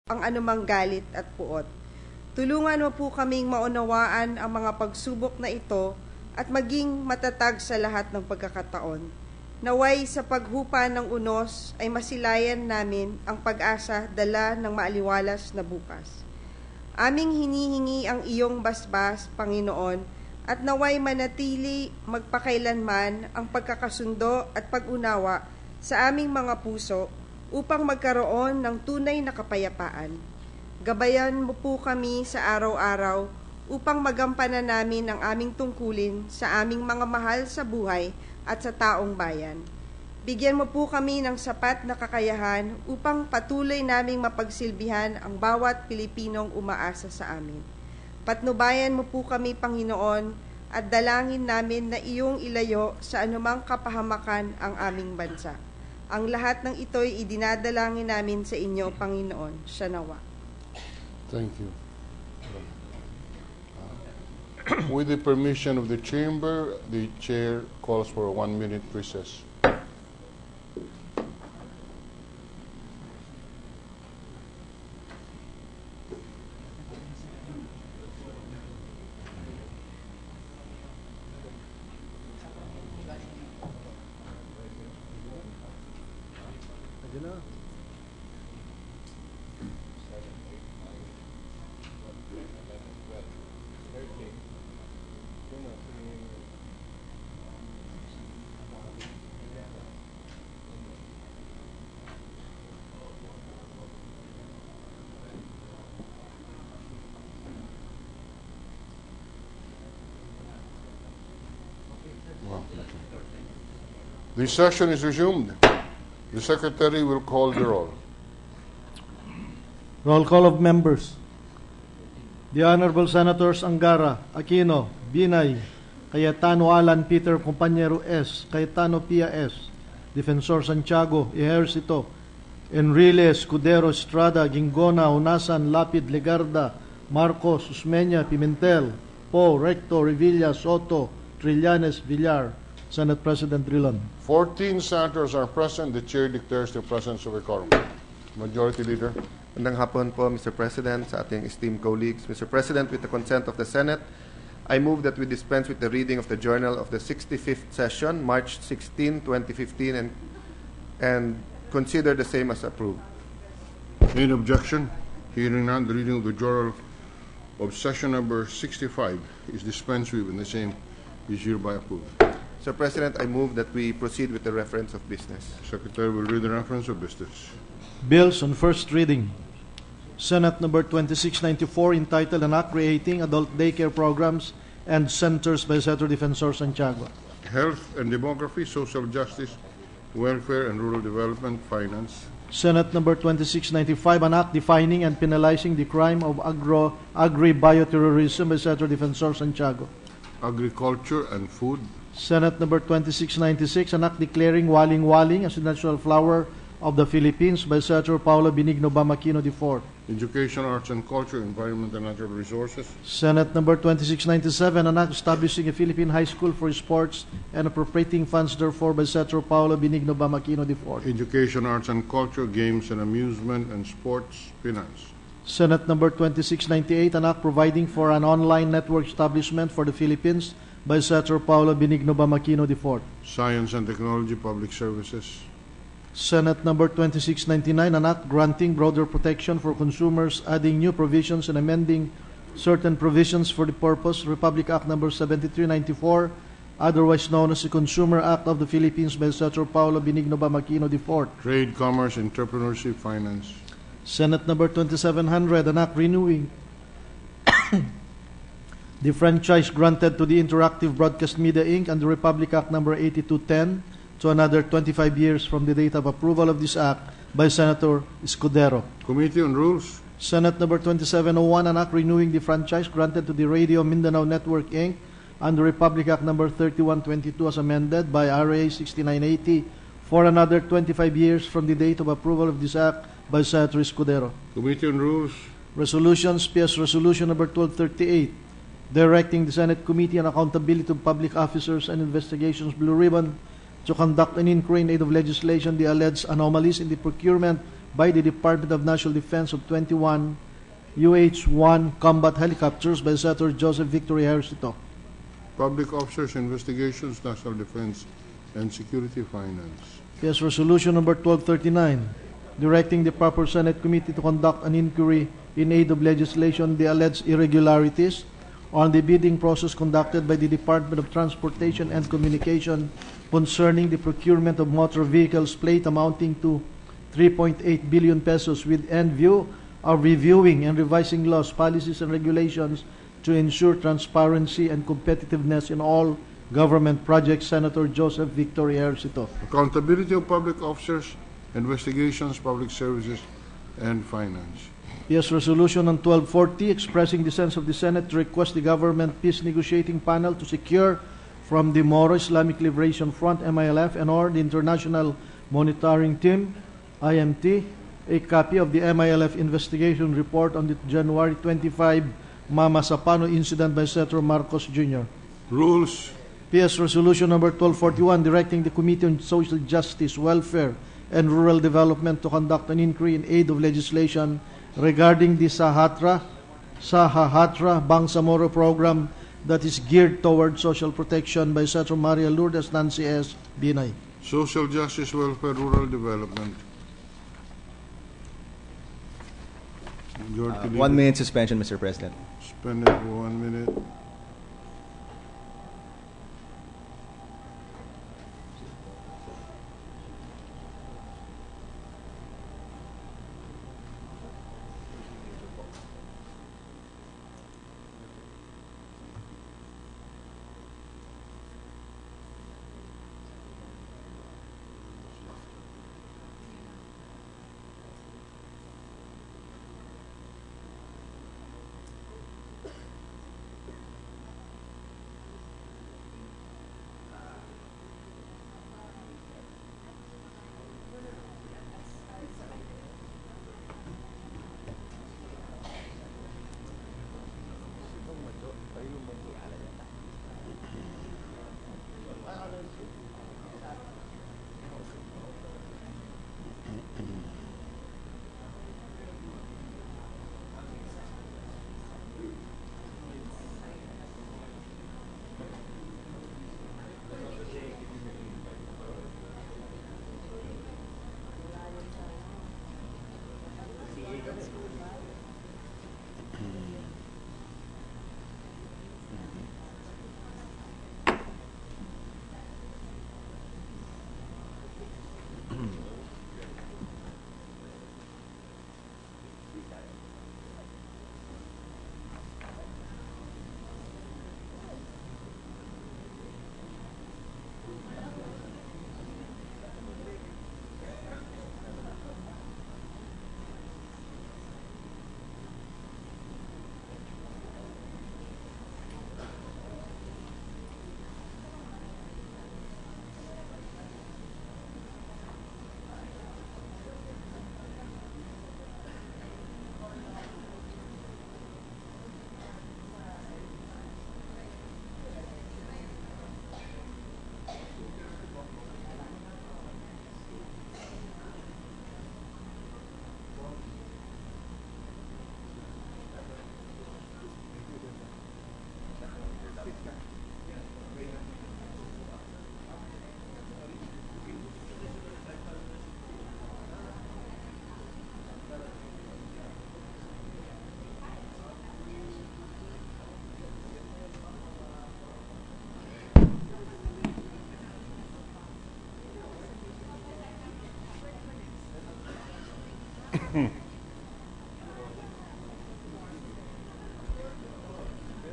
ang anumang galit at puot. Tulungan mo po kaming maunawaan ang mga pagsubok na ito at maging matatag sa lahat ng pagkakataon. Naway sa paghupa ng unos ay masilayan namin ang pag-asa dala ng maaliwalas na bukas. Aming hinihingi ang iyong basbas, Panginoon, at naway manatili magpakailanman ang pagkakasundo at pag-unawa sa aming mga puso upang magkaroon ng tunay na kapayapaan. Gabayan mo po kami sa araw-araw upang magampanan namin ang aming tungkulin sa aming mga mahal sa buhay at sa taong bayan. Bigyan mo po kami ng sapat na kakayahan upang patuloy naming mapagsilbihan ang bawat Pilipinong umaasa sa amin. Patnubayan mo po kami, Panginoon, at dalangin namin na iyong ilayo sa anumang kapahamakan ang aming bansa. Ang lahat ng ito'y idinadalangin namin sa inyo, Panginoon. Siya nawa. Thank you. With the permission of the chamber, the chair calls for a 1-minute recess. The session is resumed. The secretary will call the roll. Roll call of members. The Honorable Senators Angara, Aquino, Binay, Cayetano Alan Peter Compañero S., Cayetano Pia S., Defensor Santiago, Ejercito, Enrile, Escudero, Estrada, Gingona, Unasan, Lapid, Legarda, Marcos, Usmeña, Pimentel, Poe, Recto, Revilla, Soto, Trillanes, Villar. Senate President Drilon. 14 senators are present. The chair declares the presence of a quorum. Majority Leader. Magandang hapon po, Mr. President, sa ating esteemed colleagues. Mr. President, with the consent of the Senate, I move that we dispense with the reading of the journal of the 65th session, March 16, 2015, and consider the same as approved. Any objection? Hearing none, the reading of the journal of session number 65 is dispensed with, and the same is hereby approved. Mr. President, I move that we proceed with the reference of business. Secretary will read the reference of business. Bills on first reading. Senate number 2694 entitled An Act Creating Adult Daycare Programs and Centers by Senator Defensor Santiago. Health and Demography, Social Justice, Welfare and Rural Development, Finance. Senate number 2695, an act defining and penalizing the crime of agri-bioterrorism by Senator Defensor Santiago. Agriculture and Food. Senate number 2696, an act declaring Waling-Waling as the national flower of the Philippines by Senator Paolo Benigno Bamaquino IV. Education, Arts and Culture, Environment and Natural Resources. Senate number 2697, an act establishing a Philippine high school for sports and appropriating funds therefore by Senator Paolo Benigno Bamaquino IV. Education, Arts and Culture, Games and Amusement and Sports, Finance. Senate number 2698, an act providing for an online network establishment for the Philippines by Senator Paolo Benigno Bamaquino IV. Science and Technology, Public Services. Senate number 2699, an act granting broader protection for consumers, adding new provisions and amending certain provisions for the purpose, Republic Act number 7394, otherwise known as the Consumer Act of the Philippines by Senator Paolo Benigno Bamaquino IV. Trade, Commerce, Entrepreneurship, Finance. Senate number 2700, an act renewing the franchise granted to the Interactive Broadcast Media Inc. and the Republic Act number 8210 to another 25 years from the date of approval of this act by Senator Escudero. Committee on Rules. Senate number 2701, an act renewing the franchise granted to the Radio Mindanao Network Inc. and the Republic Act number 3122 as amended by RA 6980 for another 25 years from the date of approval of this act by Senator Escudero. Committee on Rules. Resolutions, PS Resolution number 1238, directing the Senate Committee on Accountability of Public Officers and Investigations Blue Ribbon to conduct an inquiry in aid of legislation the alleged anomalies in the procurement, by the Department of National Defense of 21 UH-1 combat helicopters by Senator Joseph Victory Ejercito. Public Officers Investigations, National Defense, and Security Finance. Yes, Resolution number 1239, directing the proper Senate Committee to conduct an inquiry in aid of legislation the alleged irregularities on the bidding process conducted by the Department of Transportation and Communication concerning the procurement of motor vehicles plate amounting to 3.8 billion pesos with end view of reviewing and revising laws, policies, and regulations to ensure transparency and competitiveness in all government projects. Senator Joseph Victory Ejercito. Accountability of public officers, investigations, public services, and finance. Yes, resolution on 1240, expressing the sense of the Senate to request the government peace negotiating panel to secure from the Moro Islamic Liberation Front, MILF, and or the International Monitoring Team, IMT, a copy of the MILF investigation report on the January 25 Mama Sapano incident by Senator Marcos Jr. Rules. PS Resolution number 1241, directing the Committee on Social Justice, Welfare, and Rural Development to conduct an inquiry in aid of legislation regarding the Sahatra Bangsamoro program that is geared toward social protection by Senator Maria Lourdes Nancy S. Binay. Social Justice, Welfare, Rural Development. Majority 1 Leader. minute suspension, Mr. President. Suspended for 1 minute.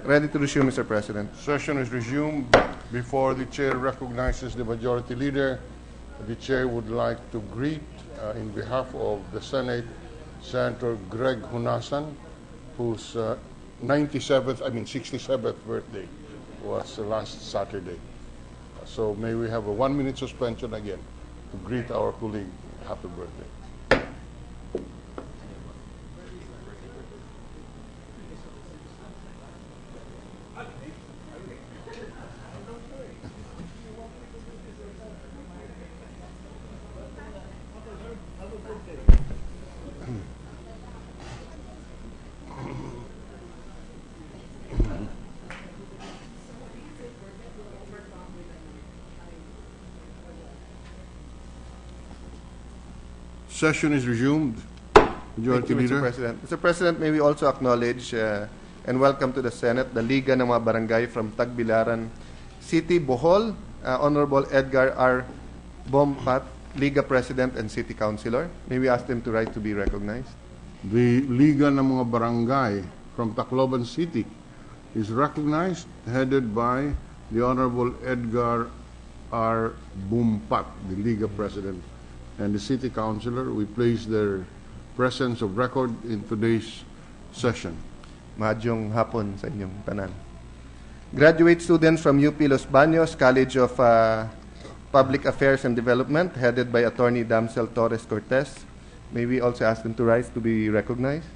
Ready to resume, Mr. President. Session is resumed. Before the chair recognizes the majority leader, the chair would like to greet, in behalf of the Senate, Senator Greg Hunasan, whose 67th birthday was last Saturday. So may we have a 1 minute suspension again to greet our colleague. Happy birthday. Session is resumed. Thank Majority you, Mr. Leader. President. Mr. President, may we also acknowledge and welcome to the Senate the Liga ng mga Barangay from Tagbilaran City, Bohol, Honorable Edgar R. Bompat, Liga President and City Councilor. May we ask them to rise to be recognized? The Liga ng mga Barangay from Tacloban City is recognized, headed by the Honorable Edgar R. Bumpat, the Liga President and the City Councilor. We place their presence of record in today's session. Mahadyong hapon sa inyong tanan. Graduate students from UP Los Baños College of Public Affairs and Development, headed by Attorney Damsel Torres Cortez. May we also ask them to rise to be recognized?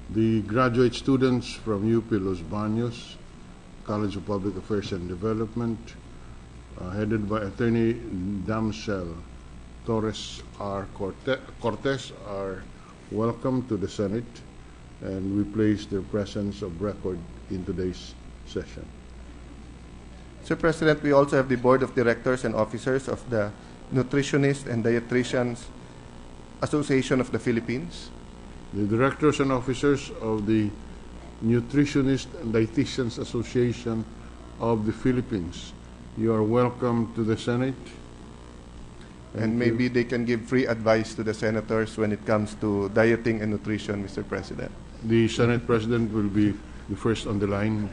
The graduate students from UP Los Baños College of Public Affairs and Development, headed by Attorney Damsel Torres R. Cortez, are welcome to the Senate, and we place their presence of record in today's session. Sir President, we also have the Board of Directors and Officers of the Nutritionists and Dietitians Association of the Philippines. The directors and officers of the Nutritionist and Dietitians Association of the Philippines, you are welcome to the Senate. And maybe they can give free advice to the senators when it comes to dieting and nutrition, Mr. President. The Senate President will be the first on the line.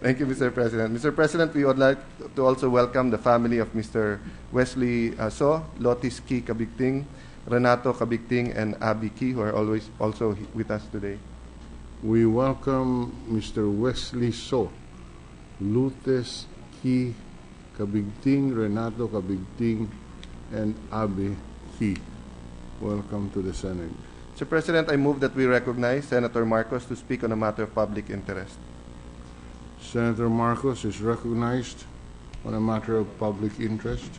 Thank you, Mr. President. Mr. President, we would like to also welcome the family of Mr. Wesley So, Lotis Ki Kabigting, Renato Kabigting, and Abby Ki, who are always also with us today. We welcome Mr. Wesley So, Lotes Ki Kabigting, Renato Kabigting, and Abby Ki. Welcome to the Senate. Mr. President, I move that we recognize Senator Marcos to speak on a matter of public interest. Senator Marcos is recognized on a matter of public interest.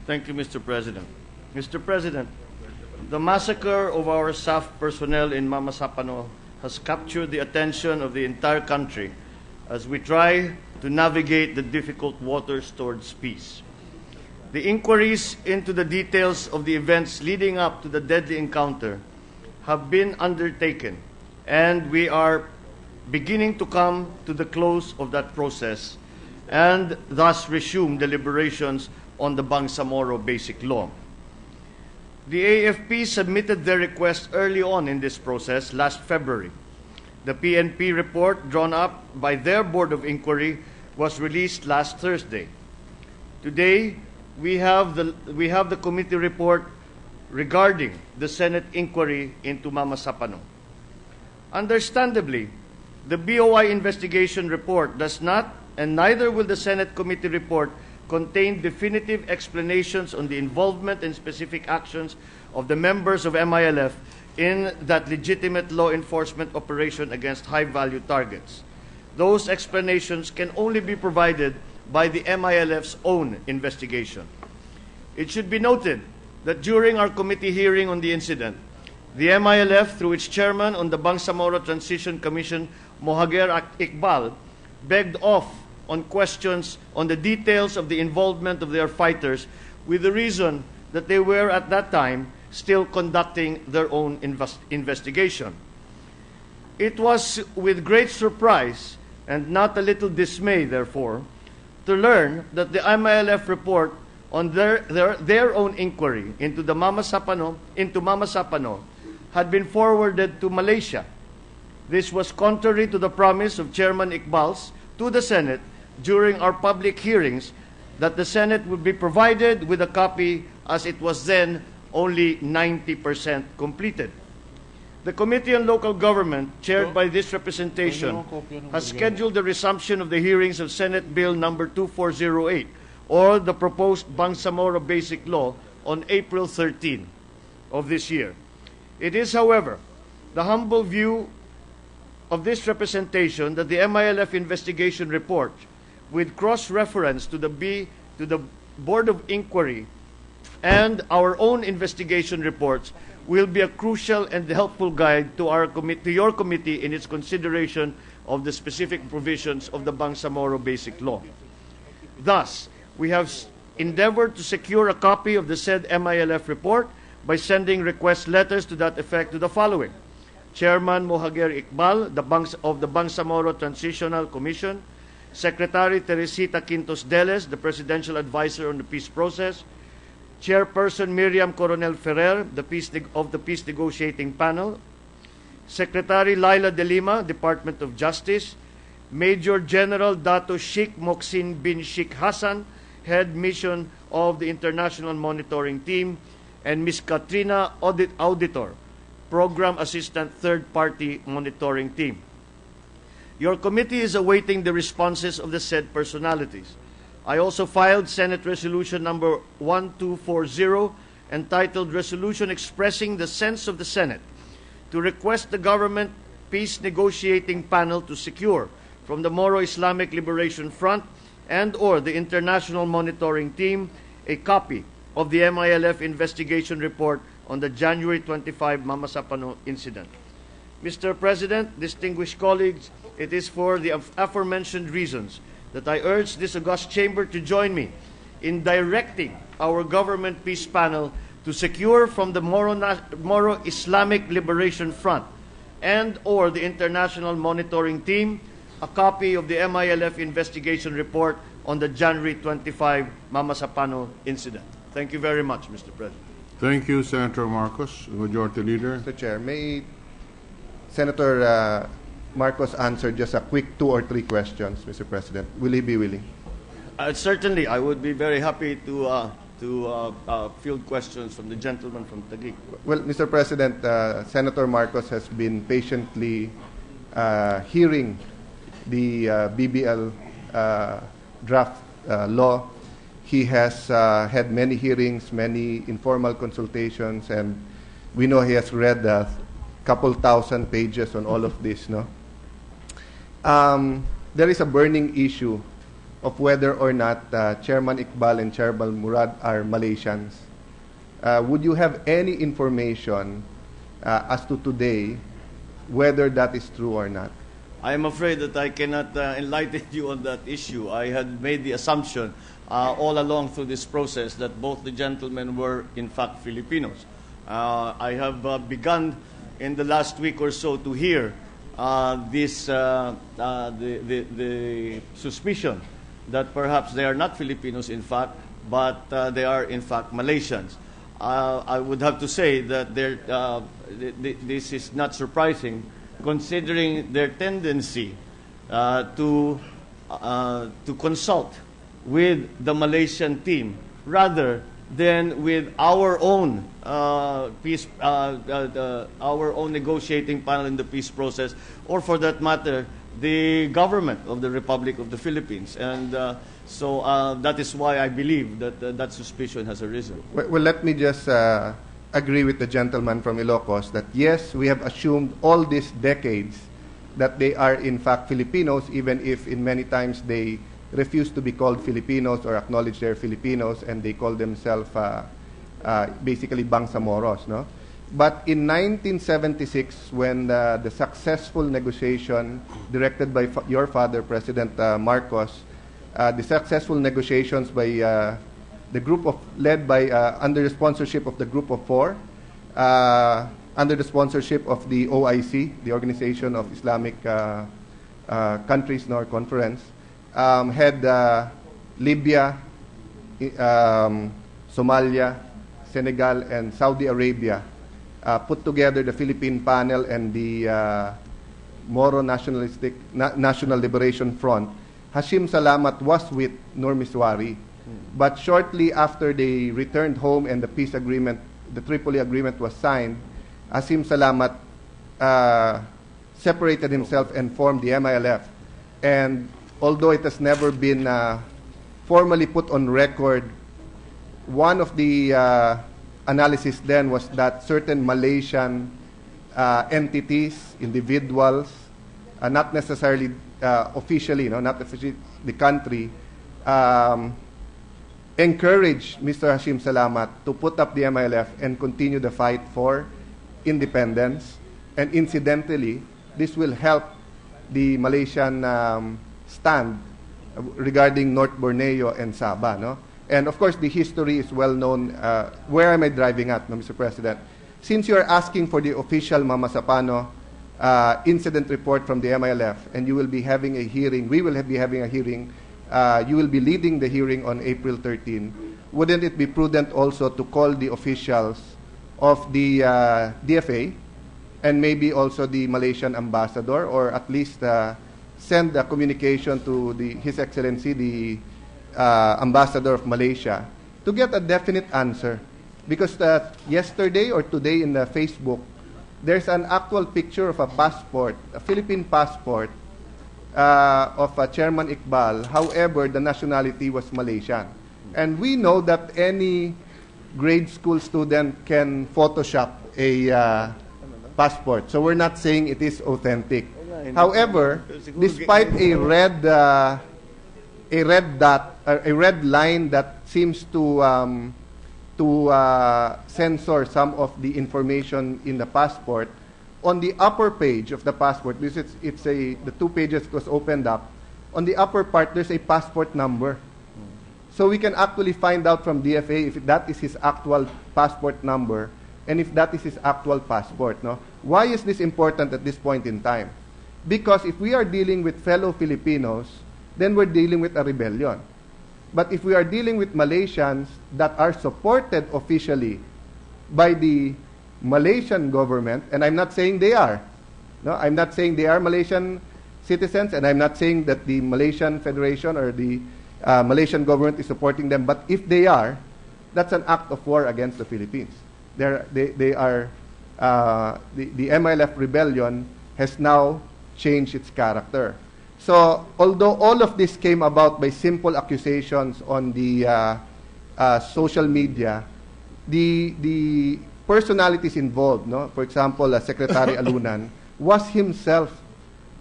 Thank you, Mr. President. Mr. President, the massacre of our SAF personnel in Mamasapano has captured the attention of the entire country as we try to navigate the difficult waters towards peace. The inquiries into the details of the events leading up to the deadly encounter have been undertaken, and we are beginning to come to the close of that process and thus resume deliberations on the Bangsamoro Basic Law. The AFP submitted their request early on in this process last February. The PNP report drawn up by their Board of Inquiry was released last Thursday. Today, we have the committee report regarding the Senate inquiry into Mamasapano. Understandably, the BOI investigation report does not, and neither will the Senate committee report, contain definitive explanations on the involvement and specific actions of the members of MILF in that legitimate law enforcement operation against high-value targets. Those explanations can only be provided by the MILF's own investigation. It should be noted that during our committee hearing on the incident, the MILF, through its chairman on the Bangsamoro Transition Commission, Mohager Iqbal, begged off on questions on the details of the involvement of their fighters with the reason that they were at that time still conducting their own investigation. It was with great surprise and not a little dismay, therefore, to learn that the MILF report on their own inquiry into Mamasapano had been forwarded to Malaysia. This was contrary to the promise of Chairman Iqbal's to the Senate during our public hearings that the Senate would be provided with a copy, as it was then only 90% completed. The Committee on Local Government, chaired by this representation, has scheduled the resumption of the hearings of Senate Bill number 2408, or the proposed Bangsamoro Basic Law, on April 13 of this year. It is, however, the humble view of this representation that the MILF investigation report, with cross-reference to the Board of Inquiry and our own investigation reports, will be a crucial and helpful guide to your committee in its consideration of the specific provisions of the Bangsamoro Basic Law. Thus, we have endeavored to secure a copy of the said MILF report by sending request letters to that effect to the following: Chairman Mohager Iqbal of the Bangsamoro Transitional Commission, Secretary Teresita Quintos Deles, the Presidential Advisor on the Peace Process, Chairperson Miriam Coronel Ferrer of the Peace Negotiating Panel, Secretary Laila de Lima, Department of Justice, Major General Dato Sheikh Moksin bin Sheikh Hassan, Head Mission of the International Monitoring Team, and Ms. Katrina Auditor, Program Assistant Third Party Monitoring Team. Your committee is awaiting the responses of the said personalities. I also filed Senate Resolution number 1240, entitled Resolution Expressing the Sense of the Senate, to request the Government Peace Negotiating Panel to secure from the Moro Islamic Liberation Front and or the International Monitoring Team a copy of the MILF investigation report on the January 25 Mama Sapano incident. Mr. President, distinguished colleagues, it is for the aforementioned reasons that I urge this august chamber to join me in directing our Government Peace Panel to secure from the Moro Islamic Liberation Front and or the International Monitoring Team a copy of the MILF investigation report on the January 25 Mama Sapano incident. Thank you very much, Mr. President. Thank you, Senator Marcos, Majority Leader. Mr. Chair, may Senator Marcos answer just a quick 2 or 3 questions, Mr. President? Will he be willing? Certainly, I would be very happy to field questions from the gentleman from Taguig. Well, Mr. President, Senator Marcos has been patiently hearing the BBL draft law. He has had many hearings, many informal consultations, and we know he has read a couple thousand pages on all of this. No, there is a burning issue of whether or not Chairman Iqbal and Chairman Murad are Malaysians. Would you have any information as to today whether that is true or not? I am afraid that I cannot enlighten you on that issue. I had made the assumption all along through this process that both the gentlemen were in fact Filipinos. I have begun in the last week or so to hear the suspicion that perhaps they are not Filipinos in fact, but they are in fact Malaysians. I would have to say that this is not surprising, considering their tendency to consult with the Malaysian team rather than with our own our own negotiating panel in the peace process, or for that matter, the government of the Republic of the Philippines. And so that is why I believe that that suspicion has arisen. Well, let me just agree with the gentleman from Ilocos that yes, we have assumed all these decades that they are in fact Filipinos, even if in many times they refuse to be called Filipinos or acknowledge they're Filipinos, and they call themselves basically Bangsamoros. No? But in 1976, when the successful negotiation directed by your father, President Marcos, the successful negotiations by the group led by under the sponsorship of the Group of Four, under the sponsorship of the OIC, the Organization of Islamic Countries, nor Conference, had Libya, Somalia, Senegal, and Saudi Arabia put together the Philippine panel and the Moro National Liberation Front. Hashim Salamat was with Nur Miswari, but shortly after they returned home and the peace agreement, the Tripoli agreement was signed, Hashim Salamat separated himself and formed the MILF. And although it has never been formally put on record, one of the analysis then was that certain Malaysian entities, individuals, not necessarily officially, not officially the country, encouraged Mr. Hashim Salamat to put up the MILF and continue the fight for independence. And incidentally, this will help the Malaysian stand regarding North Borneo and Sabah. No? And of course, the history is well known. Where am I driving at, no, Mr. President? Since you are asking for the official Mama Sapano incident report from the MILF, and you will be having a hearing, we will be having a hearing, you will be leading the hearing on April 13, wouldn't it be prudent also to call the officials of the DFA and maybe also the Malaysian ambassador, or at least send a communication to His Excellency, the ambassador of Malaysia, to get a definite answer? Because yesterday or today in the Facebook, there's an actual picture of a passport, a Philippine passport of Chairman Iqbal. However, the nationality was Malaysian. And we know that any grade school student can Photoshop a passport. So we're not saying it is authentic. However, despite a red dot, a red line that seems to censor some of the information in the passport, on the upper page of the passport, the 2 pages was opened up. On the upper part, there's a passport number. So we can actually find out from DFA if that is his actual passport number and if that is his actual passport. No? Why is this important at this point in time? Because if we are dealing with fellow Filipinos, then we're dealing with a rebellion. But if we are dealing with Malaysians that are supported officially by the Malaysian government, and I'm not saying they are. No, I'm not saying they are Malaysian citizens, and I'm not saying that the Malaysian Federation or the Malaysian government is supporting them. But if they are, that's an act of war against the Philippines. The MILF rebellion has now changed its character. So, although all of this came about by simple accusations on the social media, the personalities involved, no? For example, Secretary Alunan was himself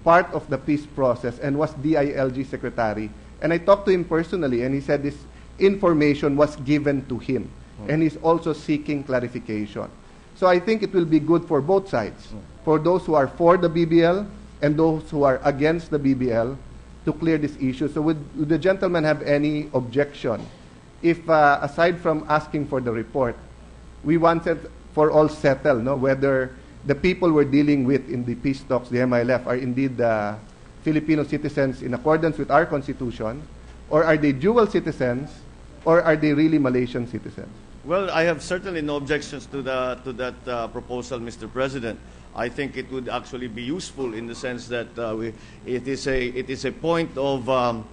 part of the peace process and was DILG secretary. And I talked to him personally, and he said this information was given to him, and he's also seeking clarification. So I think it will be good for both sides, for those who are for the BBL and those who are against the BBL, to clear this issue. So would the gentleman have any objection if, aside from asking for the report, we wanted for all settled, no? Whether the people we're dealing with in the peace talks, the MILF, are indeed Filipino citizens in accordance with our constitution, or are they dual citizens, or are they really Malaysian citizens? Well, I have certainly no objections to that proposal, Mr. President. I think it would actually be useful in the sense that it is a point of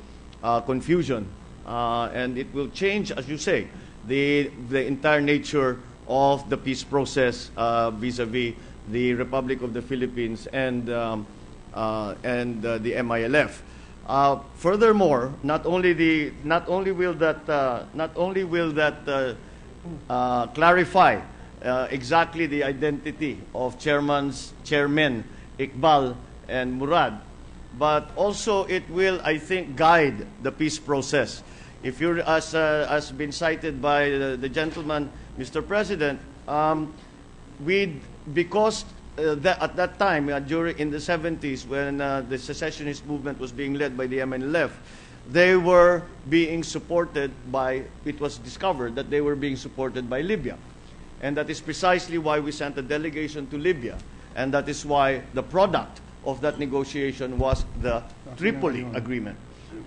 confusion, and it will change, as you say, the entire nature of the peace process vis-a-vis the Republic of the Philippines and the MILF. Furthermore, not only will that clarify exactly the identity of Chairman Iqbal and Murad, but also it will, I think, guide the peace process. If you're, as been cited by the gentleman, Mr. President, because at that time, during in the 70s, when the secessionist movement was being led by the MNLF, they were being supported by, it was discovered that they were being supported by Libya. And that is precisely why we sent a delegation to Libya. And that is why the product of that negotiation was the Tripoli Agreement.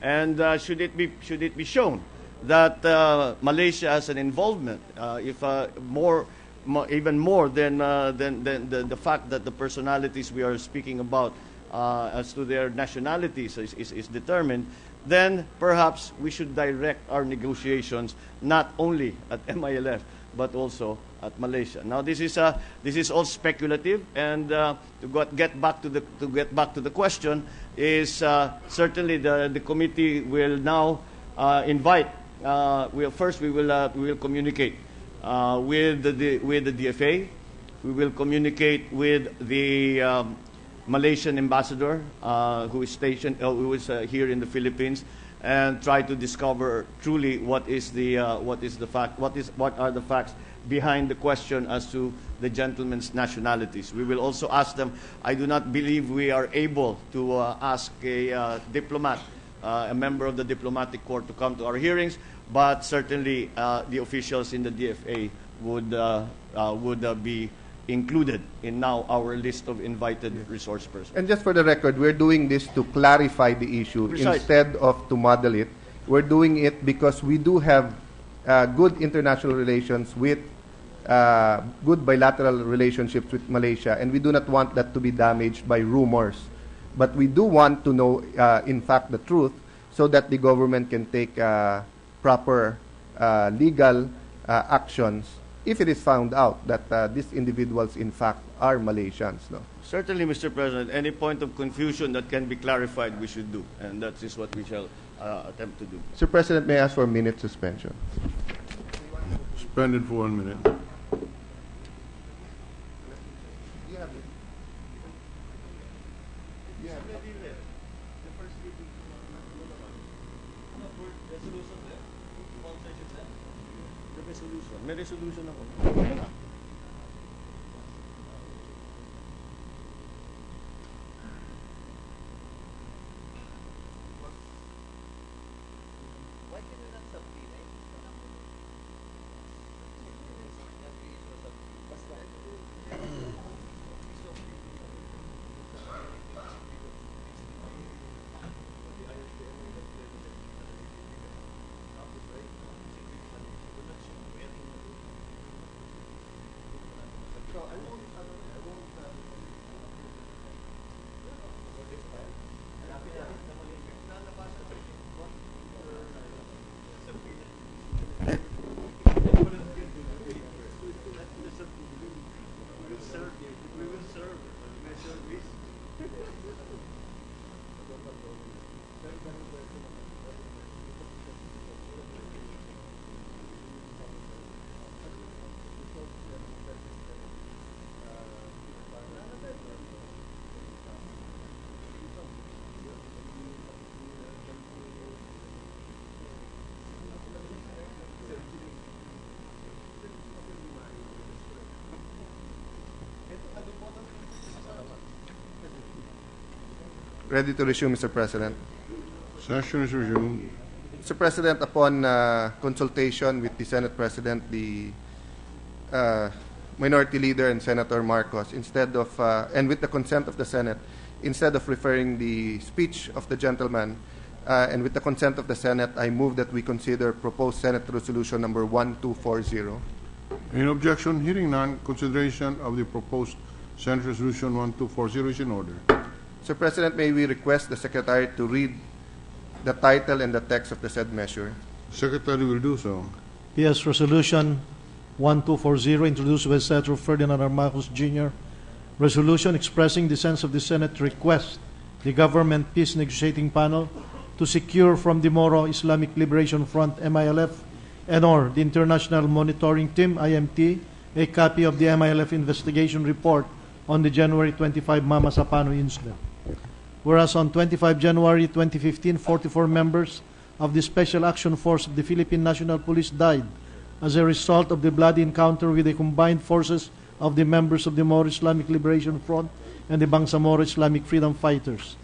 And should it be shown that Malaysia has an involvement, even more than the fact that the personalities we are speaking about as to their nationalities is determined, then perhaps we should direct our negotiations not only at MILF but also at Malaysia. Now, this is all speculative, and to get back to the question is certainly the committee will now invite. We will communicate with the DFA. We will communicate with the Malaysian ambassador who is stationed, who is here in the Philippines, and try to discover truly what are the facts behind the question as to the gentlemen's nationalities. We will also ask them. I do not believe we are able to ask a diplomat a member of the diplomatic corps to come to our hearings, but certainly the officials in the DFA would be included in now our list of invited resource persons. And just for the record, we're doing this to clarify the issue Precise. instead of to model it. We're doing it because we do have good international relations with good bilateral relationships with Malaysia, and we do not want that to be damaged by rumors. But we do want to know, in fact, the truth so that the government can take proper legal actions if it is found out that these individuals, in fact, are Malaysians. No? Certainly, Mr. President, any point of confusion that can be clarified, we should do, and that is what we shall attempt to do. Mr. President, may I ask for a minute suspension? Suspended for 1 minute. May resolution ako. Ready to resume, Mr. President. Session is resumed. Mr. President, upon consultation with the Senate President, the Minority Leader and Senator Marcos, instead of, and with the consent of the Senate, instead of referring the speech of the gentleman, and with the consent of the Senate, I move that we consider proposed Senate Resolution number 1240. In objection, hearing none, consideration of the proposed Senate Resolution 1240 is in order. Mr. President, may we request the Secretary to read the title and the text of the said measure? Secretary will do so. PS Resolution 1240, introduced by Senator Ferdinand R. Marcos Jr. Resolution expressing the sense of the Senate to request the Government Peace Negotiating Panel to secure from the Moro Islamic Liberation Front, MILF, and/or the International Monitoring Team, IMT, a copy of the MILF investigation report on the January 25 Mama Sapano incident. Whereas on 25 January 2015, 44 members of the Special Action Force of the Philippine National Police died as a result of the bloody encounter with the combined forces of the members of the Moro Islamic Liberation Front and the Bangsamoro Islamic Freedom Fighters.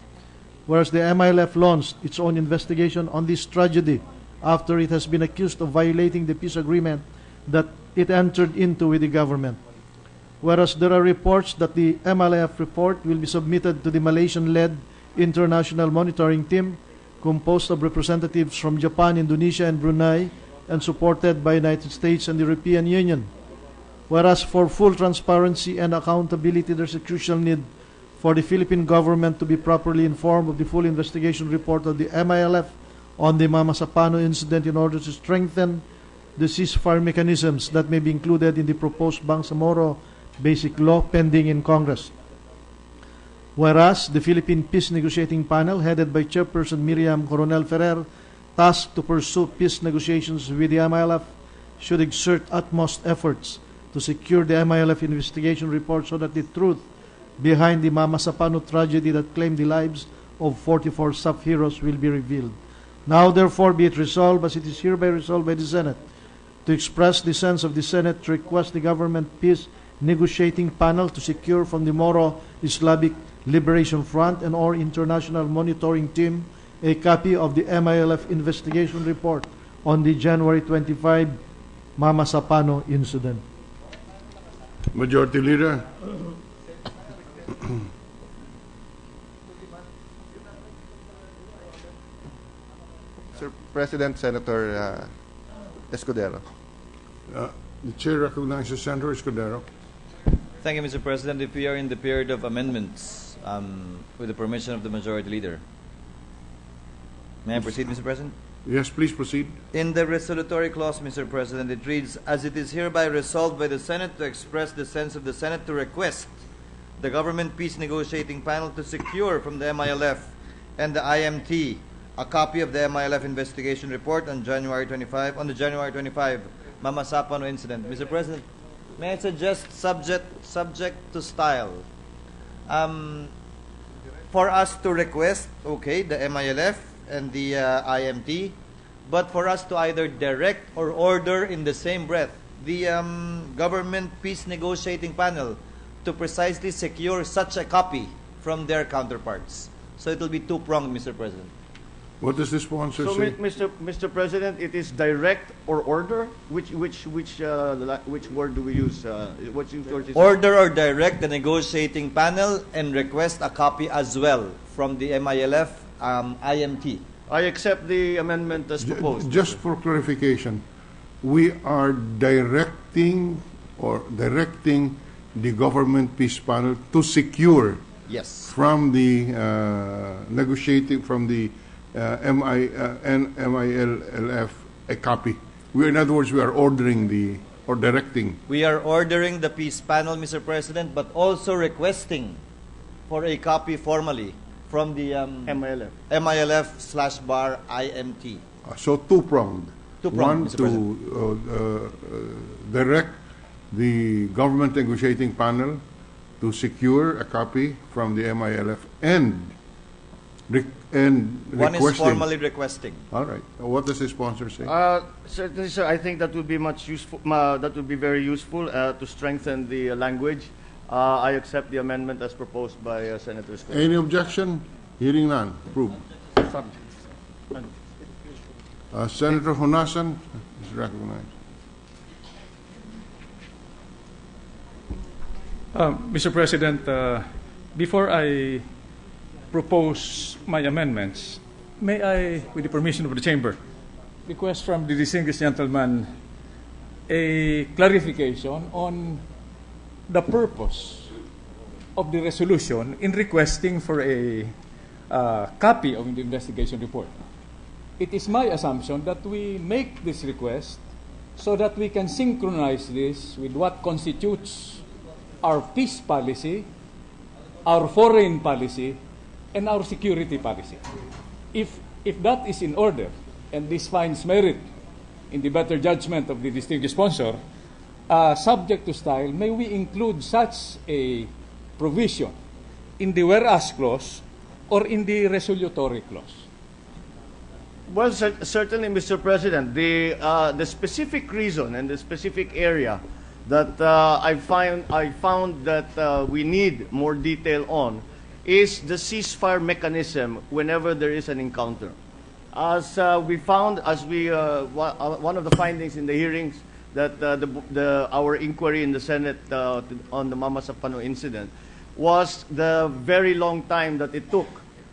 Whereas the MILF launched its own investigation on this tragedy after it has been accused of violating the peace agreement that it entered into with the government. Whereas there are reports that the MILF report will be submitted to the Malaysian-led International Monitoring Team composed of representatives from Japan, Indonesia, and Brunei, and supported by the United States and the European Union. Whereas for full transparency and accountability, there's a crucial need for the Philippine government to be properly informed of the full investigation report of the MILF on the Mama Sapano incident in order to strengthen the ceasefire mechanisms that may be included in the proposed Bangsamoro Basic Law pending in Congress. Whereas the Philippine Peace Negotiating Panel, headed by Chairperson Miriam Coronel Ferrer, tasked to pursue peace negotiations with the MILF, should exert utmost efforts to secure the MILF investigation report so that the truth behind the Mama Sapano tragedy that claimed the lives of 44 sub-heroes will be revealed. Now, therefore, be it resolved, as it is hereby resolved by the Senate, to express the sense of the Senate to request the Government Peace Negotiating Panel to secure from the Moro Islamic Liberation Front and/or International Monitoring Team a copy of the MILF investigation report on the January 25 Mama Sapano incident. Majority Leader. Mr. President, Senator Escudero. The Chair recognizes Senator Escudero. Thank you, Mr. President. If we are in the period of amendments, with the permission of the Majority Leader. May I proceed, Mr. President? Yes, please proceed. In the resolutory clause, Mr. President, it reads, as it is hereby resolved by the Senate to express the sense of the Senate to request the Government Peace Negotiating Panel to secure from the MILF and the IMT a copy of the MILF investigation report on the January 25 Mama Sapano incident. Mr. President, may I suggest subject to style? For us to request, okay, the MILF and the IMT, but for us to either direct or order in the same breath the Government Peace Negotiating Panel to precisely secure such a copy from their counterparts. So it will be two-pronged, Mr. President. What does the sponsor So, say? Mr. President, it is direct or order? Which word do we use? Order or direct the negotiating panel and request a copy as well from the MILF IMT. I accept the amendment as proposed. Just for clarification, we are directing the Government Peace Panel to secure Yes. from the negotiating from the MILF a copy. In other words, we are ordering or directing. We are ordering the peace panel, Mr. President, but also requesting for a copy formally from the MILF. MILF/bar IMT. So two-pronged. Two-pronged, One, Mr. to direct the Government Negotiating Panel to secure a copy from the MILF and One is requesting. formally requesting. All right. What does the sponsor say? Certainly, sir, I think that would be much useful. That would be very useful to strengthen the language. I accept the amendment as proposed by Senator Escudero. Any objection? Hearing none. Approved. Senator Honasan is recognized. Mr. President, before I propose my amendments, may I, with the permission of the Chamber, request from the distinguished gentleman a clarification on the purpose of the resolution in requesting for a copy of the investigation report. It is my assumption that we make this request so that we can synchronize this with what constitutes our peace policy, our foreign policy, and our security policy. If that is in order, and this finds merit in the better judgment of the distinguished sponsor, subject to style, may we include such a provision in the whereas clause or in the resolutory clause? Well, certainly, Mr. President, the specific reason and the specific area that I found that we need more detail on is the ceasefire mechanism whenever there is an encounter. As we found, one of the findings in the hearings that our inquiry in the Senate on the Mama Sapano incident was the very long time that it took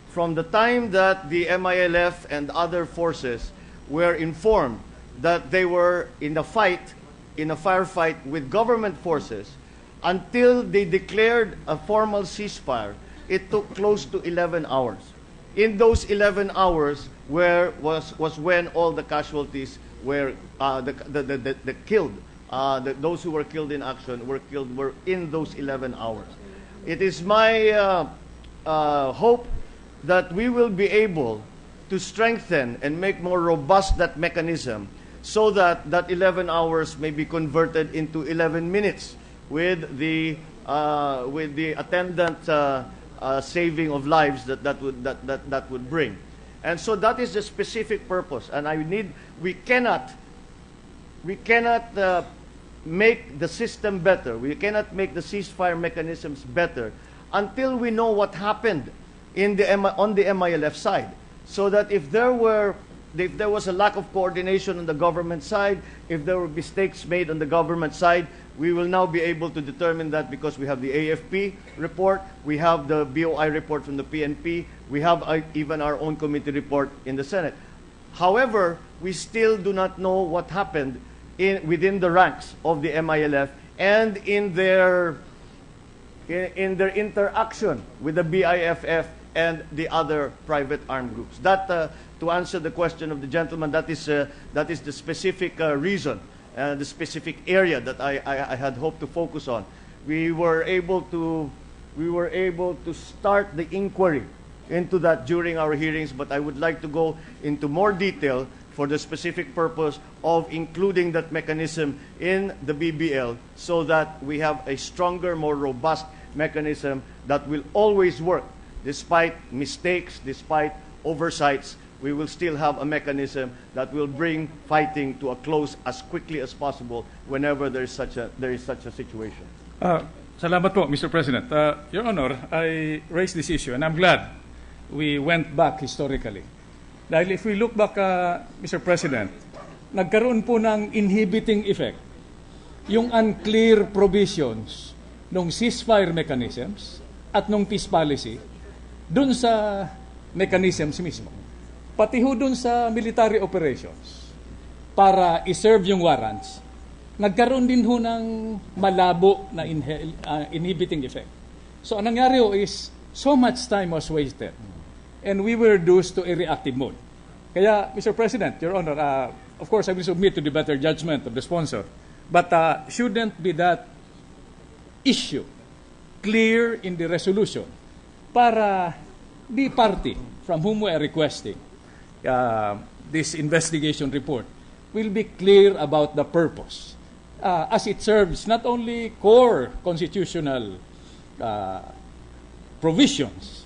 from the time that the MILF and other forces were informed that they were in a firefight with government forces until they declared a formal ceasefire. It took close to 11 hours. In those 11 hours was when all the casualties were killed. Those who were killed in action were in those 11 hours. It is my hope that we will be able to strengthen and make more robust that mechanism so that 11 hours may be converted into 11 minutes with the attendant saving of lives that would bring. And so that is the specific purpose. And we cannot make the system better. We cannot make the ceasefire mechanisms better until we know what happened on the MILF side. so that if there was a lack of coordination on the government side, if there were mistakes made on the government side, we will now be able to determine that because we have the AFP report, we have the BOI report from the PNP, we have even our own committee report in the Senate. However, we still do not know what happened within the ranks of the MILF and in their interaction with the BIFF and the other private armed groups. That, to answer the question of the gentleman, that is the specific reason, the specific area that I had hoped to focus on. We were able to start the inquiry into that during our hearings, but I would like to go into more detail for the specific purpose of including that mechanism in the BBL so that we have a stronger, more robust mechanism that will always work. Despite mistakes, despite oversights, we will still have a mechanism that will bring fighting to a close as quickly as possible whenever there is such a situation. Salamat po, Mr. President. Your Honor, I raised this issue and I'm glad we went back historically. Dahil if we look back, Mr. President, nagkaroon po ng inhibiting effect yung unclear provisions ng ceasefire mechanisms at ng peace policy dun sa mechanisms mismo. Pati ho dun sa military operations para iserve yung warrants, nagkaroon din ho ng malabo na inhibiting effect. So ang nangyari ho is so much time was wasted and we were reduced to a reactive mode. Kaya, Mr. President, Your Honor, of course I will submit to the better judgment of the sponsor, but shouldn't be that issue clear in the resolution para the party from whom we are requesting this investigation report will be clear about the purpose as it serves not only core constitutional provisions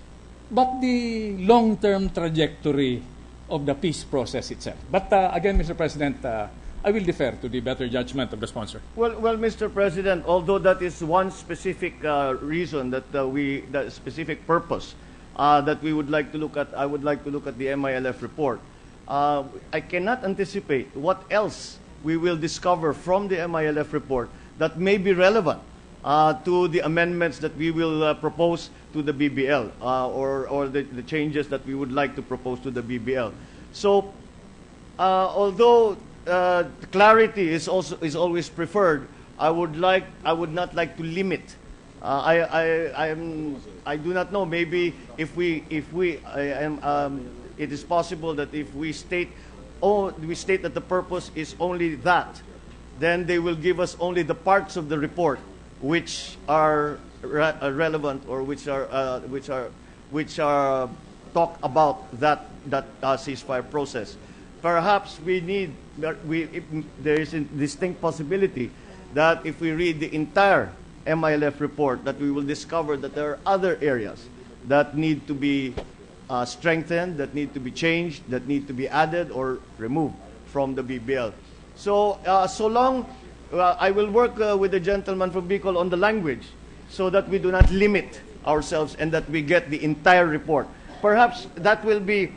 but the long-term trajectory of the peace process itself. But again, Mr. President, I will defer to the better judgment of the sponsor. Well, Mr. President, although that is one specific reason that the specific purpose that we would like to look at, I would like to look at the MILF report. I cannot anticipate what else we will discover from the MILF report that may be relevant to the amendments that we will propose to the BBL or the changes that we would like to propose to the BBL. So, although clarity is always preferred, I would not like to limit. I do not know. Maybe it is possible that if we state that the purpose is only that, then they will give us only the parts of the report which are relevant or which are talk about that ceasefire process. Perhaps there is a distinct possibility that if we read the entire MILF report, that we will discover that there are other areas that need to be strengthened, that need to be changed, that need to be added or removed from the BBL. So, I will work with the gentleman from Bicol on the language so that we do not limit ourselves and that we get the entire report. Perhaps that will be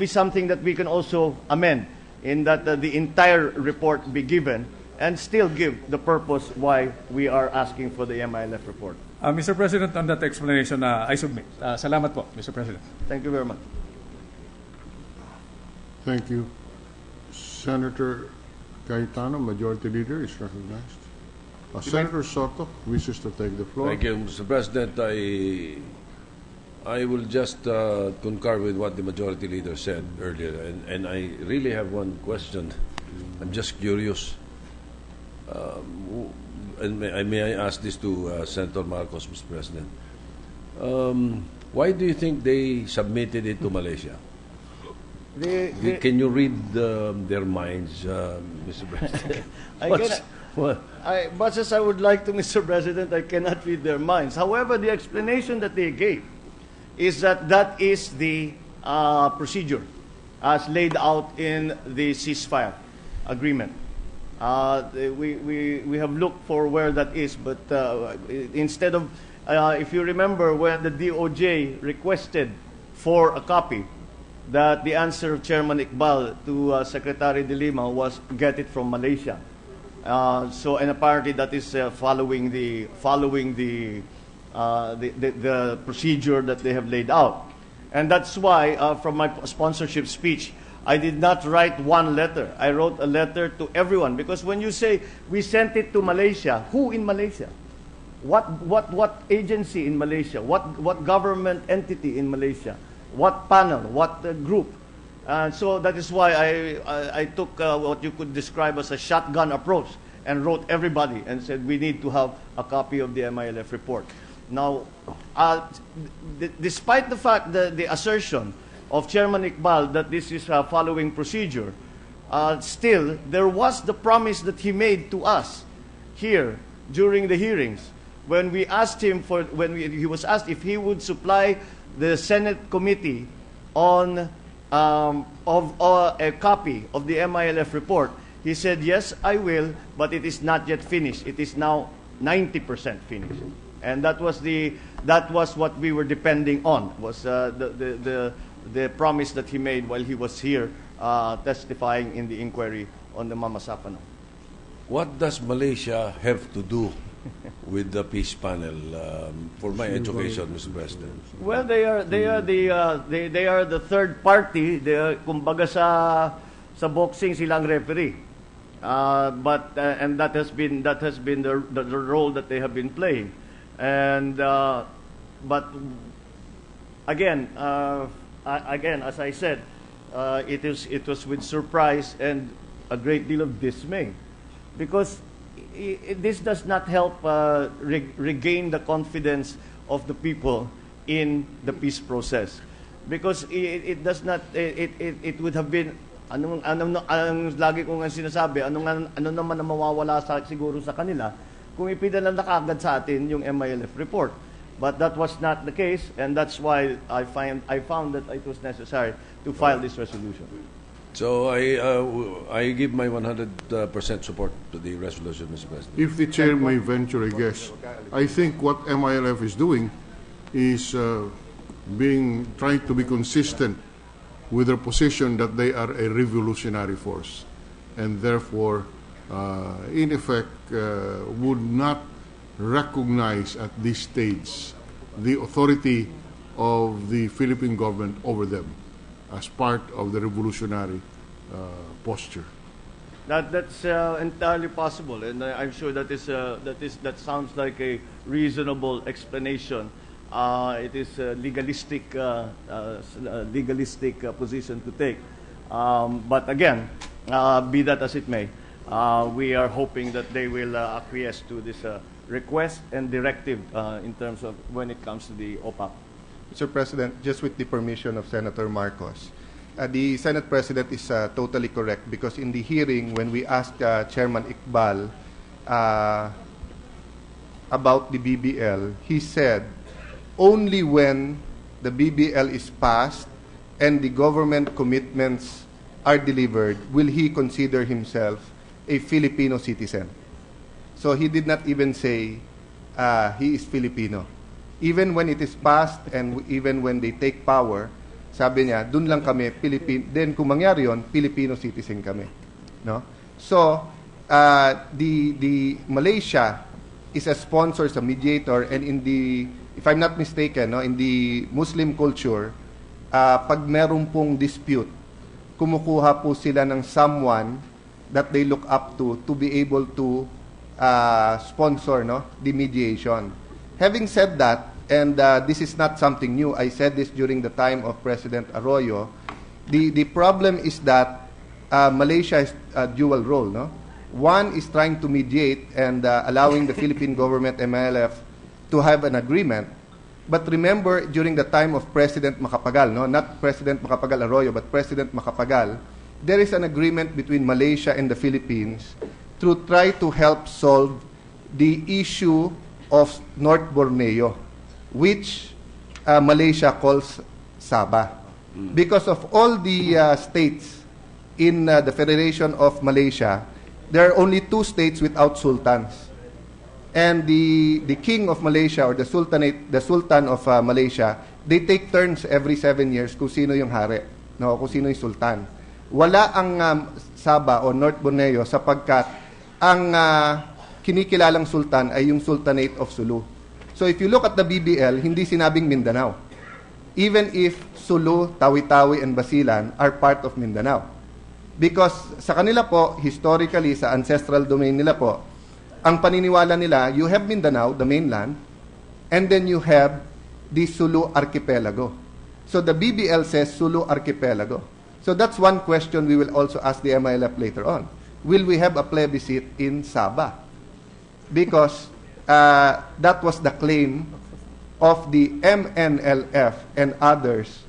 something that we can also amend, in that the entire report be given and still give the purpose why we are asking for the MILF report. Mr. President, on that explanation, I submit. Salamat po, Mr. President. Thank you very much. Thank you. Senator Cayetano, Majority Leader, is recognized. Senator Soto wishes to take the floor. Thank you, Mr. President. I will just concur with what the Majority Leader said earlier, and I really have one question. I'm just curious. And may I ask this to Senator Marcos, Mr. President? Why do you think they submitted it to Malaysia? Can you read their minds, Mr. President? Much as I would like to, Mr. President, I cannot read their minds. However, the explanation that they gave is that is the procedure as laid out in the ceasefire agreement. We have looked for where that is, but instead of, if you remember, when the DOJ requested for a copy, that the answer of Chairman Iqbal to Secretary De Lima was get it from Malaysia. And apparently that is following the procedure that they have laid out. And that's why, from my sponsorship speech, I did not write one letter. I wrote a letter to everyone. Because when you say, we sent it to Malaysia, who in Malaysia? What agency in Malaysia? What government entity in Malaysia? What panel? What group? So that is why I took what you could describe as a shotgun approach and wrote everybody and said, we need to have a copy of the MILF report. Now, despite the fact that the assertion of Chairman Iqbal that this is a following procedure, still, there was the promise that he made to us here during the hearings when we asked him he was asked if he would supply the Senate committee on a copy of the MILF report. He said, yes, I will, but it is not yet finished. It is now 90% finished. And that was what we were depending on, was the promise that he made while he was here testifying in the inquiry on the Mama Sapano. What does Malaysia have to do with the peace panel? For my education, Mr. President. Well, they are the third party. Kumbaga sa boxing silang referee. And that has been the role that they have been playing. And but again, as I said, it was with surprise and a great deal of dismay, because this does not help regain the confidence of the people in the peace process, because it does not. It would have been ang lagi kong sinasabi, ano naman ang mawawala siguro sa kanila kung ipinadala na kaagad sa atin yung MILF report. But that was not the case, and that's why I found that it was necessary to file this resolution. So I give my 100% support to the resolution, Mr. President. If the chair may venture a guess, I think what MILF is doing is trying to be consistent with their position that they are a revolutionary force, and therefore, in effect, would not recognize at this stage the authority of the Philippine government over them as part of the revolutionary posture. That's entirely possible, and I'm sure that sounds like a reasonable explanation. It is a legalistic position to take. But again, be that as it may, we are hoping that they will acquiesce to this request and directive in terms of when it comes to the OPAP. Mr. President, just with the permission of Senator Marcos, the Senate President is totally correct, because in the hearing, when we asked Chairman Iqbal about the BBL, he said only when the BBL is passed and the government commitments are delivered will he consider himself a Filipino citizen. So he did not even say he is Filipino. Even when it is passed and even when they take power, sabi niya, dun lang kami, then kung mangyari yun, Filipino citizen kami. No? So, the Malaysia is a sponsor, a mediator, and if I'm not mistaken, in the Muslim culture, pag meron pong dispute, kumukuha po sila ng someone that they look up to be able to sponsor the mediation. Having said that, and this is not something new, I said this during the time of President Arroyo, the problem is that Malaysia has a dual role. No? One is trying to mediate and allowing the Philippine government, MILF, to have an agreement. But remember, during the time of President Macapagal, not President Macapagal Arroyo, but President Macapagal, there is an agreement between Malaysia and the Philippines to try to help solve the issue of North Borneo, which Malaysia calls Sabah. Because of all the states in the Federation of Malaysia, there are only 2 states without sultans. And the king of Malaysia, or the sultan of Malaysia, they take turns every 7 years kung sino yung hari. no, kung sino yung sultan. Wala ang Sabah o North Borneo sapagkat ang kinikilalang sultan ay yung Sultanate of Sulu. So if you look at the BBL, hindi sinabing Mindanao. Even if Sulu, Tawi-Tawi, and Basilan are part of Mindanao. Because sa kanila po, historically, sa ancestral domain nila po, ang paniniwala nila, you have Mindanao, the mainland, and then you have the Sulu Archipelago. So the BBL says Sulu Archipelago. So that's one question we will also ask the MILF later on. Will we have a plebiscite in Sabah? Because that was the claim of the MNLF and others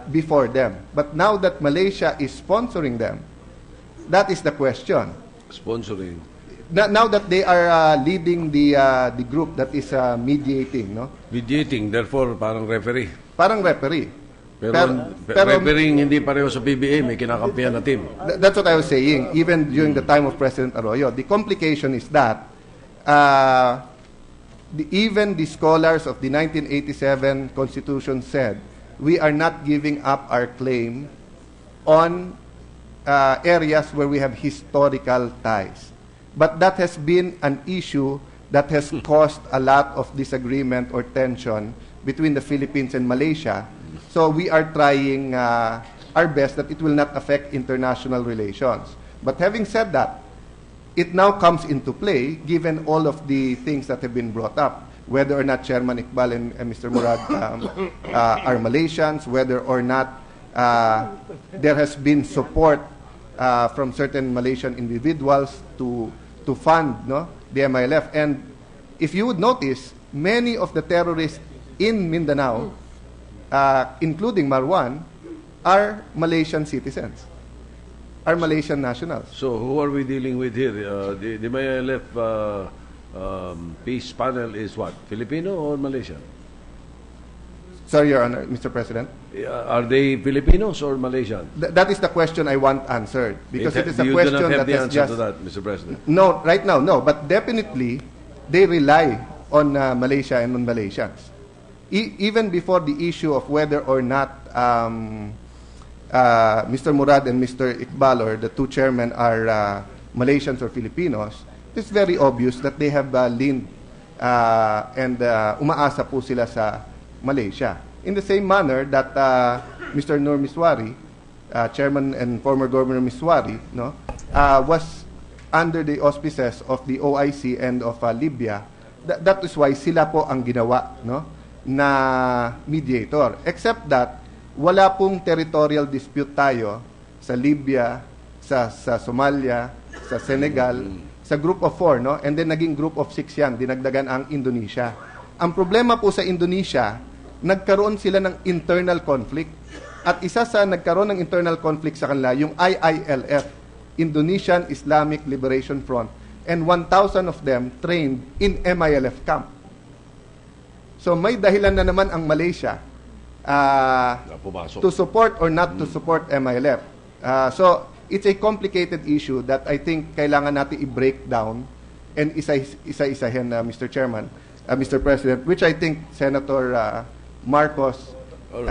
before them. But now that Malaysia is sponsoring them, that is the question. Sponsoring. Now that they are leading the group that is mediating, no? Mediating, therefore, parang referee. Parang referee. Pero refereeing hindi pareho sa PBA, may kinakampihan na team. That's what I was saying, even during the time of President Arroyo. The complication is that even the scholars of the 1987 Constitution said, we are not giving up our claim on areas where we have historical ties. But that has been an issue that has caused a lot of disagreement or tension between the Philippines and Malaysia. So we are trying our best that it will not affect international relations. But having said that, it now comes into play given all of the things that have been brought up, whether or not Chairman Iqbal and Mr. Murad are Malaysians, whether or not there has been support from certain Malaysian individuals to fund the MILF. And if you would notice, many of the terrorists in Mindanao, including Marwan, are Malaysian citizens, are Malaysian nationals. So who are we dealing with here? The MILF peace panel is what? Filipino or Malaysian? Sorry, Your Honor, Mr. President. Are they Filipinos or Malaysian? That is the question I want answered, because it is a You question do not have that the has answer just... to that, Mr. President. No, right now, no. But definitely, they rely on Malaysia and on Malaysians. Even before the issue of whether or not Mr. Murad and Mr. Iqbal, or the two chairmen, are Malaysians or Filipinos, it's very obvious that they have leaned and umaasa po sila sa Malaysia. In the same manner that Mr. Nur Miswari, chairman and former Governor Miswari, was under the auspices of the OIC and of Libya. That is why sila po ang ginawa na mediator. Except that wala pong territorial dispute tayo sa Libya, sa Somalia, sa Senegal, sa Group of 4, and then naging Group of 6 yan, dinagdagan ang Indonesia. Ang problema po sa Indonesia, nagkaroon sila ng internal conflict. At isa sa nagkaroon ng internal conflict sa kanila, yung IILF, Indonesian Islamic Liberation Front, and 1,000 of them trained in MILF camp. So may dahilan na naman ang Malaysia to support or not to support MILF. So it's a complicated issue that I think kailangan natin i-break down and isa-isahin, Mr. Chairman, Mr. President, which I think Senator Marcos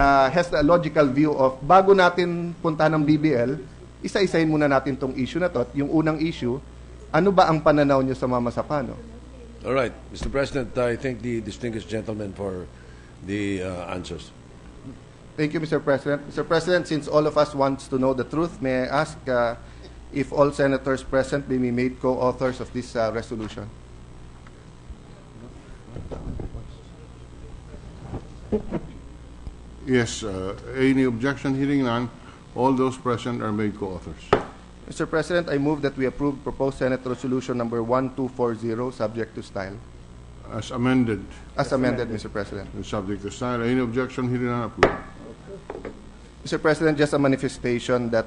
has a logical view of, bago natin puntahan ng BBL, isa-isahin muna natin tong issue na to. At yung unang issue, ano ba ang pananaw niyo sa Mama Sapano? All right, Mr. President, I thank the distinguished gentleman for the answers. Thank you, Mr. President. Mr. President, since all of us wants to know the truth, may I ask if all senators present may be made co-authors of this resolution? Yes, any objection? Hearing none, all those present are made co-authors. Mr. President, I move that we approve proposed Senate Resolution number 1240, subject to style. As amended. As amended, Mr. President. And subject to style. Any objection? Hearing none, approved. Mr. President, just a manifestation that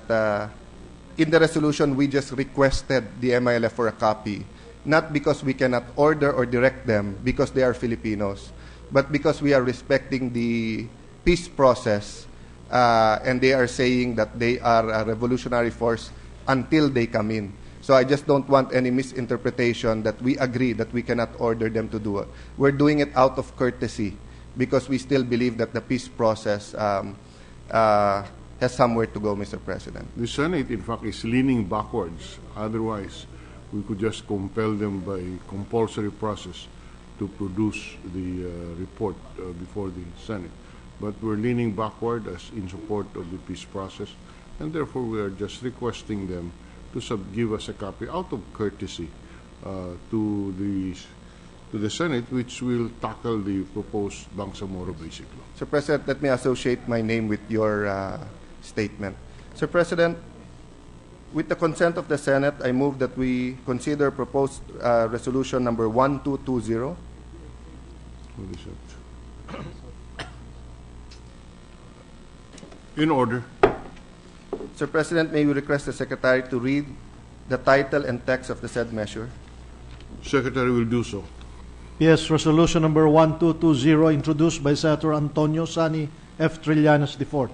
in the resolution we just requested the MILF for a copy, not because we cannot order or direct them because they are Filipinos, but because we are respecting the peace process, and they are saying that they are a revolutionary force until they come in. So I just don't want any misinterpretation that we agree that we cannot order them to do it. We're doing it out of courtesy because we still believe that the peace process has has somewhere to go, Mr. President. The Senate, in fact, is leaning backwards. Otherwise, we could just compel them by compulsory process to produce the report before the Senate. But we're leaning backward as in support of the peace process, and therefore we are just requesting them to give us a copy out of courtesy to the Senate, which will tackle the proposed Bangsamoro Basic Law. Sir President, let me associate my name with your statement. Sir President, with the consent of the Senate, I move that we consider proposed resolution number 1220. What is it? In order. Sir President, may we request the Secretary to read the title and text of the said measure? Secretary will do so. Yes, Resolution number 1220, introduced by Senator Antonio Sani F. Trillanes IV.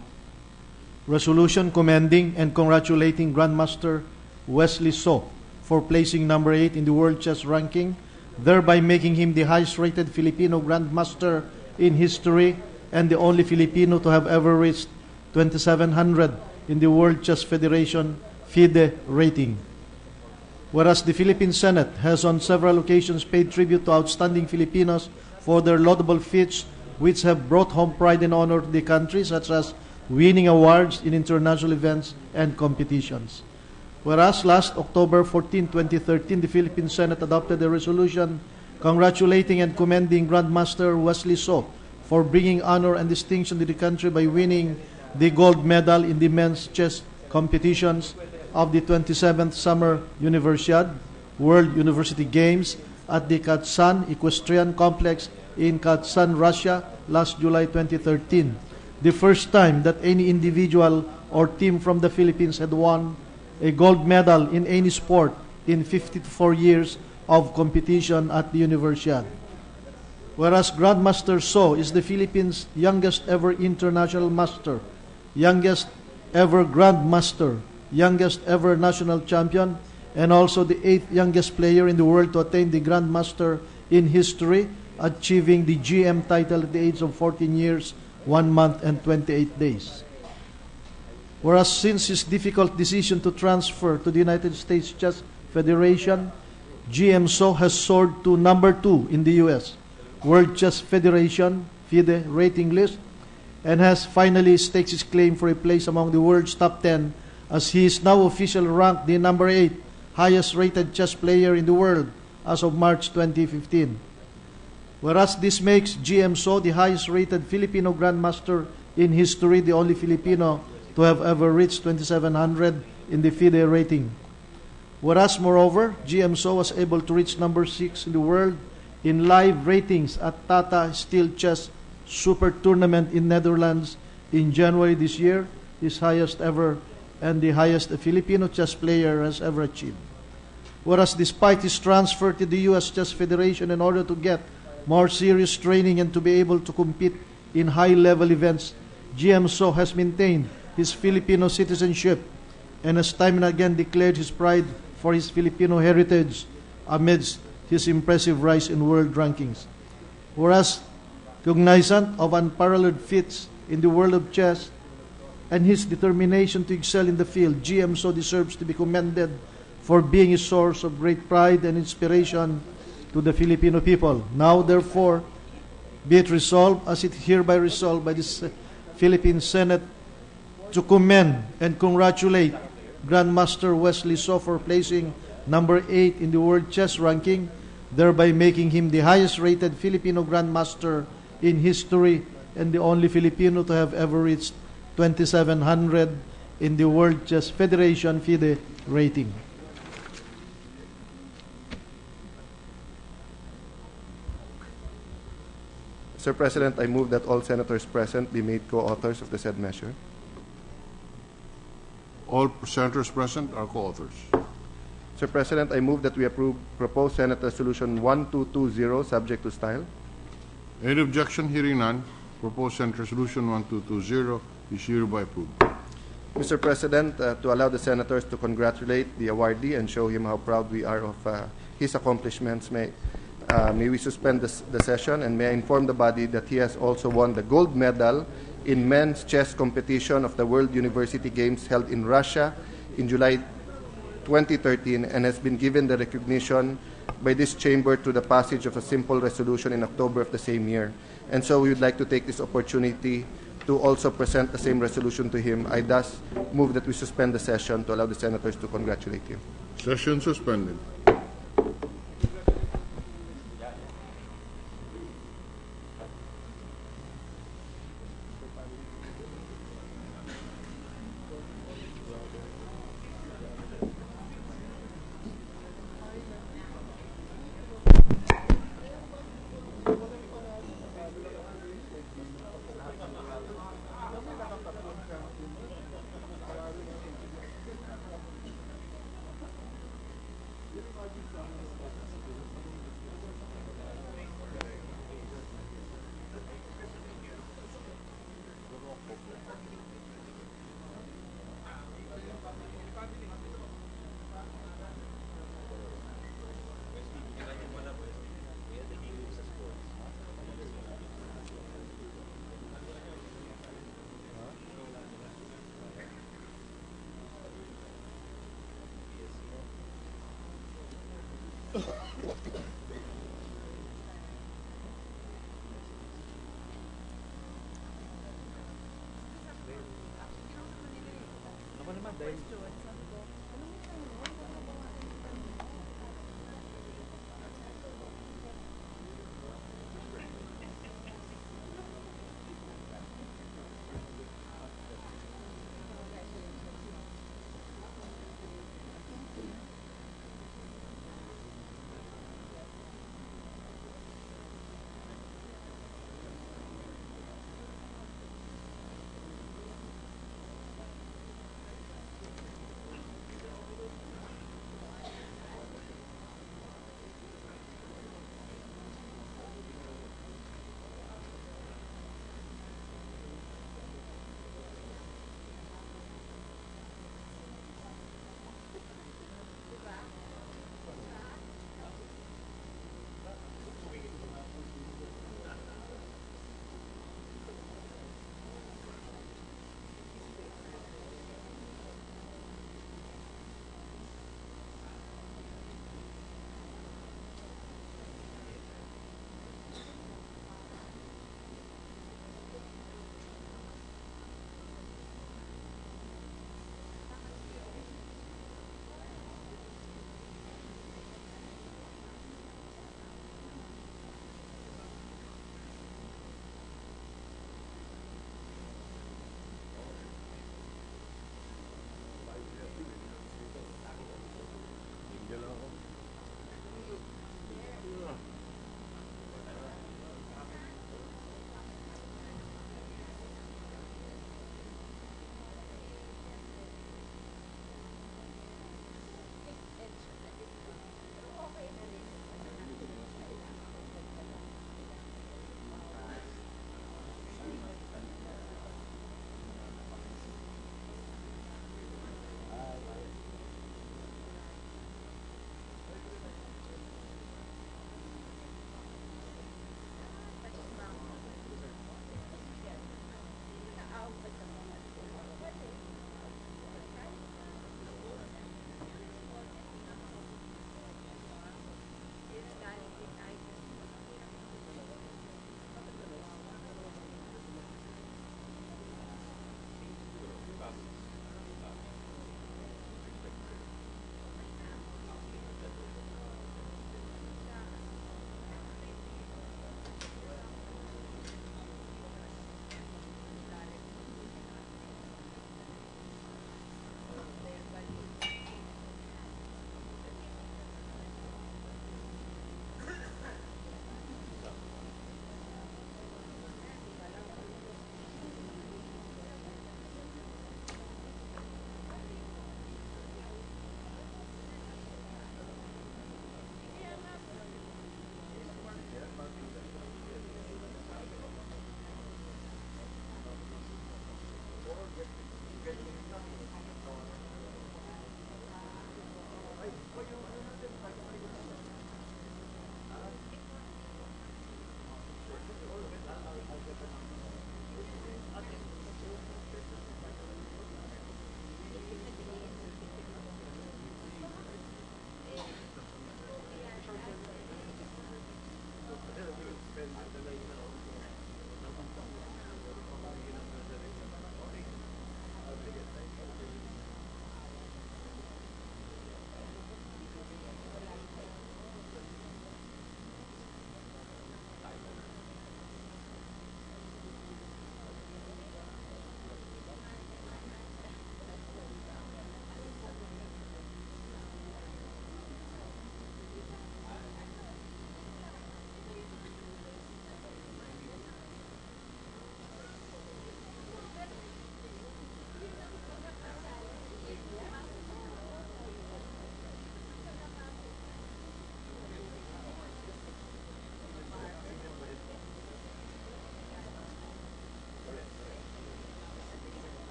Resolution commending and congratulating Grandmaster Wesley So for placing number 8 in the World Chess Ranking, thereby making him the highest-rated Filipino Grandmaster in history and the only Filipino to have ever reached 2,700 in the World Chess Federation FIDE rating. Whereas the Philippine Senate has on several occasions paid tribute to outstanding Filipinos for their laudable feats which have brought home pride and honor to the country, such as winning awards in international events and competitions. Whereas last October 14, 2013, the Philippine Senate adopted a resolution congratulating and commending Grandmaster Wesley So for bringing honor and distinction to the country by winning the gold medal in the men's chess competitions of the 27th Summer Universiade World University Games at the Kazan Equestrian Complex in Kazan, Russia, last July 2013. The first time that any individual or team from the Philippines had won a gold medal in any sport in 54 years of competition at the Universiade. Whereas Grandmaster So is the Philippines' youngest ever international master, youngest ever Grandmaster, youngest ever national champion, and also the 8th youngest player in the world to attain the Grandmaster in history, achieving the GM title at the age of 14 years, 1 month, and 28 days. Whereas since his difficult decision to transfer to the United States Chess Federation, GM So has soared to number 2 in the U.S. World Chess Federation FIDE rating list, and has finally staked his claim for a place among the world's top 10, as he is now officially ranked the number 8 highest-rated chess player in the world as of March 2015. Whereas this makes GM So the highest-rated Filipino Grandmaster in history, the only Filipino to have ever reached 2,700 in the FIDE rating. Whereas, moreover, GM So was able to reach number 6 in the world in live ratings at Tata Steel Chess Super Tournament in Netherlands in January this year, his highest ever and the highest a Filipino chess player has ever achieved. Whereas despite his transfer to the U.S. Chess Federation in order to get more serious training and to be able to compete in high-level events, GM So has maintained his Filipino citizenship and has time and again declared his pride for his Filipino heritage amidst his impressive rise in world rankings. Whereas cognizant of unparalleled feats in the world of chess and his determination to excel in the field, GM So deserves to be commended for being a source of great pride and inspiration to the Filipino people. Now, therefore, be it resolved, as it hereby resolved by the Philippine Senate, to commend and congratulate Grandmaster Wesley So for placing number 8 in the World Chess Ranking, thereby making him the highest-rated Filipino Grandmaster in history and the only Filipino to have ever reached 2,700 in the World Chess Federation FIDE rating. Sir President, I move that all senators present be made co-authors of the said measure. All senators present are co-authors. Sir President, I move that we approve proposed Senate Resolution 1220 subject to style. Any objection? Hearing none, proposed Senate Resolution 1220 is hereby approved. Mr. President, to allow the senators to congratulate the awardee and show him how proud we are of his accomplishments, may we suspend the session, and may I inform the body that he has also won the gold medal in men's chess competition of the World University Games held in Russia in July 2013 and has been given the recognition by this chamber through the passage of a simple resolution in October of the same year. And so we would like to take this opportunity to also present the same resolution to him. I thus move that we suspend the session to allow the senators to congratulate him. Session suspended.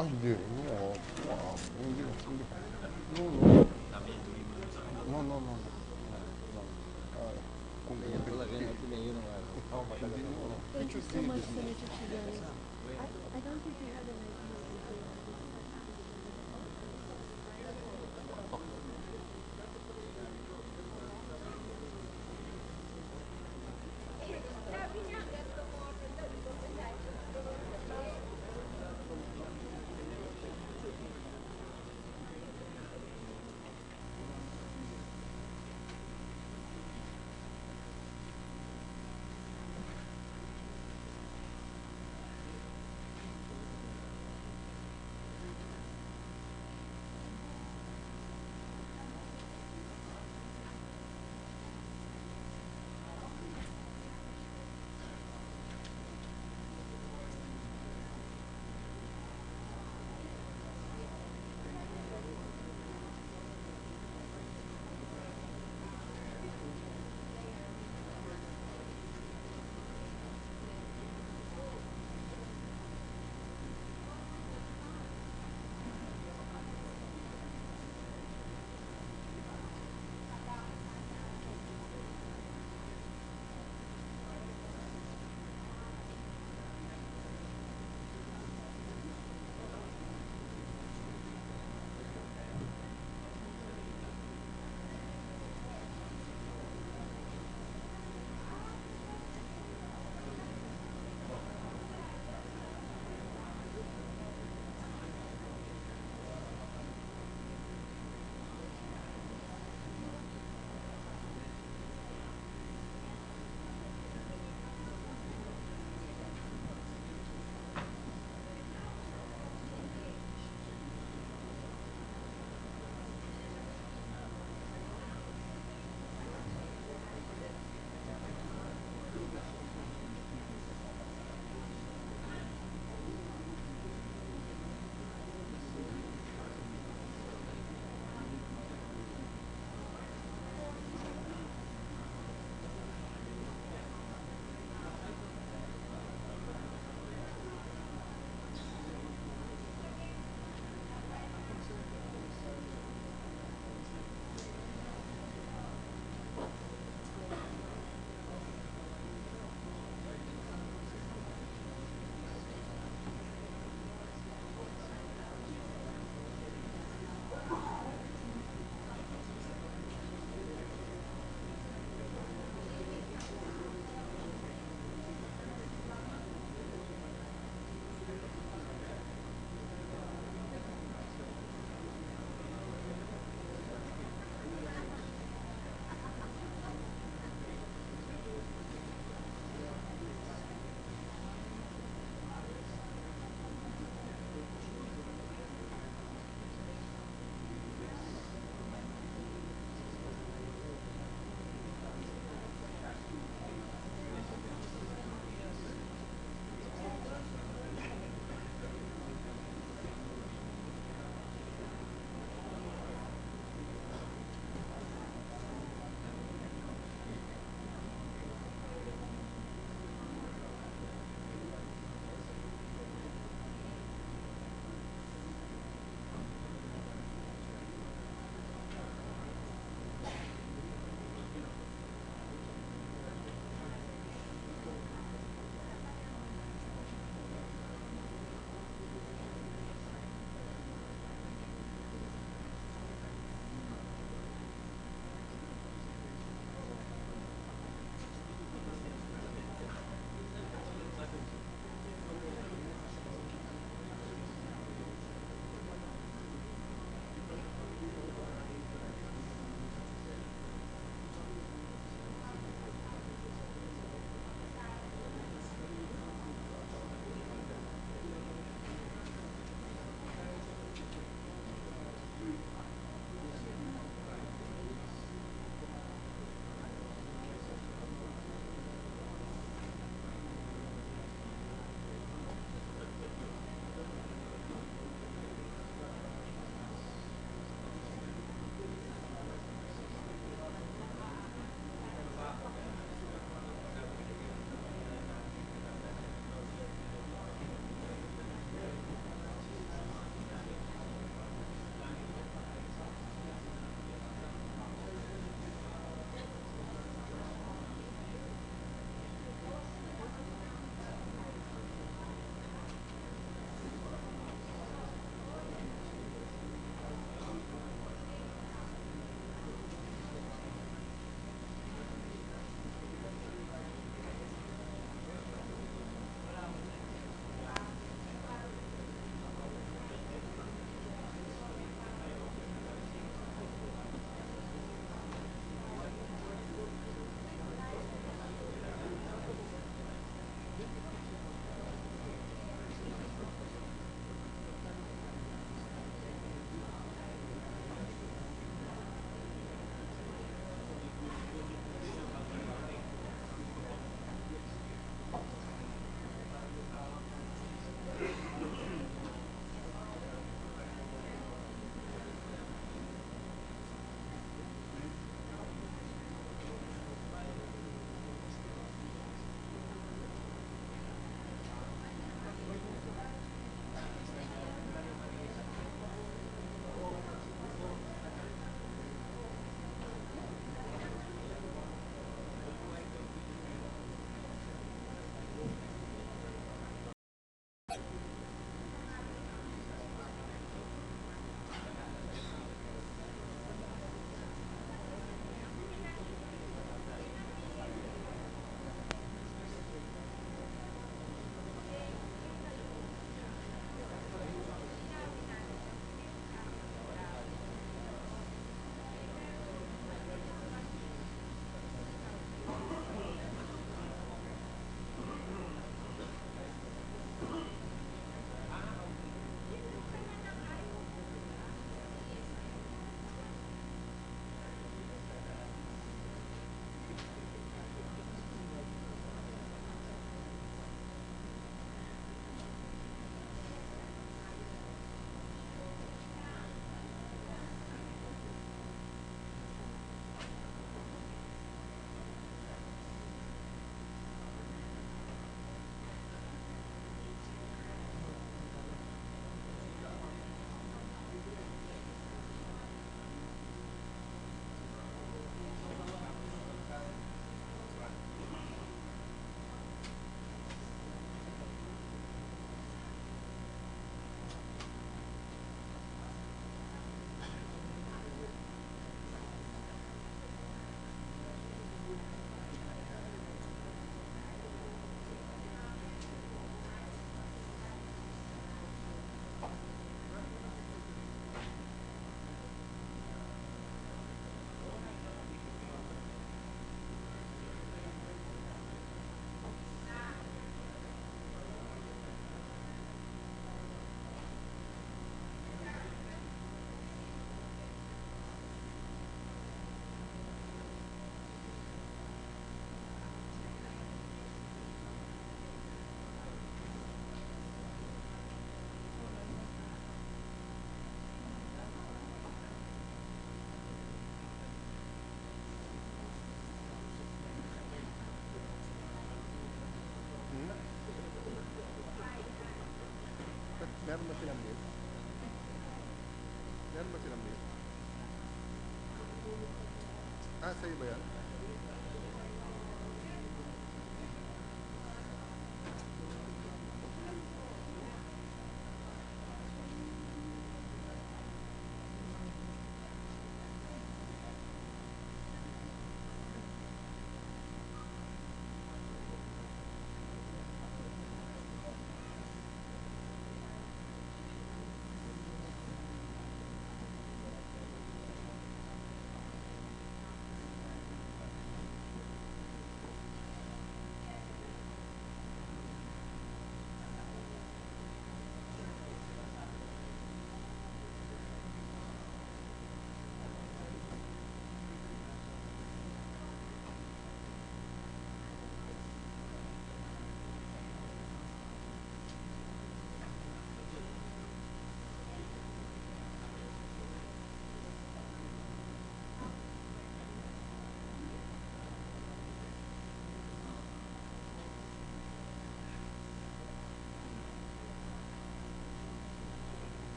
Ay, hindi. No. Hindi. No, no. No, no, no. Kung Thank you so much, Senator Chidori. I don't think you have an idea. Meron ba silang list? Meron ba silang list? Sa'yo ba yan?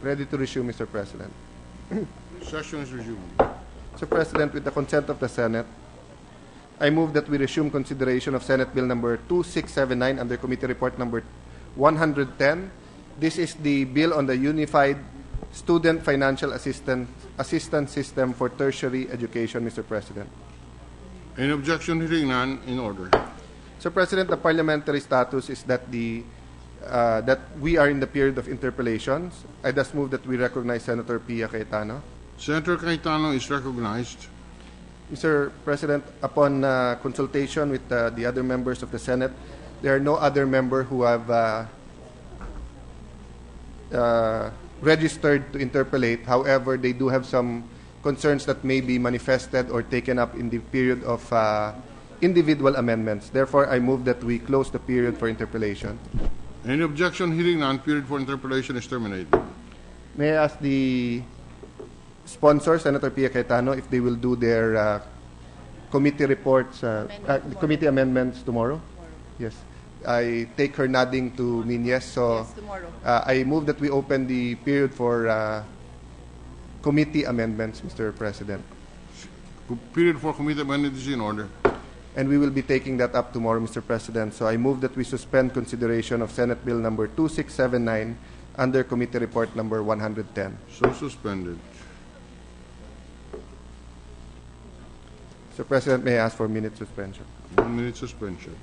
Ready to resume, Mr. President. Session is resumed. Mr. President, with the consent of the Senate, I move that we resume consideration of Senate Bill number 2679 under Committee Report number 110. This is the bill on the Unified Student Financial Assistance System for Tertiary Education, Mr. President. Any objection? Hearing none, in order. Mr. President, the parliamentary status is that that we are in the period of interpellations. I thus move that we recognize Senator Pia Cayetano. Senator Cayetano is recognized. Mr. President, upon consultation with the other members of the Senate, there are no other member who have registered to interpellate. However, they do have some concerns that may be manifested or taken up in the period of individual amendments. Therefore, I move that we close the period for interpellation. Any objection? Hearing none, period for interpellation is terminated. May I ask the sponsor, Senator Pia Cayetano, if they will do their committee reports, committee amendments tomorrow? Yes. I take her nodding to mean yes. So Yes, tomorrow. I move that we open the period for committee amendments, Mr. President. Period for committee amendment is in order. And we will be taking that up tomorrow, Mr. President. So I move that we suspend consideration of Senate Bill number 2679 under Committee Report number 110. So suspended. Mr. President, may I ask for a minute suspension? 1 minute suspension.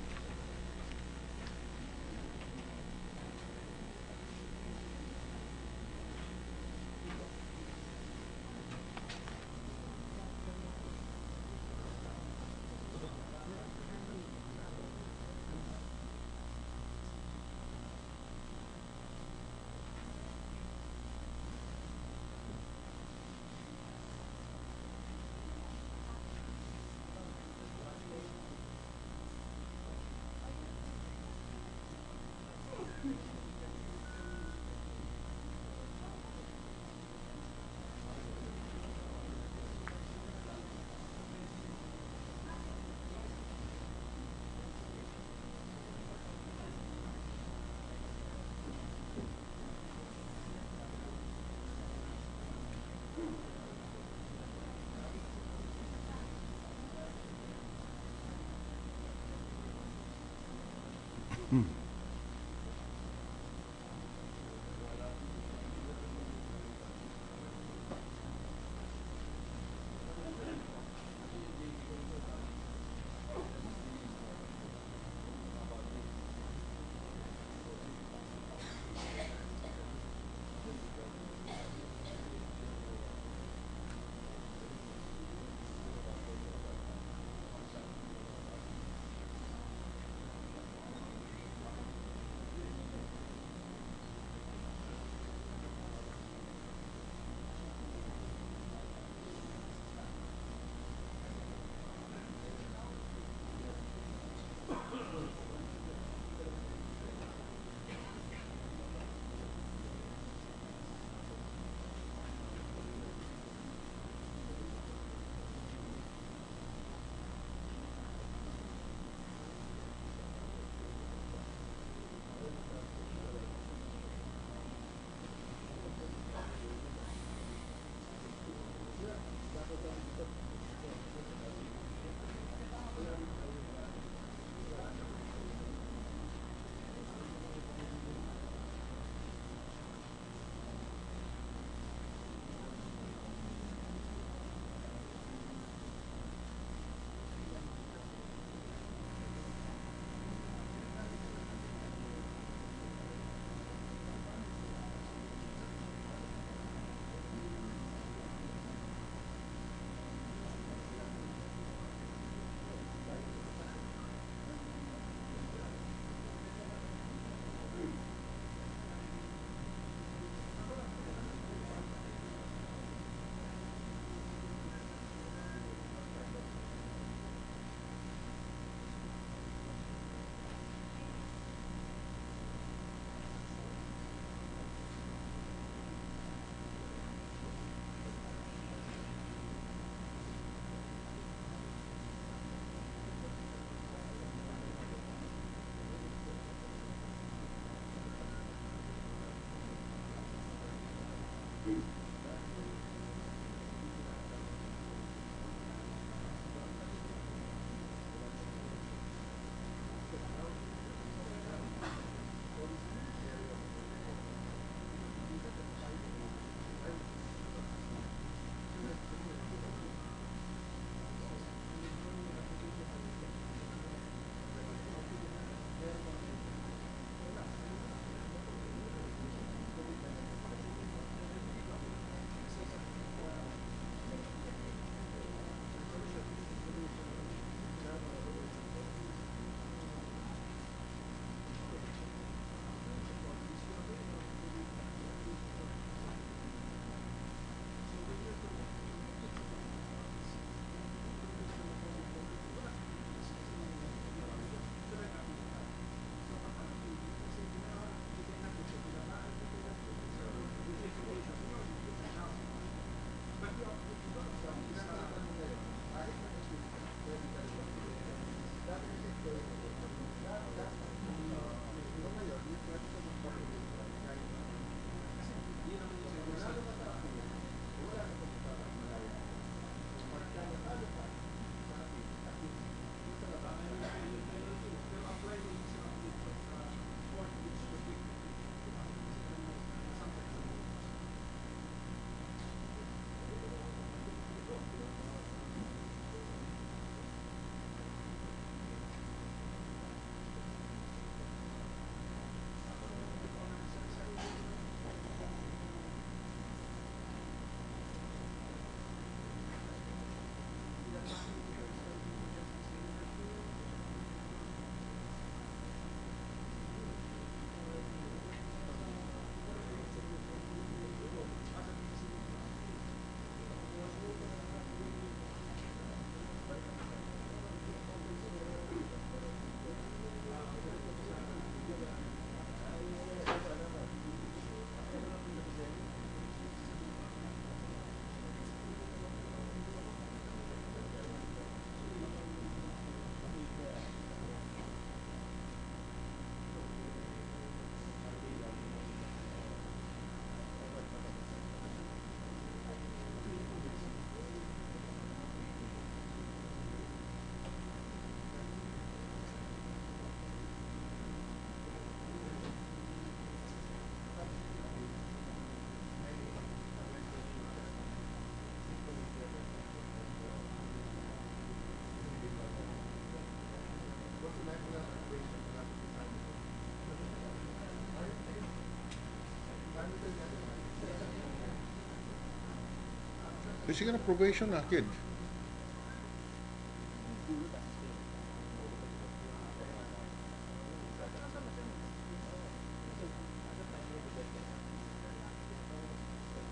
Kasi ka na probation na, kid.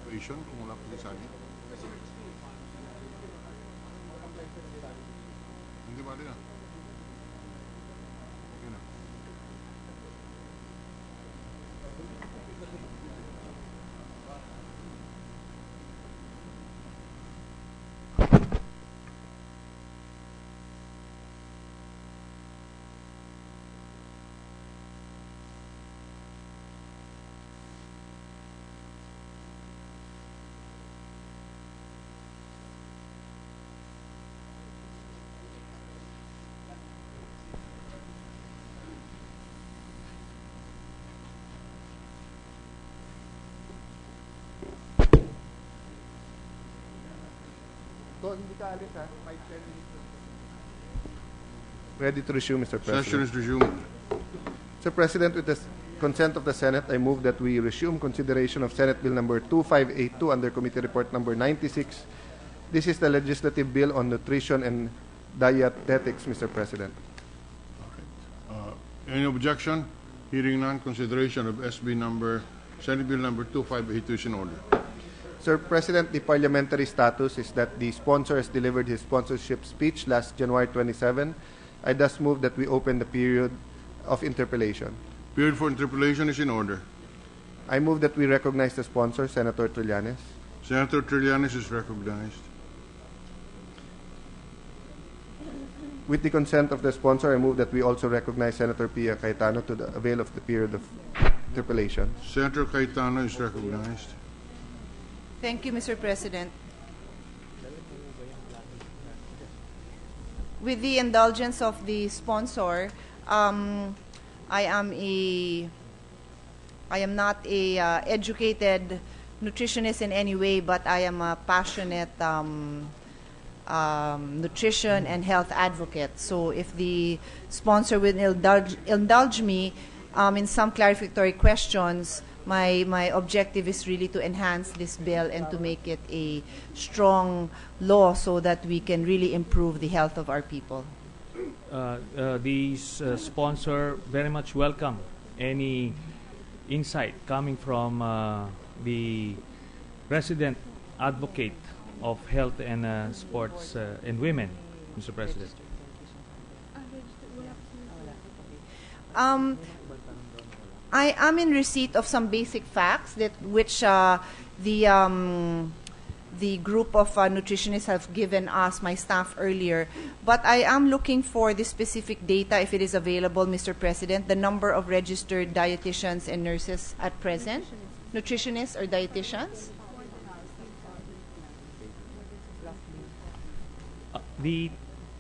Probation kung wala pa sa akin. Hindi ba rin ah? Okay na. Ready to resume, Mr. President. Session is resumed. Mr. President, with the consent of the Senate, I move that we resume consideration of Senate Bill number 2582 under Committee Report number 96. This is the legislative bill on nutrition and dietetics, Mr. President. Any objection? Hearing none, consideration of Senate Bill number 2582 is in order. Sir President, the parliamentary status is that the sponsor has delivered his sponsorship speech last January 27. I thus move that we open the period of interpellation. Period for interpellation is in order. I move that we recognize the sponsor, Senator Trillanes. Senator Trillanes is recognized. With the consent of the sponsor, I move that we also recognize Senator Pia Cayetano to the avail of the period of interpellation. Senator Cayetano is recognized. Thank you, Mr. President. With the indulgence of the sponsor, I am not a educated nutritionist in any way, but I am a passionate nutrition and health advocate. So if the sponsor will indulge me in some clarificatory questions, my objective is really to enhance this bill and to make it a strong law so that we can really improve the health of our people. The sponsor very much welcome any insight coming from the resident advocate of health and sports and women, Mr. President. I am in receipt of some basic facts that which the group of nutritionists have given us, my staff, earlier. But I am looking for the specific data, if it is available, Mr. President, the number of registered dietitians and nurses at present, nutritionists or dietitians. The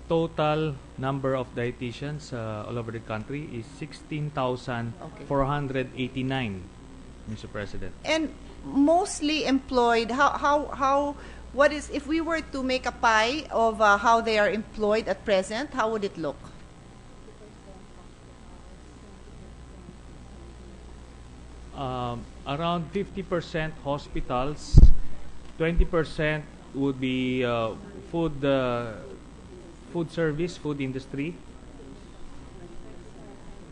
total number of dietitians all over the country is 16,489, Mr. President. And mostly employed, what is, if we were to make a pie of how they are employed at present, how would it look? Around 50% hospitals, 20% would be food service, food industry,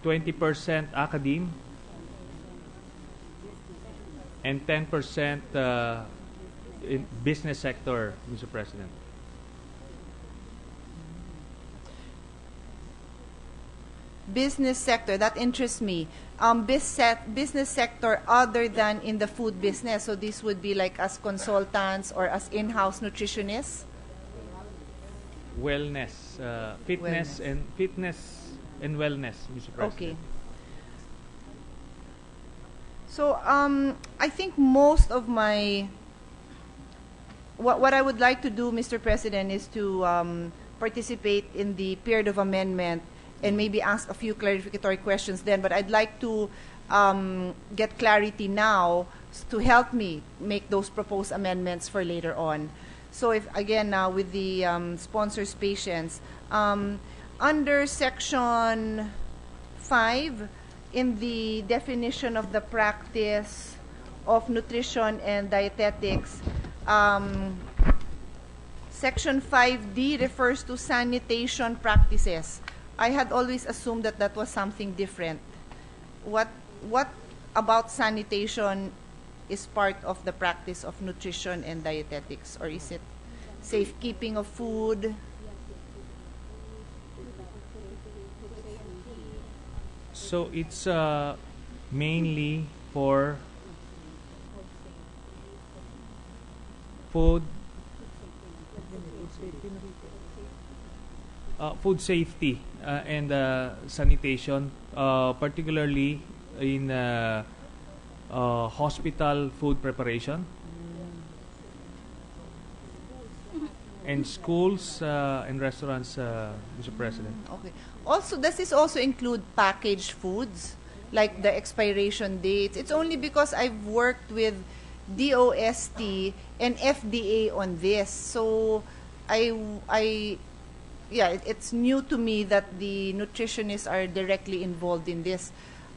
20% academe, and 10% in business sector, Mr. President. Business sector, that interests me. Business sector other than in the food business, so this would be like as consultants or as in-house nutritionists? Wellness, fitness and wellness, Mr. President. Okay. So I think most of my what I would like to do, Mr. President, is to participate in the period of amendment and maybe ask a few clarificatory questions then. But I'd like to get clarity now to help me make those proposed amendments for later on. So if, again, now with the sponsors' patients, under Section 5, in the definition of the practice of nutrition and dietetics, Section 5D refers to sanitation practices. I had always assumed that that was something different. What about sanitation is part of the practice of nutrition and dietetics, or is it safekeeping of food? So it's mainly for food safety and sanitation, particularly in hospital food preparation and schools and restaurants, Mr. President. Okay. Also, does this also include packaged foods, like the expiration dates? It's only because I've worked with DOST and FDA on this, so it's new to me that the nutritionists are directly involved in this.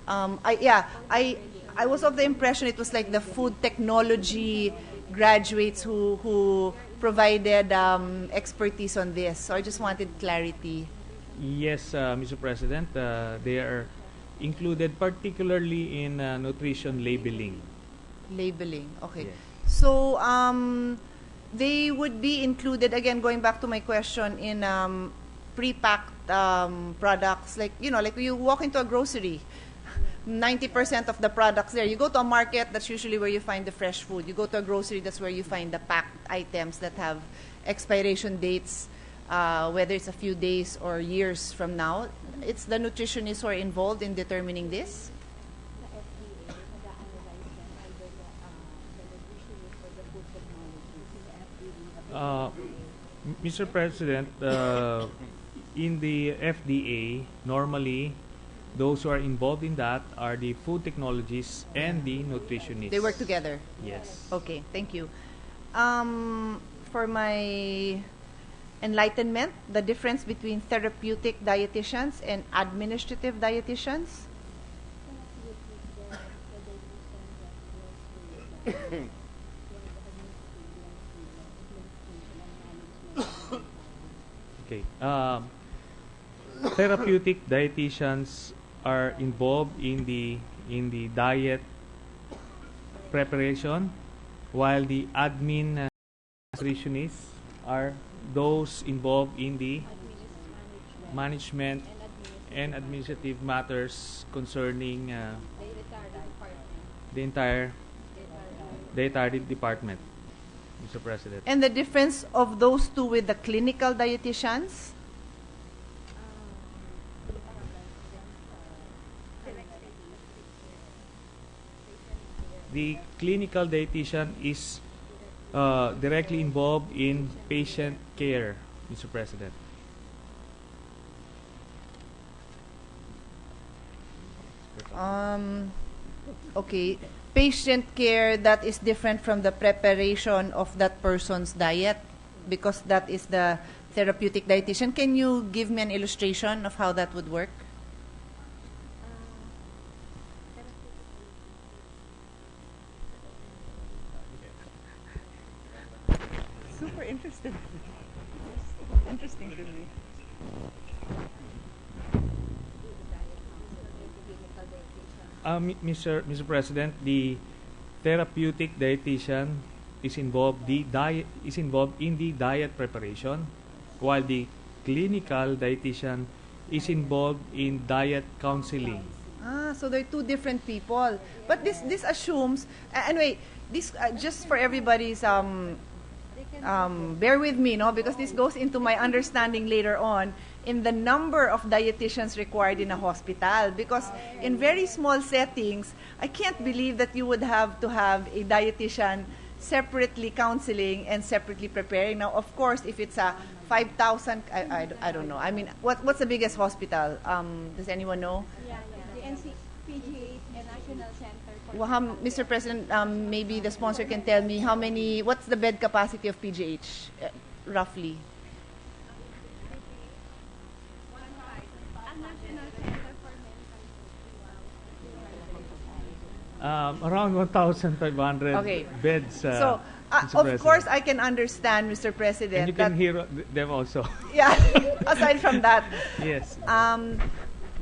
I was of the impression it was like the food technology graduates who provided expertise on this. So I just wanted clarity. Yes, Mr. President, they are included particularly in nutrition labeling. Labeling, okay. Yes. So they would be included, again, going back to my question, in pre-packed products. Like, like you walk into a grocery, 90% of the products there. You go to a market, that's usually where you find the fresh food. You go to a grocery, that's where you find the packed items that have expiration dates, whether it's a few days or years from now. It's the nutritionists who are involved in determining this? Mr. President, in the FDA, normally those who are involved in that are the food technologists and the nutritionists. They work together? Yes. Okay, thank you. For my enlightenment, the difference between therapeutic dietitians and administrative dietitians? Okay. Therapeutic dietitians are involved in the diet preparation, while the admin nutritionists are those involved in the management and administrative matters concerning the entire department, Mr. President. And the difference of those two with the clinical dietitians? The clinical dietitian is directly involved in patient care, Mr. President. Okay. Patient care, that is different from the preparation of that person's diet, because that is the therapeutic dietitian. Can you give me an illustration of how that would work? Super interested. Interesting to me. Mr. President, the therapeutic dietitian is involved in the diet preparation, while the clinical dietitian is involved in diet counseling. So they're two different people. But this assumes, anyway, this just for everybody's bear with me, no, because this goes into my understanding later on in the number of dietitians required in a hospital. Because in very small settings, I can't believe that you would have to have a dietitian separately counseling and separately preparing. Now, of course, if it's a 5,000, I don't know. I mean, what's the biggest hospital? Does anyone know? Yeah. The PGH and National Center for... Well, Mr. President, maybe the sponsor can tell me what's the bed capacity of PGH, roughly? Around 1,500 Okay. beds. So, Mr. Of President. course, I can understand, Mr. President. And you can hear them also. Yeah, aside from that. Yes.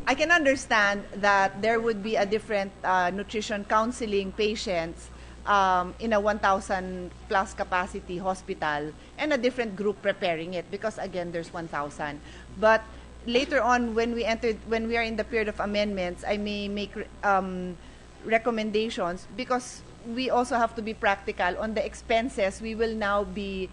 I can understand that there would be a different nutrition counseling patients in a 1,000 plus capacity hospital and a different group preparing it because again there's 1,000. But later on when we are in the period of amendments, I may make recommendations because we also have to be practical on the expenses. We will now be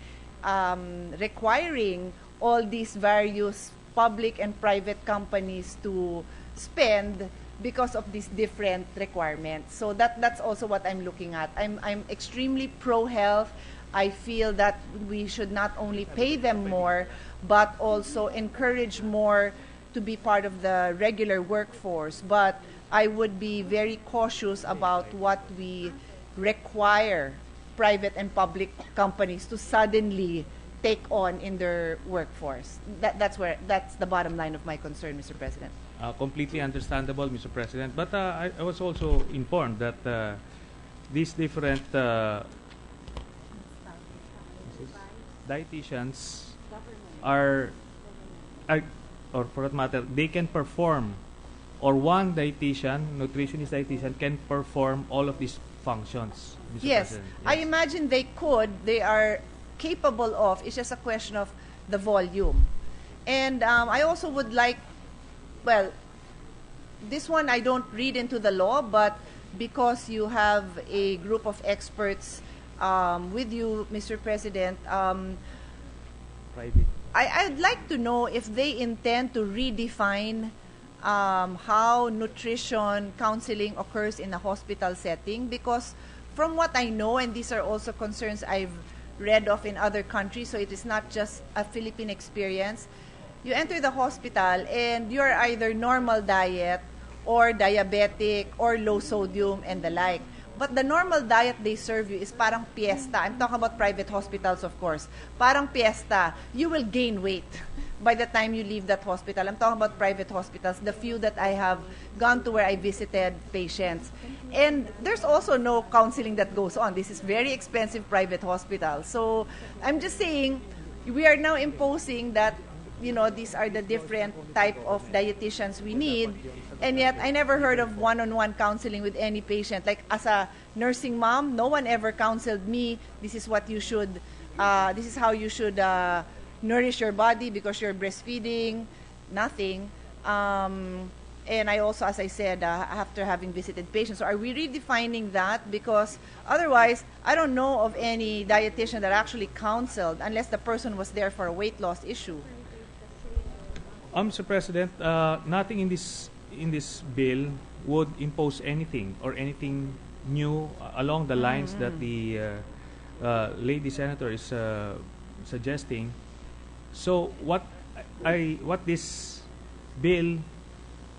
requiring all these various public and private companies to spend because of these different requirements. So that's also what I'm looking at. I'm extremely pro-health. I feel that we should not only pay them more, but also encourage more to be part of the regular workforce. But I would be very cautious about what we require private and public companies to suddenly take on in their workforce. That's the bottom line of my concern, Mr. President. Completely understandable, Mr. President. But I was also informed that these different dietitians are, or for that matter, they can perform, or one dietitian, nutritionist dietitian, can perform all of these functions, Mr. Yes, President. I imagine they could. They are capable of. It's just a question of the volume. And I also would like, well, this one I don't read into the law, but because you have a group of experts with you, Mr. President, I'd like to know if they intend to redefine how nutrition counseling occurs in a hospital setting, because from what I know, and these are also concerns I've read of in other countries, so it is not just a Philippine experience. You enter the hospital and you're either normal diet or diabetic or low sodium and the like. But the normal diet they serve you is parang fiesta. I'm talking about private hospitals, of course. Parang fiesta. You will gain weight by the time you leave that hospital. I'm talking about private hospitals, the few that I have gone to where I visited patients. And there's also no counseling that goes on. This is very expensive private hospital. So I'm just saying, we are now imposing that, you know, these are the different type of dietitians we need. And yet, I never heard of one-on-one counseling with any patient. Like, as a nursing mom, no one ever counseled me, this is what you should, this is how you should nourish your body because you're breastfeeding, nothing. And I also, as I said, after having visited patients, so are we redefining that? Because otherwise, I don't know of any dietitian that actually counseled unless the person was there for a weight loss issue. Mr. President, nothing in this bill would impose anything or anything new along the lines that the lady senator is suggesting. So what this bill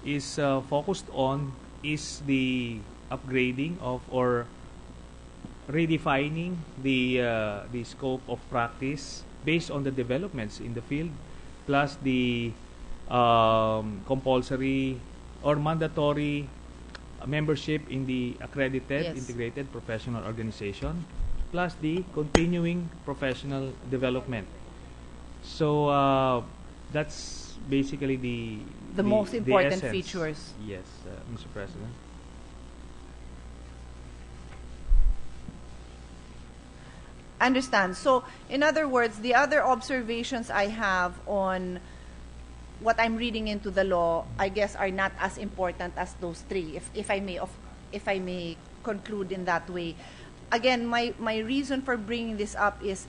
is focused on is the upgrading of or redefining the scope of practice based on the developments in the field, plus the compulsory or mandatory membership in the accredited integrated professional organization, plus the continuing professional development. So that's basically the most important essence. features. Yes, Mr. President. Understand. So, in other words, the other observations I have on what I'm reading into the law, I guess, are not as important as those three, if I may conclude in that way. Again, my reason for bringing this up is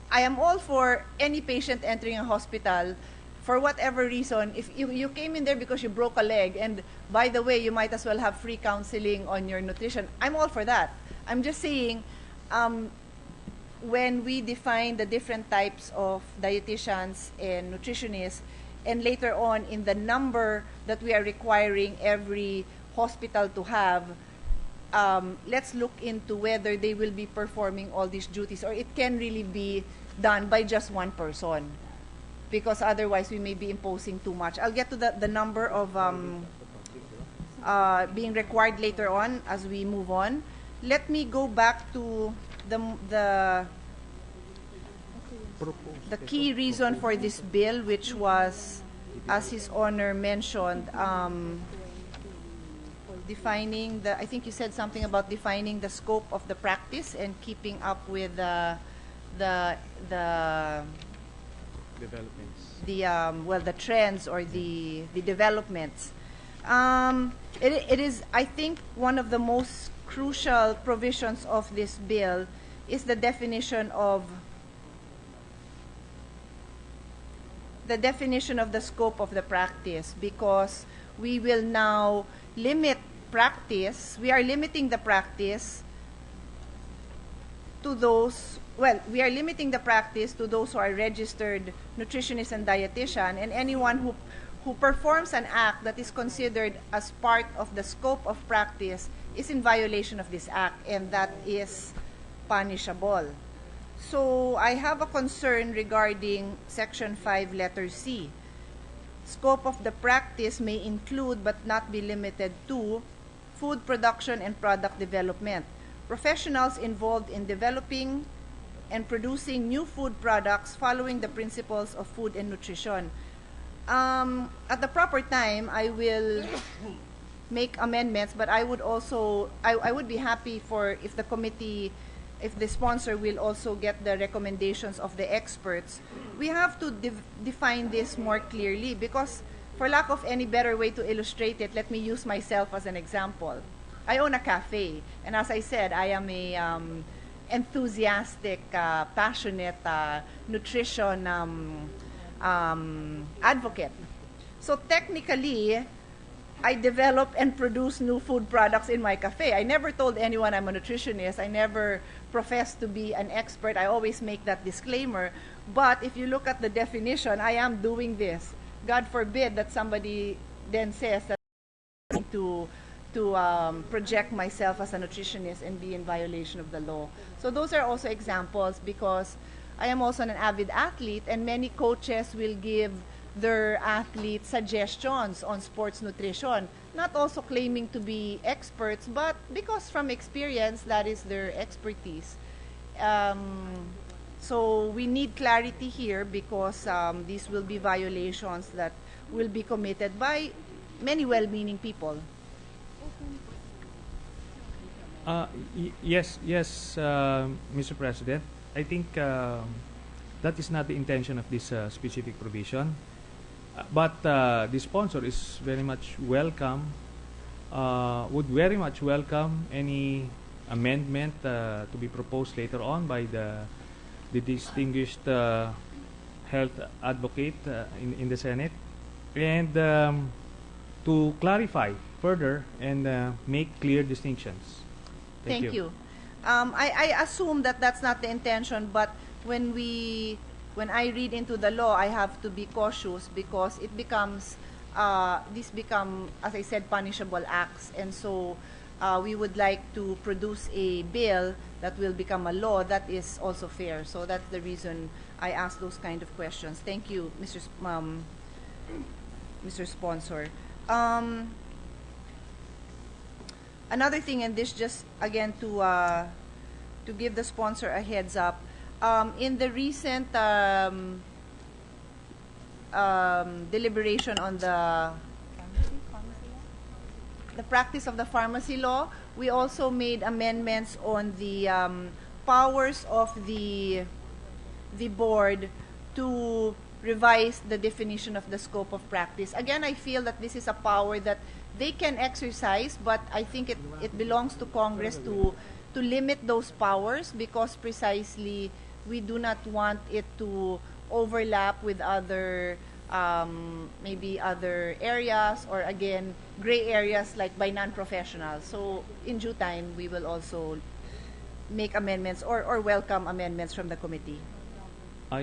I am all for any patient entering a hospital for whatever reason. If you came in there because you broke a leg, and by the way, you might as well have free counseling on your nutrition, I'm all for that. I'm just saying, when we define the different types of dietitians and nutritionists, and later on in the number that we are requiring every hospital to have, let's look into whether they will be performing all these duties or it can really be done by just one person, because otherwise we may be imposing too much. I'll get to the number of being required later on as we move on. Let me go back to the key reason for this bill, which was, as His Honor mentioned, defining the, I think you said something about defining the scope of the practice and keeping up with the Developments. the trends or the developments. It is, I think, one of the most crucial provisions of this bill is the definition of the scope of the practice, because we will now limit practice. We are limiting the practice to those. Well, we are limiting the practice to those who are registered nutritionist and dietitian, and anyone who performs an act that is considered as part of the scope of practice is in violation of this act, and that is punishable. So I have a concern regarding Section 5, letter C. Scope of the practice may include but not be limited to food production and product development. Professionals involved in developing and producing new food products following the principles of food and nutrition. At the proper time, I will make amendments, but I would also, I would be happy for if the committee, if the sponsor will also get the recommendations of the experts. We have to define this more clearly, because for lack of any better way to illustrate it, let me use myself as an example. I own a cafe, and as I said, I am a enthusiastic, passionate nutrition advocate. So technically, I develop and produce new food products in my cafe. I never told anyone I'm a nutritionist. I never professed to be an expert. I always make that disclaimer. But if you look at the definition, I am doing this. God forbid that somebody then says that I'm to project myself as a nutritionist and be in violation of the law. So those are also examples, because I am also an avid athlete, and many coaches will give their athletes suggestions on sports nutrition, not also claiming to be experts, but because from experience, that is their expertise. So we need clarity here, because these will be violations that will be committed by many well-meaning people. Yes, Mr. President. I think that is not the intention of this specific provision. But the sponsor is very much welcome, would very much welcome any amendment to be proposed later on by the distinguished health advocate in the Senate, and to clarify further and make clear distinctions. Thank you. I assume that that's not the intention, but when I read into the law, I have to be cautious, because it becomes, these become, as I said, punishable acts. And so we would like to produce a bill that will become a law that is also fair. So that's the reason I ask those kind of questions. Thank you, Mr. Sponsor. Another thing, and this just again to give the sponsor a heads up, in the recent deliberation on the practice of the pharmacy law, we also made amendments on the powers of the board to revise the definition of the scope of practice. Again, I feel that this is a power that they can exercise, but I think it belongs to Congress to limit those powers, because precisely we do not want it to overlap with other maybe other areas, or again gray areas like by non-professionals. So in due time we will also make amendments or welcome amendments from the committee.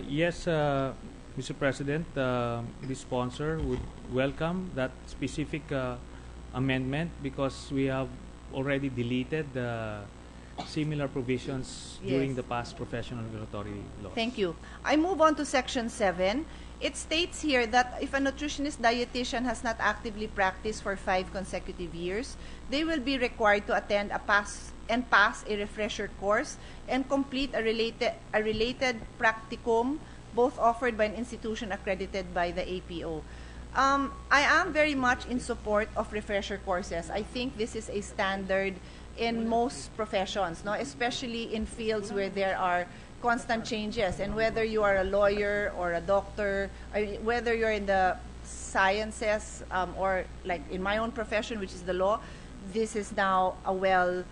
Yes, Mr. President, the sponsor would welcome that specific amendment, because we have already deleted similar provisions during the past professional regulatory laws. Thank you. I move on to Section 7. It states here that if a nutritionist dietitian has not actively practiced for 5 consecutive years, they will be required to attend pass a refresher course and complete a related practicum, both offered by an institution accredited by the APO. I am very much in support of refresher courses. I think this is a standard in most professions, no? Especially in fields where there are constant changes, and whether you are a lawyer or a doctor, whether you're in the sciences or like in my own profession, which is the law, this is now a well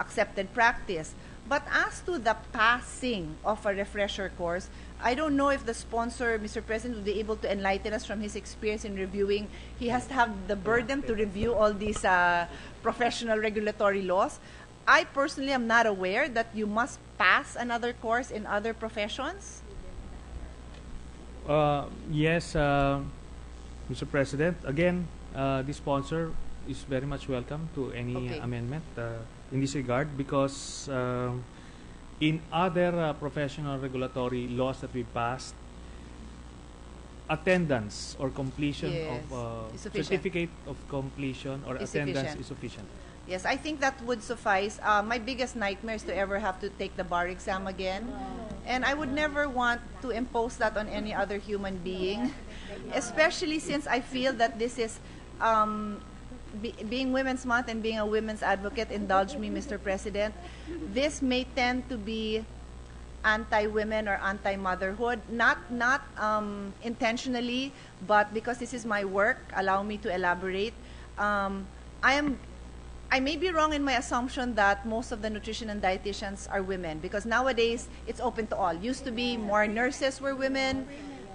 accepted practice. But as to the passing of a refresher course, I don't know if the sponsor, Mr. President, will be able to enlighten us from his experience in reviewing. He has to have the burden to review all these professional regulatory laws. I personally am not aware that you must pass another course in other professions. Yes, Mr. President. Again, the sponsor is very much welcome to any amendment in this regard, because in other professional regulatory laws that we passed, attendance or completion of certificate of completion or attendance is sufficient. Yes, I think that would suffice. My biggest nightmare is to ever have to take the bar exam again. And I would never want to impose that on any other human being, especially since I feel that this is, being Women's Month and being a women's advocate, indulge me, Mr. President, this may tend to be anti-women or anti-motherhood, not intentionally, but because this is my work, allow me to elaborate. I may be wrong in my assumption that most of the nutrition and dietitians are women, because nowadays it's open to all. Used to be more nurses were women.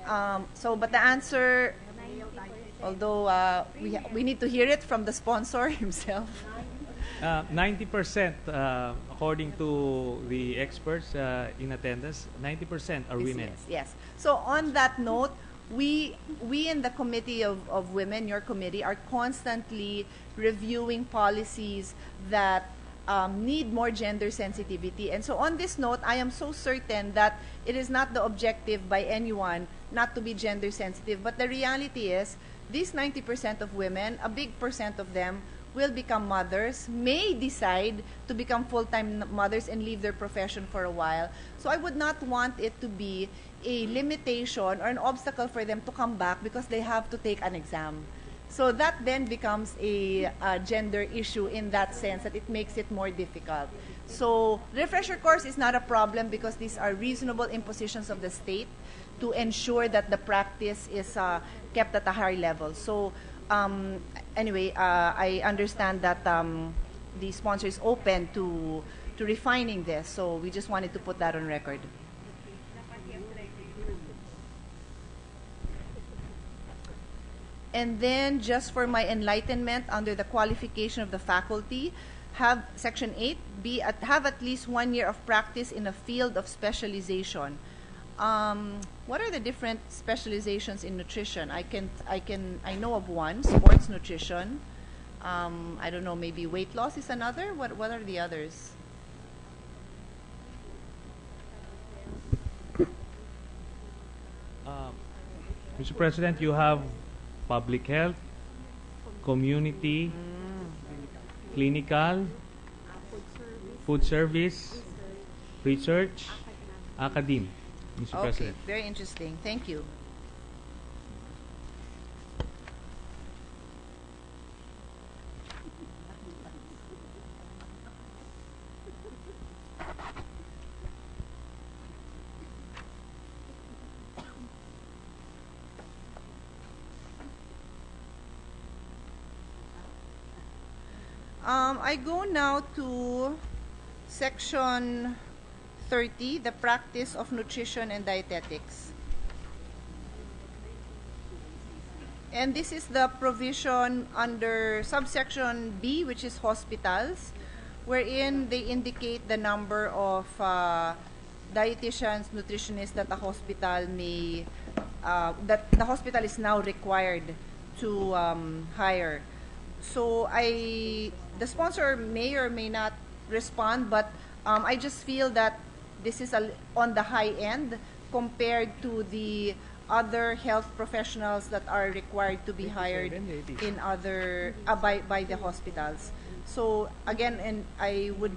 But the answer, although we need to hear it from the sponsor himself. 90%, according to the experts in attendance, 90% are women. Yes. So on that note, we in the Committee of Women, your committee, are constantly reviewing policies that need more gender sensitivity. And so on this note, I am so certain that it is not the objective by anyone not to be gender sensitive. But the reality is, these 90% of women, a big percent of them will become mothers, may decide to become full-time mothers and leave their profession for a while. So I would not want it to be a limitation or an obstacle for them to come back because they have to take an exam. So that then becomes a gender issue in that sense, that it makes it more difficult. So refresher course is not a problem because these are reasonable impositions of the state to ensure that the practice is kept at a high level. So anyway, I understand that the sponsor is open to refining this. So we just wanted to put that on record. And then, just for my enlightenment, under the qualification of the faculty, have Section 8, have at least 1 year of practice in a field of specialization. What are the different specializations in nutrition? I know of one, sports nutrition. I don't know, maybe weight loss is another. What are the others? Mr. President, you have public health, community, clinical, food service, research, academe, Mr. President. Very interesting. Thank you. I go now to Section 30, the practice of nutrition and dietetics. And this is the provision under subsection B, which is hospitals, wherein they indicate the number of dietitians, nutritionists that the hospital may, that the hospital is now required to hire. So the sponsor may or may not respond, but I just feel that this is on the high end compared to the other health professionals that are required to be hired in other by the hospitals. So again, and I would,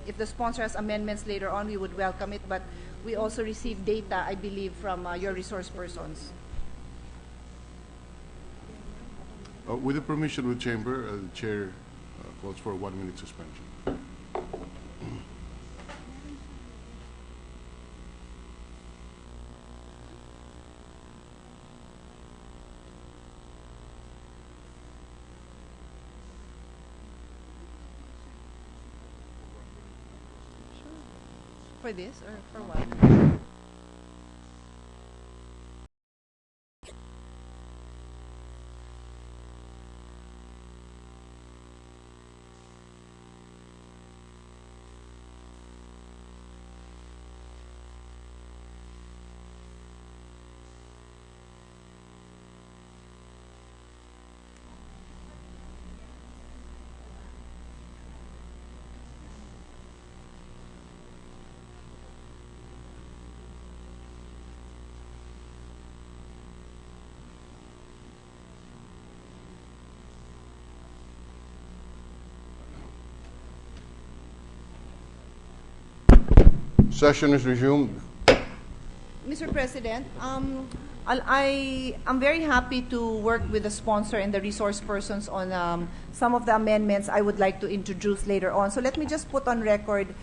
if the sponsor has amendments later on, we would welcome it. But we also receive data, I believe, from your resource persons. With the permission of the chamber, the chair calls for a 1-minute suspension. For this or for what? Session is resumed. Mr. President, I'm very happy to work with the sponsor and the resource persons on some of the amendments I would like to introduce later on. So let me just put on record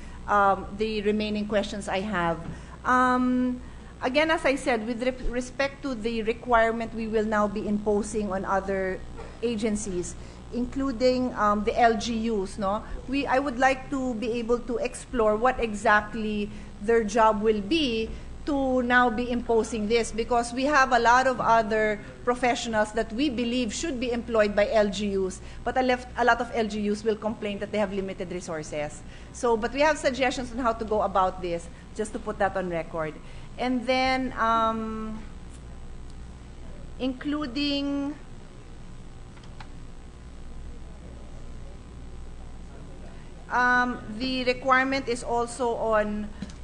the remaining questions I have. Again, as I said, with respect to the requirement we will now be imposing on other agencies, including the LGUs, no? I would like to be able to explore what exactly their job will be to now be imposing this, because we have a lot of other professionals that we believe should be employed by LGUs, but a lot of LGUs will complain that they have limited resources. So, but we have suggestions on how to go about this, just to put that on record. And then, including the requirement is also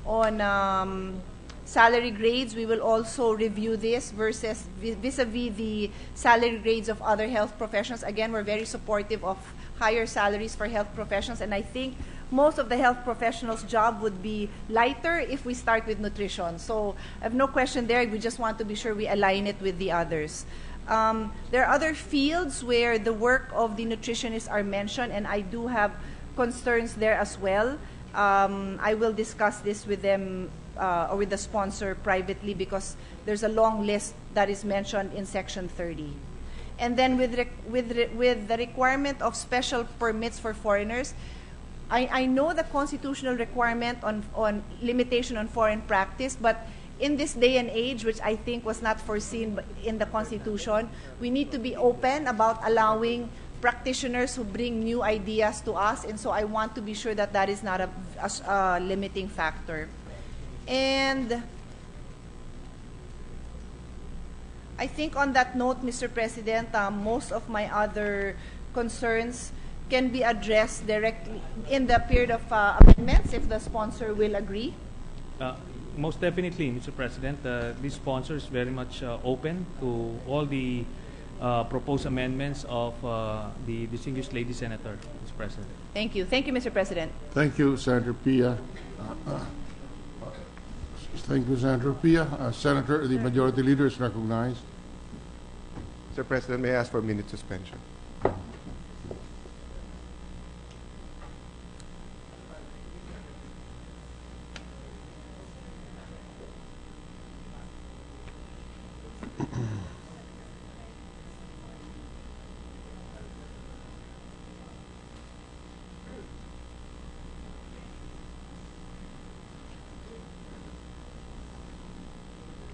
on salary grades. We will also review this versus vis-a-vis the salary grades of other health professions. Again, we're very supportive of higher salaries for health professions, and I think most of the health professionals' job would be lighter if we start with nutrition. So I have no question there. We just want to be sure we align it with the others. There are other fields where the work of the nutritionists are mentioned, and I do have concerns there as well. I will discuss this with them or with the sponsor privately, because there's a long list that is mentioned in Section 30. And then with the requirement of special permits for foreigners, I know the constitutional requirement on limitation on foreign practice, but in this day and age, which I think was not foreseen in the Constitution, we need to be open about allowing practitioners who bring new ideas to us, and so I want to be sure that that is not a limiting factor. And I think on that note, Mr. President, most of my other concerns can be addressed directly in the period of amendments, if the sponsor will agree. Most definitely, Mr. President. This sponsor is very much open to all the proposed amendments of the distinguished lady senator, Mr. President. Thank you. Thank you, Mr. President. Thank you, Senator Pia. Thank you, Senator Pia. Senator, the Majority Leader is recognized. Mr. President, may I ask for a minute suspension?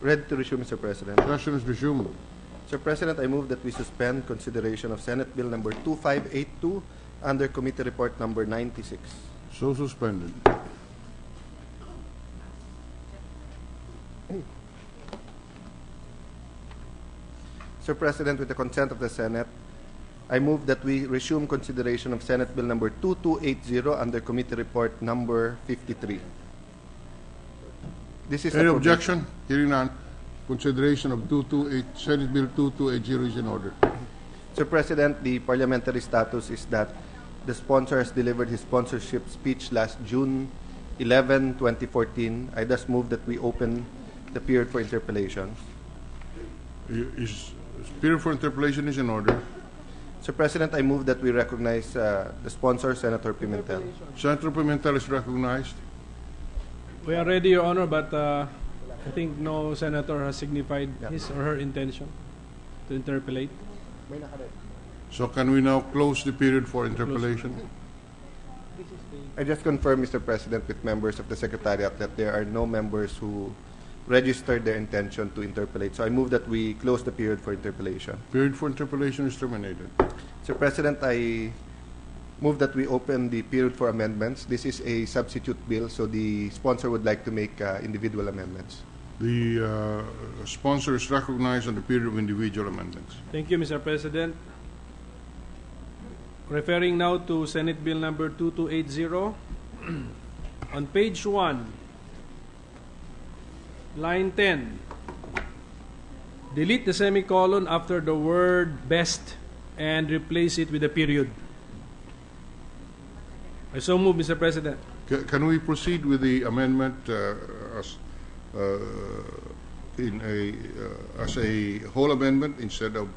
Ready to resume, Mr. President. Session is resumed. Mr. President, I move that we suspend consideration of Senate Bill number 2582 under Committee Report number 96. So suspended. Mr. President, with the consent of the Senate, I move that we resume consideration of Senate Bill number 2280 under Committee Report number 53. This is Any objection? Hearing none. consideration of Senate Bill 2280 is in order. Mr. President, the parliamentary status is that the sponsor has delivered his sponsorship speech last June 11, 2014. I thus move that we open the period for interpellations. Period for interpellation is in order. Mr. President, I move that we recognize the sponsor, Senator Pimentel. Senator Pimentel is recognized. We are ready, Your Honor, but I think no senator has signified his or her intention to interpellate. So can we now close the period for interpellation? I just confirm, Mr. President, with members of the Secretariat that there are no members who registered their intention to interpellate. So I move that we close the period for interpellation. Period for interpellation is terminated. Mr. President, I move that we open the period for amendments. This is a substitute bill, so the sponsor would like to make individual amendments. The sponsor is recognized on the period of individual amendments. Thank you, Mr. President. Referring now to Senate Bill number 2280, on page 1, line 10, delete the semicolon after the word best and replace it with a period. I so move, Mr. President. Can we proceed with the amendment as a whole amendment instead of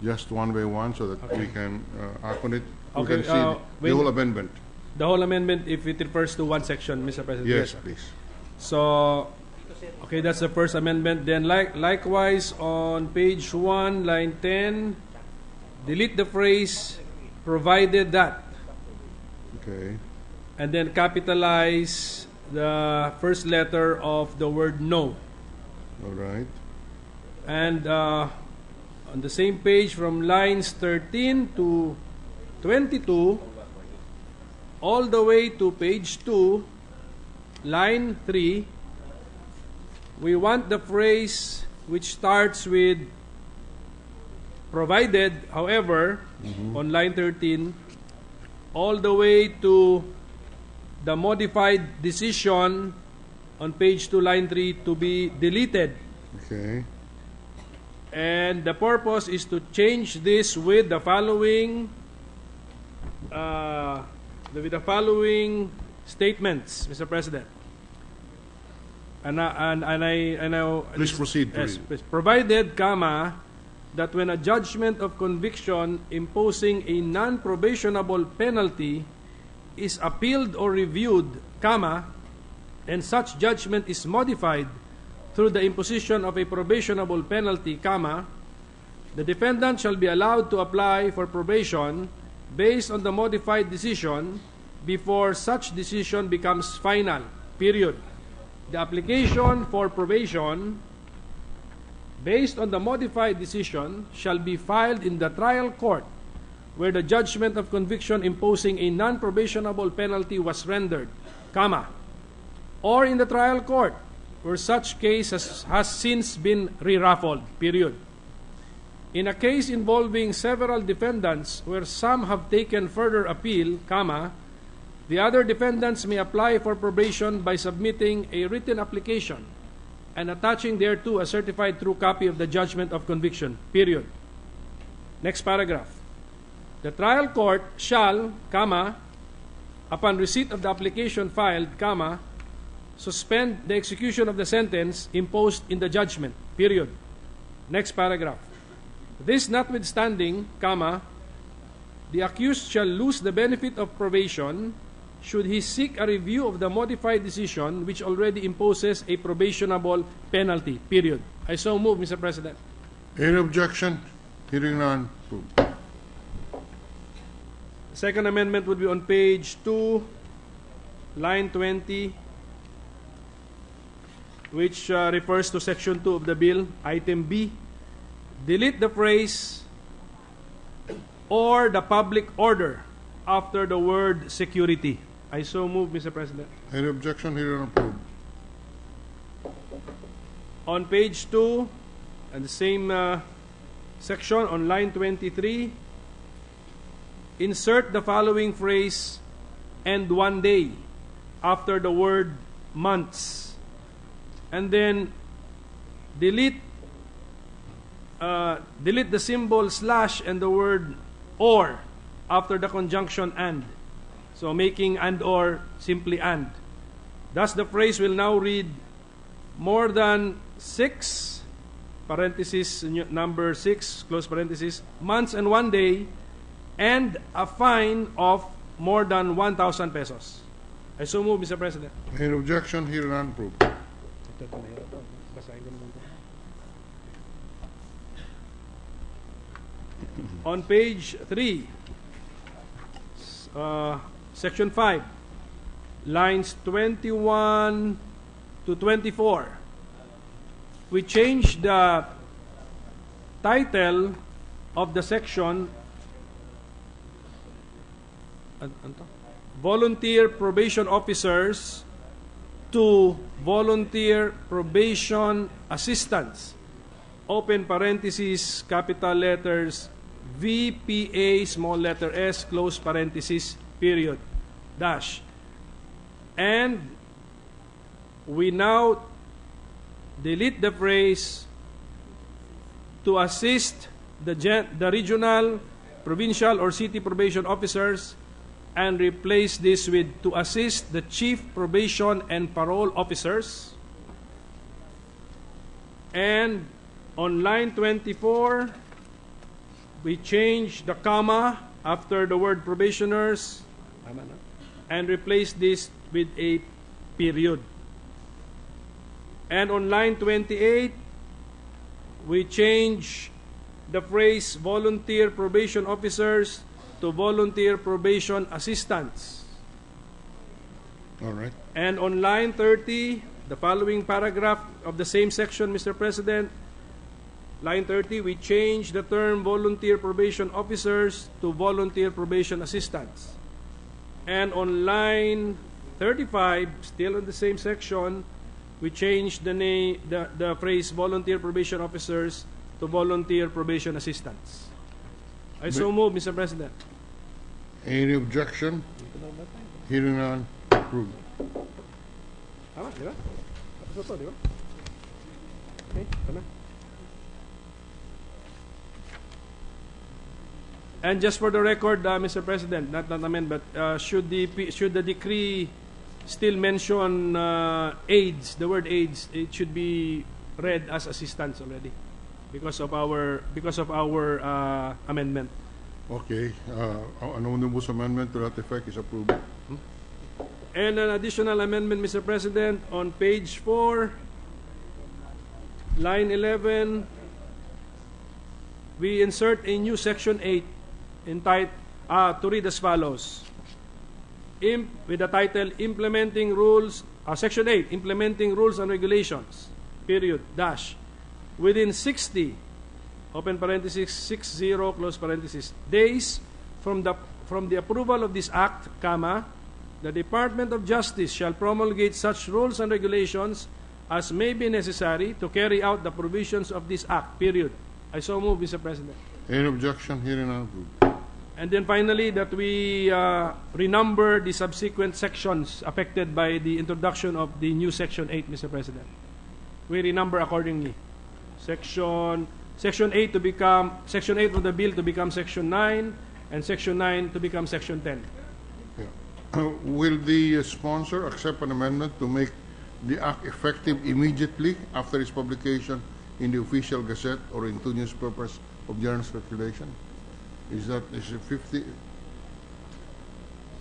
just one by one, so that we can act on it? We can see the whole amendment. The whole amendment, if it refers to one section, Mr. President. Yes, please. So, okay, that's the first amendment. Then likewise on page 1, line 10, delete the phrase provided that. Okay. And then capitalize the first letter of the word no. All right. And on the same page from lines 13 to 22, all the way to page 2, line 3, we want the phrase which starts with provided, however, on line 13, all the way to the modified decision on page 2, line 3 to be deleted. Okay. And the purpose is to change this with the following statements, Mr. President. Please proceed. Yes, please. Provided, comma, that when a judgment of conviction imposing a non-probationable penalty is appealed or reviewed, comma, and such judgment is modified through the imposition of a probationable penalty, comma, the defendant shall be allowed to apply for probation based on the modified decision before such decision becomes final, period. The application for probation based on the modified decision shall be filed in the trial court where the judgment of conviction imposing a non-probationable penalty was rendered, comma, or in the trial court where such case has since been re-raffled, period. In a case involving several defendants where some have taken further appeal, comma, the other defendants may apply for probation by submitting a written application and attaching thereto a certified true copy of the judgment of conviction, period. Next paragraph. The trial court shall, comma, upon receipt of the application filed, comma, suspend the execution of the sentence imposed in the judgment, period. Next paragraph. This notwithstanding, comma, the accused shall lose the benefit of probation should he seek a review of the modified decision which already imposes a probationable penalty, period. I so move, Mr. President. Any objection? Hearing none. Second amendment would be on page 2, line 20, which refers to section 2 of the bill, item B. Delete the phrase or the public order after the word security. I so move, Mr. President. Any objection? Hearing approved. On page 2, and the same section on line 23, insert the following phrase, and one day, after the word months. And then delete delete the symbol slash and the word or after the conjunction and. So making and or simply and. Thus the phrase will now read more than 6, parenthesis, number 6, close parenthesis, months and 1 day, and a fine of more than 1,000 pesos. I so move, Mr. President. Any objection? Hearing none, approved. On page 3, section 5, lines 21 to 24, we change the title of the section, volunteer probation officers, to volunteer probation assistants, open parenthesis, capital letters, VPA, small letter S, close parenthesis, period, dash. And we now delete the phrase to assist the regional, provincial, or city probation officers and replace this with to assist the chief probation and parole officers. And on line 24, we change the comma after the word probationers and replace this with a period. And on line 28, we change the phrase volunteer probation officers to volunteer probation assistants. All right. And on line 30, the following paragraph of the same section, Mr. President, line 30, we change the term volunteer probation officers to volunteer probation assistants. And on line 35, still in the same section, we change the phrase volunteer probation officers to volunteer probation assistants. I so move, Mr. President. Any objection? Hearing none, approved. Tama, di ba? Tapos ito, di ba? Okay, tama. And just for the record, Mr. President, not amend, but should the decree still mention aids, the word aids, it should be read as assistance already because of our amendment. Okay. An omnibus amendment to that effect is approved. And an additional amendment, Mr. President, on page 4, line 11, we insert a new section 8 to read as follows. With the title Implementing Rules, Section 8, Implementing Rules and Regulations, period, dash, within 60, open parenthesis, 60, close parenthesis, days from the approval of this act, comma, the Department of Justice shall promulgate such rules and regulations as may be necessary to carry out the provisions of this act, period. I so move, Mr. President. Any objection? Hearing none, approved. And then finally, that we renumber the subsequent sections affected by the introduction of the new Section 8, Mr. President. We renumber accordingly. Section 8 to become Section 8 of the bill to become Section 9, and Section 9 to become Section 10. Yeah. Will the sponsor accept an amendment to make the act effective immediately after its publication in the official gazette or in 2 newspapers of general circulation? Is it 50?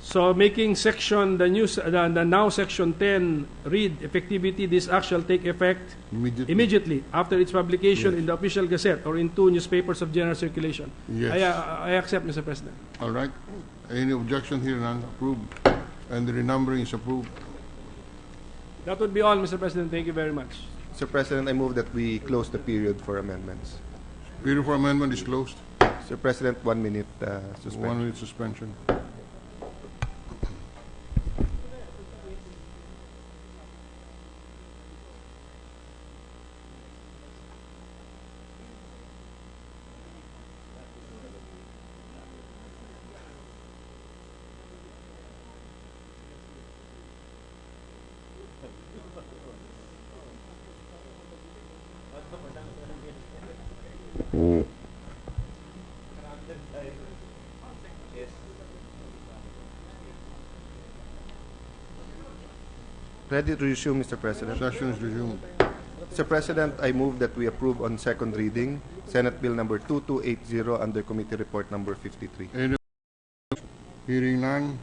So making the now Section 10 read effectivity, this act shall take effect immediately after its publication in the official gazette or in 2 newspapers of general circulation. Yes. I accept, Mr. President. All right. Any objection? Here none, approved. And the renumbering is approved. That would be all, Mr. President. Thank you very much. Mr. President, I move that we close the period for amendments. Period for amendment is closed. Mr. President, 1 minute suspension. 1 minute suspension. Ready to resume, Mr. President. Session is resumed. Mr. President, I move that we approve on second reading Senate Bill number 2280 under Committee Report number 53. Any hearing none.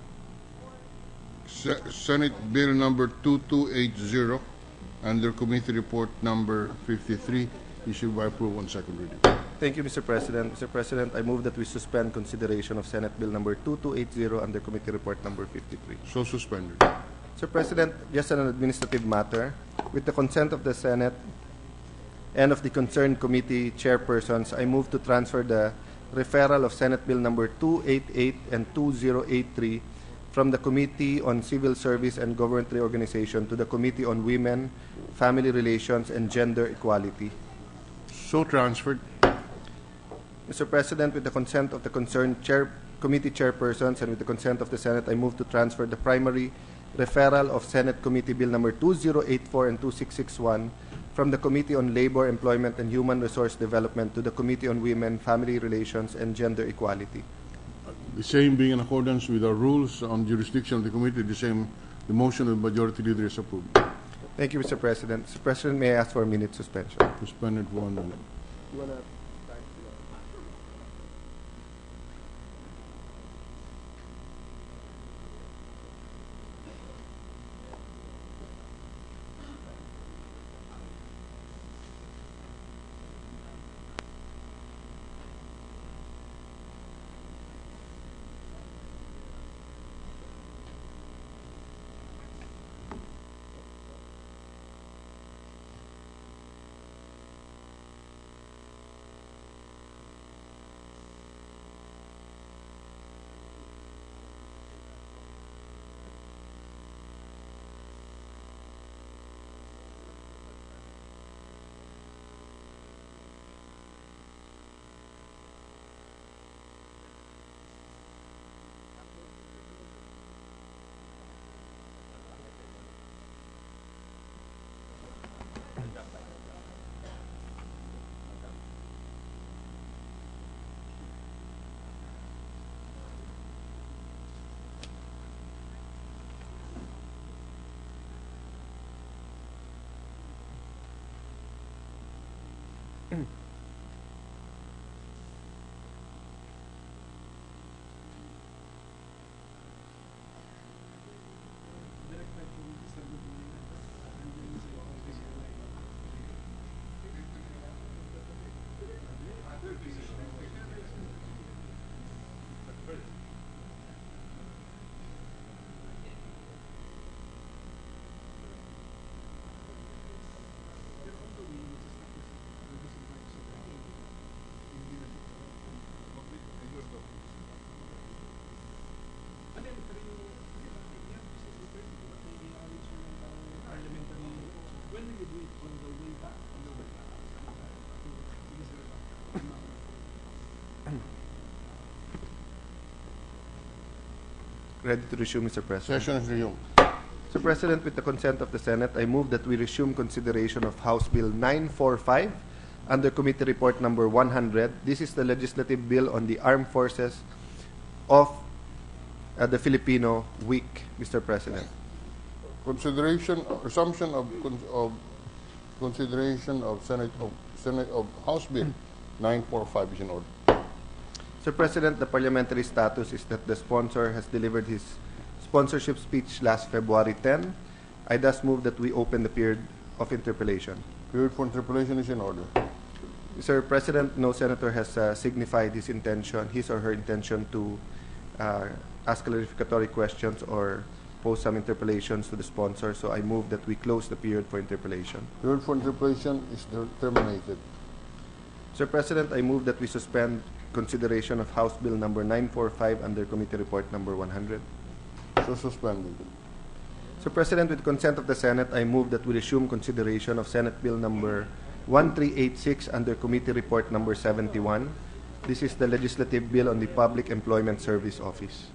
Senate Bill number 2280 under Committee Report number 53 is hereby approved on second reading. Thank you, Mr. President. Mr. President, I move that we suspend consideration of Senate Bill number 2280 under Committee Report number 53. So suspended. Mr. President, just an administrative matter. With the consent of the Senate and of the concerned committee chairpersons, I move to transfer the referral of Senate Bill number 288 and 2083 from the Committee on Civil Service and Government Reorganization to the Committee on Women, Family Relations, and Gender Equality. So transferred. Mr. President, with the consent of the concerned committee chairpersons and with the consent of the Senate, I move to transfer the primary referral of Senate Committee Bill number 2084 and 2661 from the Committee on Labor, Employment, and Human Resource Development to the Committee on Women, Family Relations, and Gender Equality. The same being in accordance with our rules on jurisdiction of the committee, the motion of the majority leader is approved. Thank you, Mr. President. Mr. President, may I ask for a minute suspension? Suspended for 1 minute. Ready to resume, Mr. President. Session is resumed. Mr. President, with the consent of the Senate, I move that we resume consideration of House Bill 945 under Committee Report number 100. This is the legislative bill on the armed forces of the Filipino Week, Mr. President. Resumption of consideration of Senate of House Bill 945 is in order. Mr. President, the parliamentary status is that the sponsor has delivered his sponsorship speech last February 10. I thus move that we open the period of interpellation. Period for interpellation is in order. Mr. President, no senator has signified his or her intention to ask clarificatory questions or pose some interpellations to the sponsor, so I move that we close the period for interpellation. Period for interpellation is terminated. Mr. President, I move that we suspend consideration of House Bill number 945 under Committee Report number 100. So suspended. Mr. President, with consent of the Senate, I move that we resume consideration of Senate Bill number 1386 under Committee Report number 71. This is the legislative bill on the Public Employment Service Office.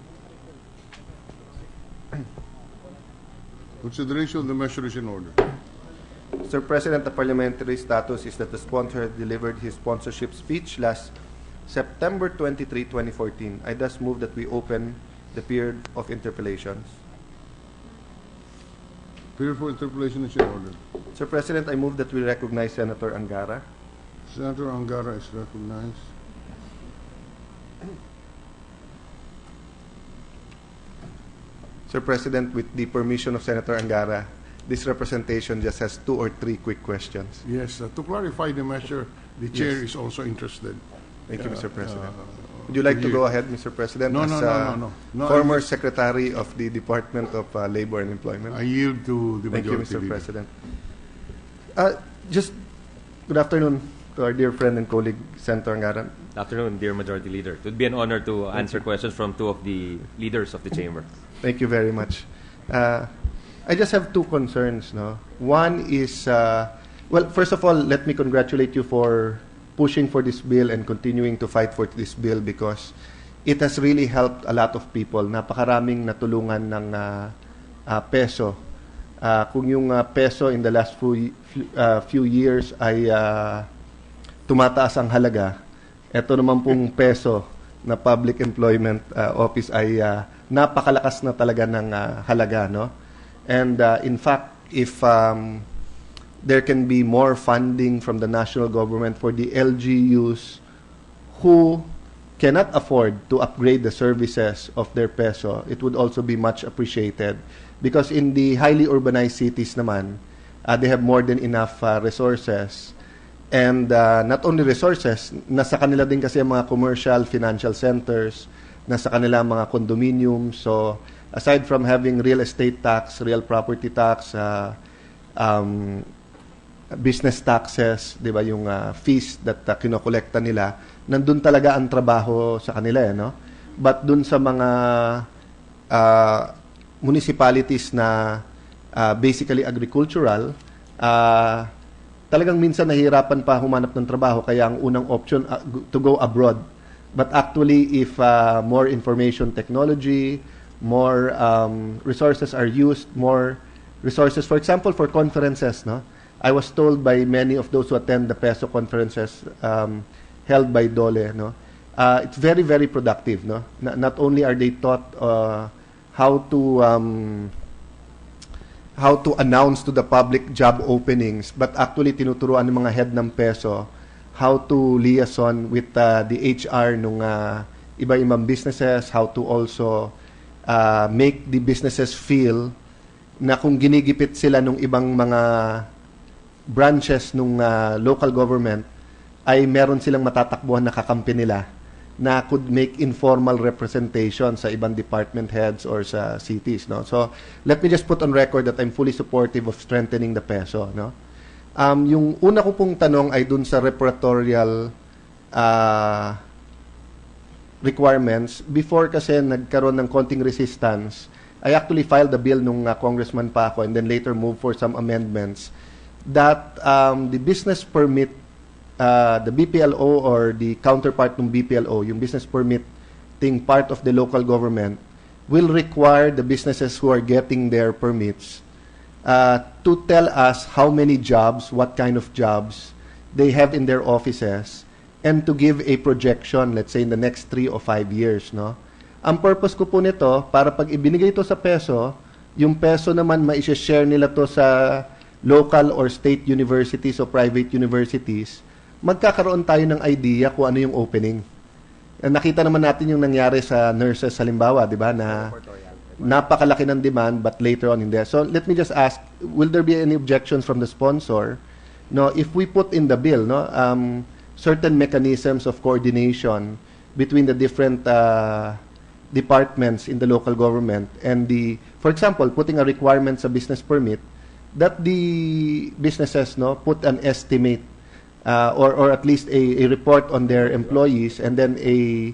Consideration of the measure is in order. Mr. President, the parliamentary status is that the sponsor has delivered his sponsorship speech last September 23, 2014. I thus move that we open the period of interpellations. Period for interpolation is your order. Mr. President, I move that we recognize Senator Angara. Senator Angara is recognized. Sir President, with the permission of Senator Angara, this representation just has 2 or 3 quick questions. Yes, to clarify the measure, the chair is also interested. Thank you, Mr. President. Would you like to go ahead, Mr. President, No, as no. former Secretary of the Department of Labor and Employment? I yield to the Thank you, majority Mr. leader. President. Just good afternoon to our dear friend and colleague, Senator Angara. Afternoon, dear Majority Leader. It would be an honor to answer questions from 2 of the leaders of the chamber. Thank you very much. I just have 2 concerns. No? One is, well, first of all, let me congratulate you for pushing for this bill and continuing to fight for this bill because it has really helped a lot of people. Napakaraming natulungan ng peso. Kung yung peso in the last few years ay tumataas ang halaga, ito naman pong peso na public employment office ay napakalakas na talaga ng halaga, no? And in fact, if there can be more funding from the national government for the LGUs who cannot afford to upgrade the services of their peso, it would also be much appreciated. Because in the highly urbanized cities naman, they have more than enough resources. And not only resources, nasa kanila din kasi mga commercial, financial centers, nasa kanila mga condominiums. So, aside from having real estate tax, real property tax, business taxes, di ba, yung fees that kinokolekta nila, nandun talaga ang trabaho sa kanila, no? But dun sa mga municipalities na basically agricultural, talagang minsan nahihirapan pa humanap ng trabaho, kaya ang unang option to go abroad. But actually, if more information technology, more resources are used, more resources, for example, for conferences, no? I was told by many of those who attend the PESO conferences held by DOLE, no? It's very, very productive, no? Not only are they taught how to announce to the public job openings, but actually tinuturuan ng mga head ng PESO how to liaison with the HR nung iba-ibang businesses, how to also make the businesses feel na kung ginigipit sila nung ibang mga branches nung local government, ay meron silang matatakbuhan na kakampi nila na could make informal representation sa ibang department heads or sa cities, no? So, let me just put on record that I'm fully supportive of strengthening the peso, no? Yung una ko pong tanong ay dun sa repertorial requirements. Before kasi nagkaroon ng konting resistance, I actually filed the bill nung congressman pa ako and then later moved for some amendments that the business permit, the BPLO or the counterpart ng BPLO, yung business permit thing part of the local government, will require the businesses who are getting their permits to tell us how many jobs, what kind of jobs they have in their offices, and to give a projection, let's say in the next 3 or 5 years, no? Ang purpose ko po nito, para pag ibinigay ito sa peso, yung peso naman ma-share nila to sa local or state universities o private universities, magkakaroon tayo ng idea kung ano yung opening. Nakita naman natin yung nangyari sa nurses halimbawa, di ba, na napakalaki ng demand but later on hindi. So let me just ask, will there be any objections from the sponsor? No, if we put in the bill, no, certain mechanisms of coordination between the different departments in the local government and for example, putting a requirement sa business permit that the businesses, no, put an estimate or at least a report on their employees and then a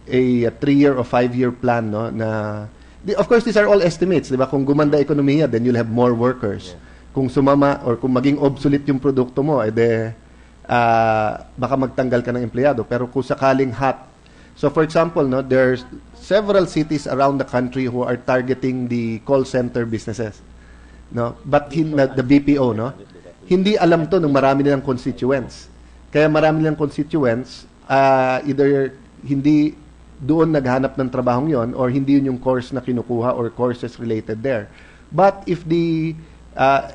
3-year or 5-year plan, no, na of course these are all estimates, di ba? Kung gumanda ekonomiya, then you'll have more workers. Kung sumama or kung maging obsolete yung produkto mo, baka magtanggal ka ng empleyado. Pero kung sakaling hot, so for example, no, there's several cities around the country who are targeting the call center businesses, no, but the BPO, no, hindi alam to ng marami nilang constituents. Kaya marami nilang constituents, either hindi doon naghanap ng trabahong yon or hindi yun yung course na kinukuha or courses related there. But if the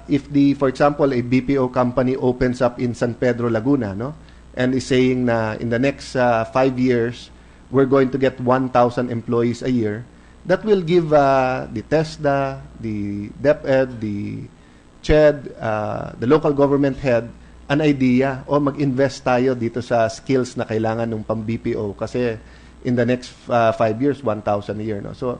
if for example, a BPO company opens up in San Pedro, Laguna, no, and is saying na in the next 5 years, we're going to get 1,000 employees a year, that will give the TESDA, the DepEd, the CHED, the local government head, an idea, o mag-invest tayo dito sa skills na kailangan ng pang-BPO kasi in the next 5 years, 1,000 a year. No? So,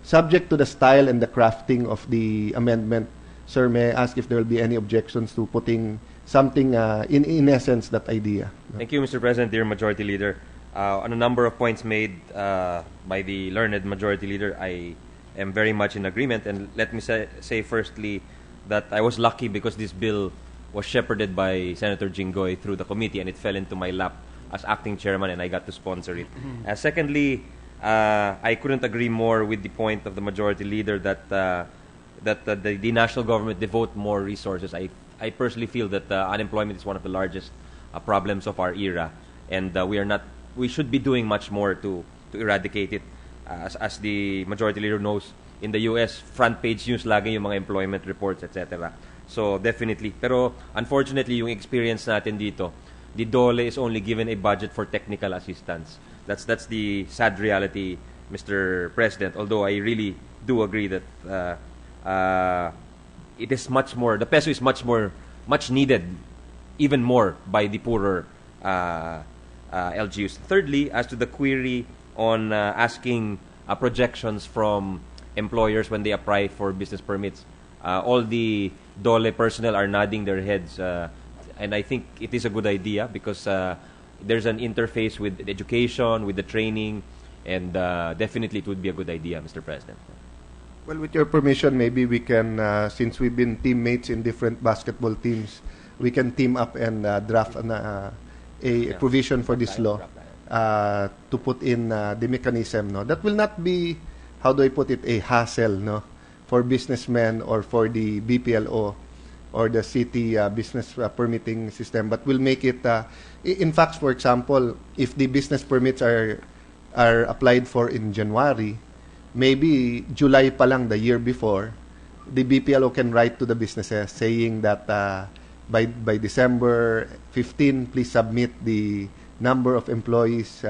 subject to the style and the crafting of the amendment, sir, may I ask if there will be any objections to putting something, in essence, that idea? No? Thank you, Mr. President, dear Majority Leader. On a number of points made by the learned Majority Leader, I am very much in agreement. And let me say firstly that I was lucky because this bill was shepherded by Senator Jinggoy through the committee, and it fell into my lap as acting chairman, and I got to sponsor it. Secondly, I couldn't agree more with the point of the Majority Leader that the national government devote more resources. I personally feel that unemployment is one of the largest problems of our era, and we should be doing much more to eradicate it. As the Majority Leader knows, in the US, front page news lagi yung mga employment reports, etc. So definitely. Pero unfortunately, yung experience natin dito, the DOLE is only given a budget for technical assistance. That's the sad reality, Mr. President. Although I really do agree that it is much more, the peso is much needed, even more by the poorer LGUs. Thirdly, as to the query on asking projections from employers when they apply for business permits, all the DOLE personnel are nodding their heads, and I think it is a good idea because there's an interface with education, with the training, and definitely it would be a good idea, Mr. President. Well, with your permission, maybe we can, since we've been teammates in different basketball teams, we can team up and draft a provision for this law to put in the mechanism. No, that will not be, how do I put it, a hassle, no, for businessmen or for the BPLO or the city business permitting system, but will make it. In fact, for example, if the business permits are applied for in January, maybe July pa lang, the year before, the BPLO can write to the businesses saying that by December 15, please submit the number of employees,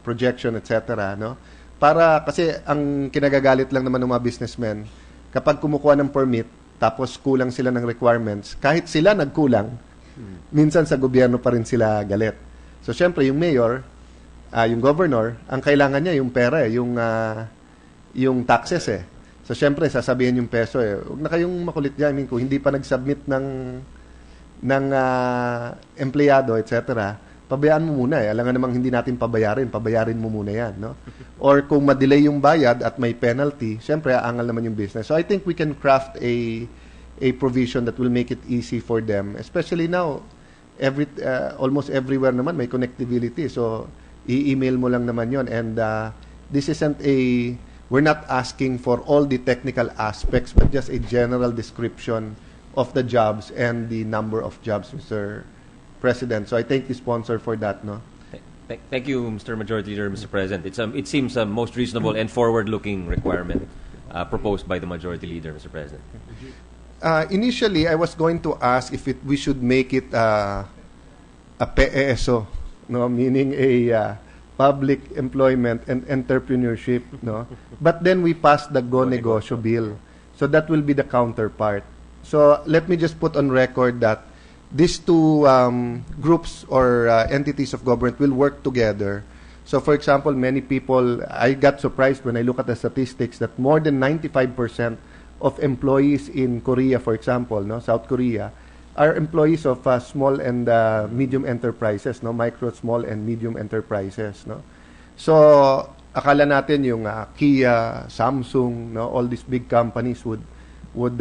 projection, etc. No? Para, kasi ang kinagagalit lang naman ng mga businessmen, kapag kumukuha ng permit, tapos kulang sila ng requirements, kahit sila nagkulang, minsan sa gobyerno pa rin sila galit. So, syempre, yung mayor, yung governor, ang kailangan niya yung pera, yung taxes eh. So, syempre, sasabihin yung peso eh. Huwag na kayong makulit dyan. I mean, kung hindi pa nag-submit ng empleyado, etc., pabayaan mo muna eh. Alam nga namang hindi natin pabayarin mo muna yan, no? Or kung ma-delay yung bayad at may penalty, syempre, aangal naman yung business. So, I think we can craft a provision that will make it easy for them, especially now, almost everywhere naman may connectivity. So, i-email mo lang naman yon. And this isn't we're not asking for all the technical aspects, but just a general description of the jobs and the number of jobs, Mr. President. So I thank the sponsor for that, no? Thank you, Mr. Majority Leader, Mr. President. It seems a most reasonable and forward-looking requirement proposed by the Majority Leader, Mr. President. Initially, I was going to ask if we should make it a PESO, no, meaning a public employment and entrepreneurship, no. But then we passed the Go Negosyo bill, so that will be the counterpart. So let me just put on record that these two groups or entities of government will work together. So, for example, many people, I got surprised when I look at the statistics that more than 95% of employees in Korea, for example, no, South Korea, are employees of small and medium enterprises, no, micro, small, and medium enterprises, no. So, akala natin yung Kia, Samsung, no, all these big companies would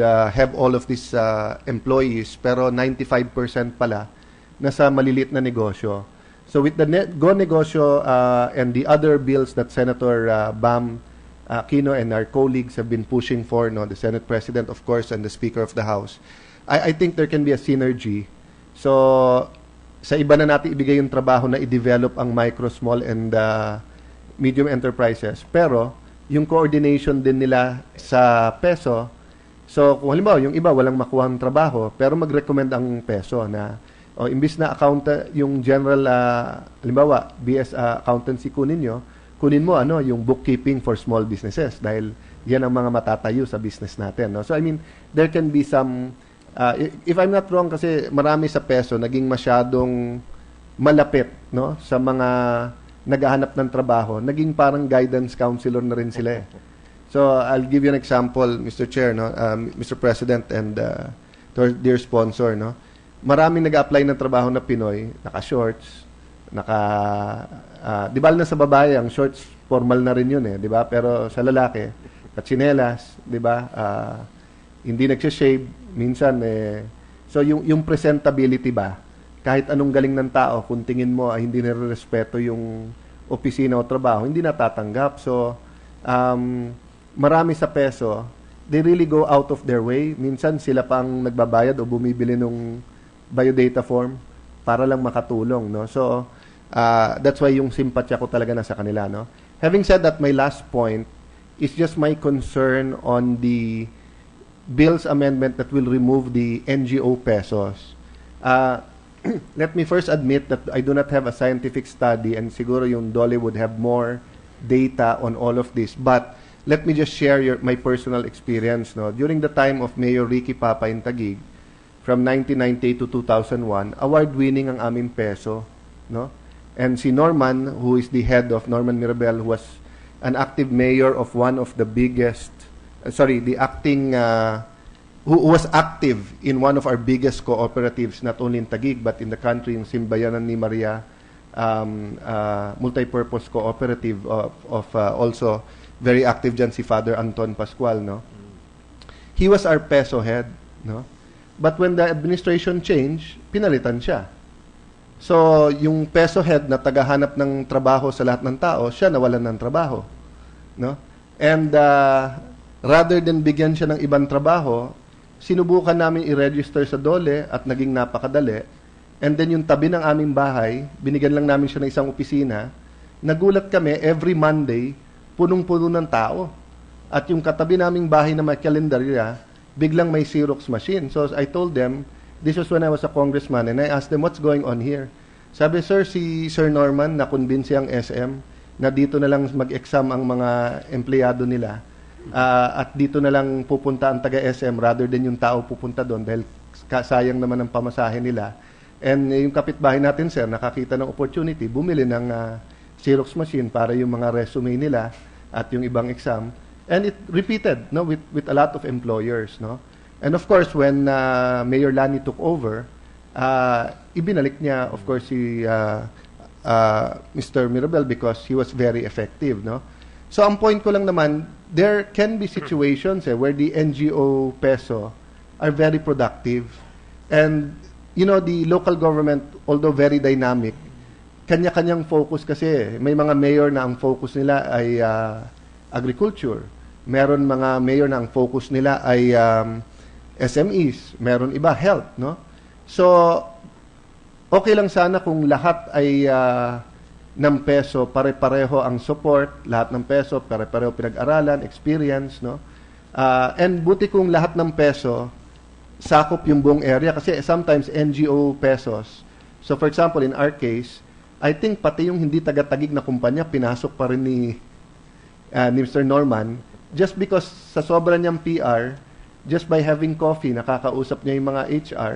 have all of these employees, pero 95% pala nasa maliliit na negosyo. So with the Go Negosyo and the other bills that Senator Bam Aquino and our colleagues have been pushing for, no, the Senate President, of course, and the Speaker of the House, I think there can be a synergy. So sa iba na natin ibigay yung trabaho na i-develop ang micro, small, and medium enterprises. Pero yung coordination din nila sa peso, So, kung halimbawa, yung iba walang makuhang trabaho, pero mag-recommend ang peso na, imbis na yung general, halimbawa, BS accountancy kunin mo yung bookkeeping for small businesses dahil yan ang mga matatayo sa business natin. No? So, I mean, there can be some, if I'm not wrong, kasi marami sa peso naging masyadong malapit, no, sa mga naghahanap ng trabaho, naging parang guidance counselor na rin sila. So I'll give you an example, Mr. Chair, no, Mr. President, and to our dear sponsor, no. Maraming nag-apply ng trabaho na Pinoy, naka-shorts, di ba na sa babae ang shorts formal na rin yun di ba? Pero sa lalaki, katsinelas, di ba? Hindi nagse-shave minsan so yung presentability ba? Kahit anong galing ng tao, kung tingin mo hindi nire-respeto yung opisina o trabaho, hindi natatanggap. So, marami sa peso, they really go out of their way. Minsan sila pang nagbabayad o bumibili ng biodata form para lang makatulong. No? So, that's why yung simpatya ko talaga nasa kanila. No? Having said that, my last point is just my concern on the bill's amendment that will remove the NGO pesos. Let me first admit that I do not have a scientific study and siguro yung DOLE would have more data on all of this. But let me just share my personal experience. No? During the time of Mayor Ricky Papa in Taguig, from 1998 to 2001, award-winning ang aming peso. No? And si Norman, who is the head of Norman Mirabel, who was an active mayor of one of the biggest, who was active in one of our biggest cooperatives, not only in Taguig, but in the country, in Simbayanan ni Maria, multi-purpose cooperative of also very active dyan si Father Anton Pascual. No? He was our peso head. No? But when the administration changed, pinalitan siya. So, yung peso head na tagahanap ng trabaho sa lahat ng tao, siya nawalan ng trabaho. No? And rather than bigyan siya ng ibang trabaho, sinubukan namin i-register sa DOLE at naging napakadali. And then yung tabi ng aming bahay, binigyan lang namin siya ng isang opisina. Nagulat kami, every Monday, punong-puno ng tao. At yung katabi naming bahay na may kalendarya, biglang may Xerox machine. So I told them, this was when I was a congressman, and I asked them, what's going on here? Sabi, sir, si Sir Norman, nakumbinsi ang SM na dito na lang mag-exam ang mga empleyado nila. At dito na lang pupunta ang taga-SM rather than yung tao pupunta doon dahil sayang naman ang pamasahe nila. And yung kapitbahay natin, sir, nakakita ng opportunity, bumili ng Xerox machine para yung mga resume nila at yung ibang exam. And it repeated, no, with a lot of employers. No? And of course, when Mayor Lani took over, ibinalik niya, of course, si Mr. Mirabel because he was very effective. No? So ang point ko lang naman, there can be situations where the NGO peso are very productive. And, you know, the local government, although very dynamic, kanya-kanyang focus kasi. May mga mayor na ang focus nila ay agriculture. Meron mga mayor na ang focus nila ay SMEs. Meron iba, health. No? So, okay lang sana kung lahat ay ng peso, pare-pareho ang support, lahat ng peso, pare-pareho pinag-aralan, experience, no? And buti kung lahat ng peso, sakop yung buong area, kasi sometimes NGO pesos. So for example, in our case, I think pati yung hindi taga-Taguig na kumpanya, pinasok pa rin ni Mr. Norman, just because sa sobra niyang PR, just by having coffee, nakakausap niya yung mga HR,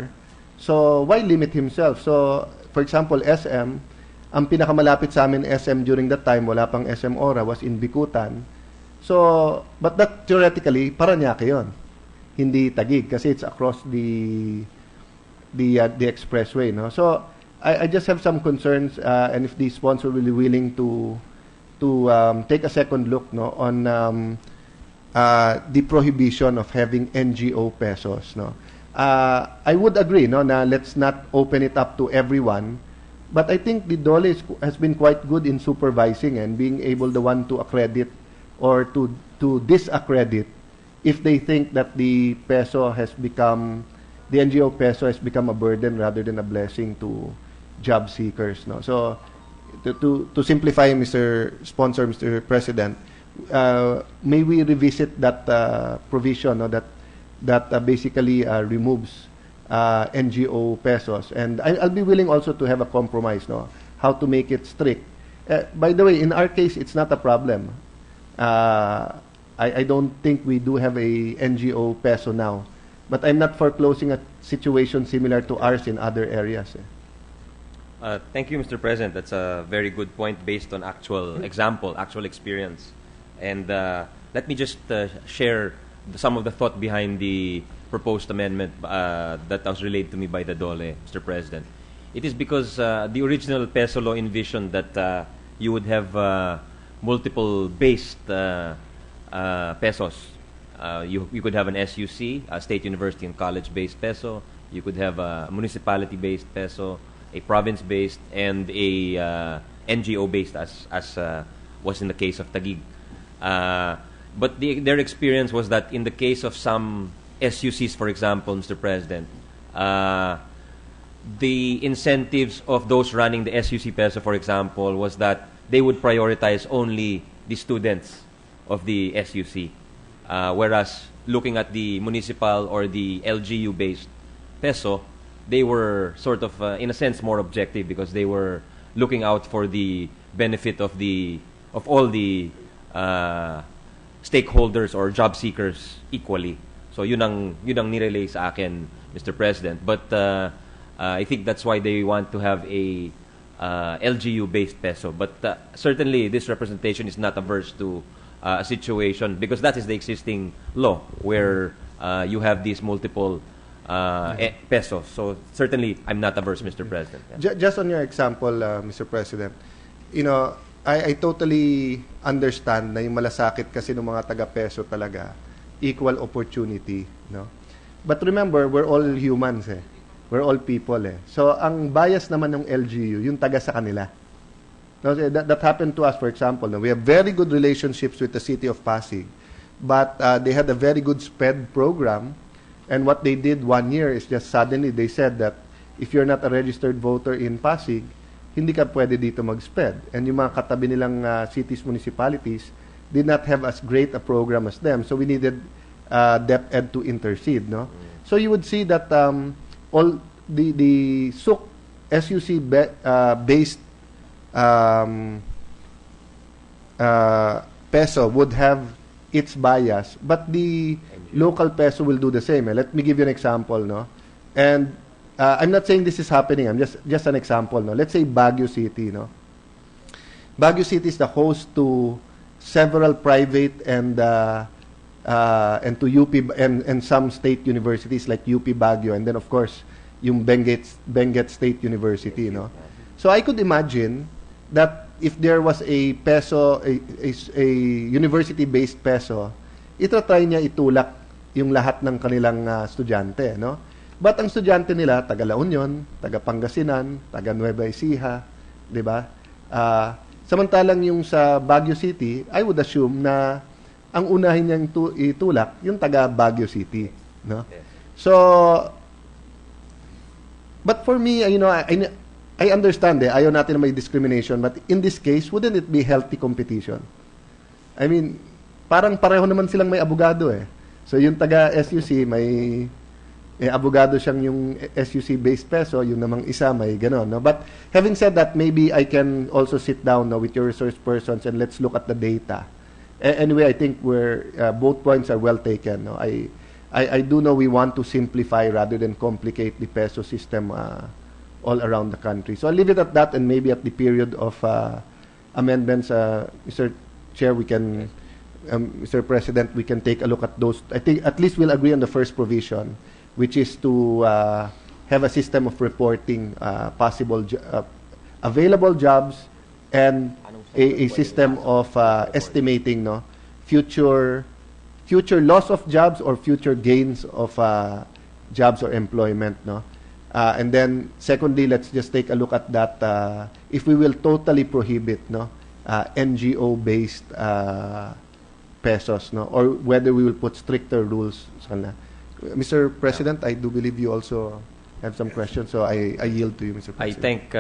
so why limit himself? So, for example, SM, ang pinakamalapit sa amin SM during that time, wala pang SM Ora, was in Bikutan. So, but that theoretically, Parañaque yun. Hindi Taguig kasi it's across the expressway. No? So, I just have some concerns and if the sponsor will be willing to take a second look, no, on the prohibition of having NGO pesos. No? I would agree, no, na let's not open it up to everyone. But I think the DOLE has been quite good in supervising and being able the one to accredit or to disaccredit if they think that the peso has become, the NGO peso has become a burden rather than a blessing to job seekers. No? So to simplify, Mr. Sponsor, Mr. President, may we revisit that provision, no, that that basically removes NGO pesos. And I'll be willing also to have a compromise, no, how to make it strict. By the way, in our case, it's not a problem. I don't think we do have a NGO peso now, but I'm not foreclosing a situation similar to ours in other areas. Thank you, Mr. President. That's a very good point based on actual example, actual experience. And let me just share some of the thought behind the proposed amendment that was relayed to me by the DOLE, Mr. President. It is because the original peso law envisioned that you would have multiple based pesos. You could have an SUC, a state university and college-based peso. You could have a municipality-based peso, a province-based, and a NGO-based, as was in the case of Taguig. But their experience was that in the case of some SUCs, for example, Mr. President, the incentives of those running the SUC peso, for example, was that they would prioritize only the students of the SUC. Whereas looking at the municipal or the LGU-based peso, they were sort of, in a sense, more objective because they were looking out for the benefit of all the stakeholders or job seekers equally. So yun ang nirelay sa akin, Mr. President. But I think that's why they want to have a LGU-based peso. But certainly this representation is not averse to a situation, because that is the existing law where you have these multiple pesos. So certainly I'm not averse, Mr. President. Yeah. Just on your example, Mr. President, I totally understand na yung malasakit kasi ng mga taga-peso talaga, equal opportunity, no? But remember, we're all humans eh. We're all people eh. So ang bias naman ng LGU, yung taga sa kanila. No, that happened to us, for example. No? We have very good relationships with the city of Pasig, but they had a very good SPED program, and what they did 1 year is just suddenly they said that if you're not a registered voter in Pasig, hindi ka pwede dito mag-SPED. And yung mga katabi nilang cities, municipalities, did not have as great a program as them. So we needed DepEd to intercede. No? So you would see that all the SUC based peso would have its bias, but the local peso will do the same. Let me give you an example. No? And I'm not saying this is happening. I'm just an example. No, let's say Baguio City. No, Baguio City is the host to several private and to UP and some state universities like UP Baguio, and then of course yung Benguet State University. No, so I could imagine that if there was a peso, a university-based peso, try niya itulak yung lahat ng kanilang estudyante. No. But ang estudyante nila, taga La Union, taga Pangasinan, taga Nueva Ecija, di ba? Samantalang yung sa Baguio City, I would assume na ang unahin niyang itulak, yung taga Baguio City. No? So, but for me, I understand ayaw natin na may discrimination, but in this case, wouldn't it be healthy competition? I mean, parang pareho naman silang may abogado eh. So yung taga SUC may abogado siyang yung SUC-based peso, yung namang isa may gano'n. No? But having said that, maybe I can also sit down with your resource persons and let's look at the data. Anyway, I think both points are well taken. No? I do know we want to simplify rather than complicate the peso system all around the country. So I'll leave it at that, and maybe at the period of amendments, Mr. Chair, we can, Mr. President, we can take a look at those. I think at least we'll agree on the first provision, which is to have a system of reporting possible available jobs and a system of estimating future loss of jobs or future gains of jobs or employment. No? And then secondly, let's just take a look at that if we will totally prohibit NGO-based pesos, or whether we will put stricter rules. Mr. President, I do believe you also have some questions, so I yield to you, Mr. President. I thank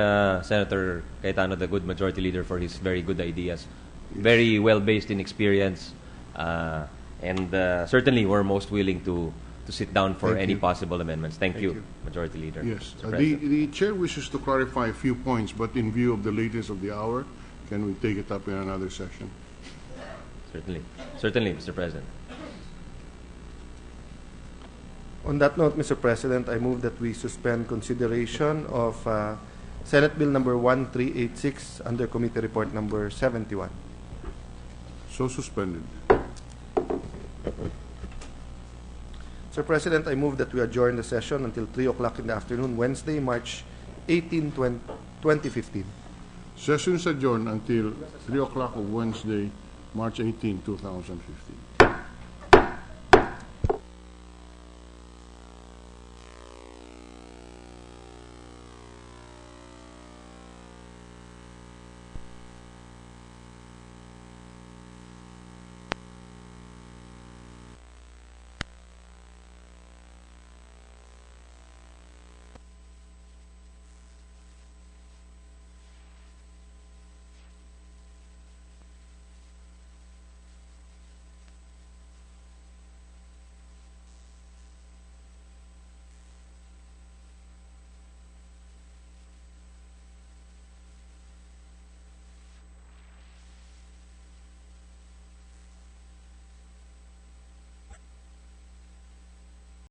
Senator Cayetano, the good majority leader, for his very good ideas. Very well based in experience, and certainly we're most willing to to sit down for Thank any you. possible amendments. Thank you, you. Majority Leader. Yes. Mr. President. The chair wishes to clarify a few points, but in view of the lateness of the hour, can we take it up in another session? Certainly, Mr. President. On that note, Mr. President, I move that we suspend consideration of Senate Bill number 1386 under Committee Report number 71. So suspended. Mr. President, I move that we adjourn the session until 3 o'clock in the afternoon, Wednesday, March 18, 2015. Sessions adjourned until 3 o'clock of Wednesday, March 18, 2015.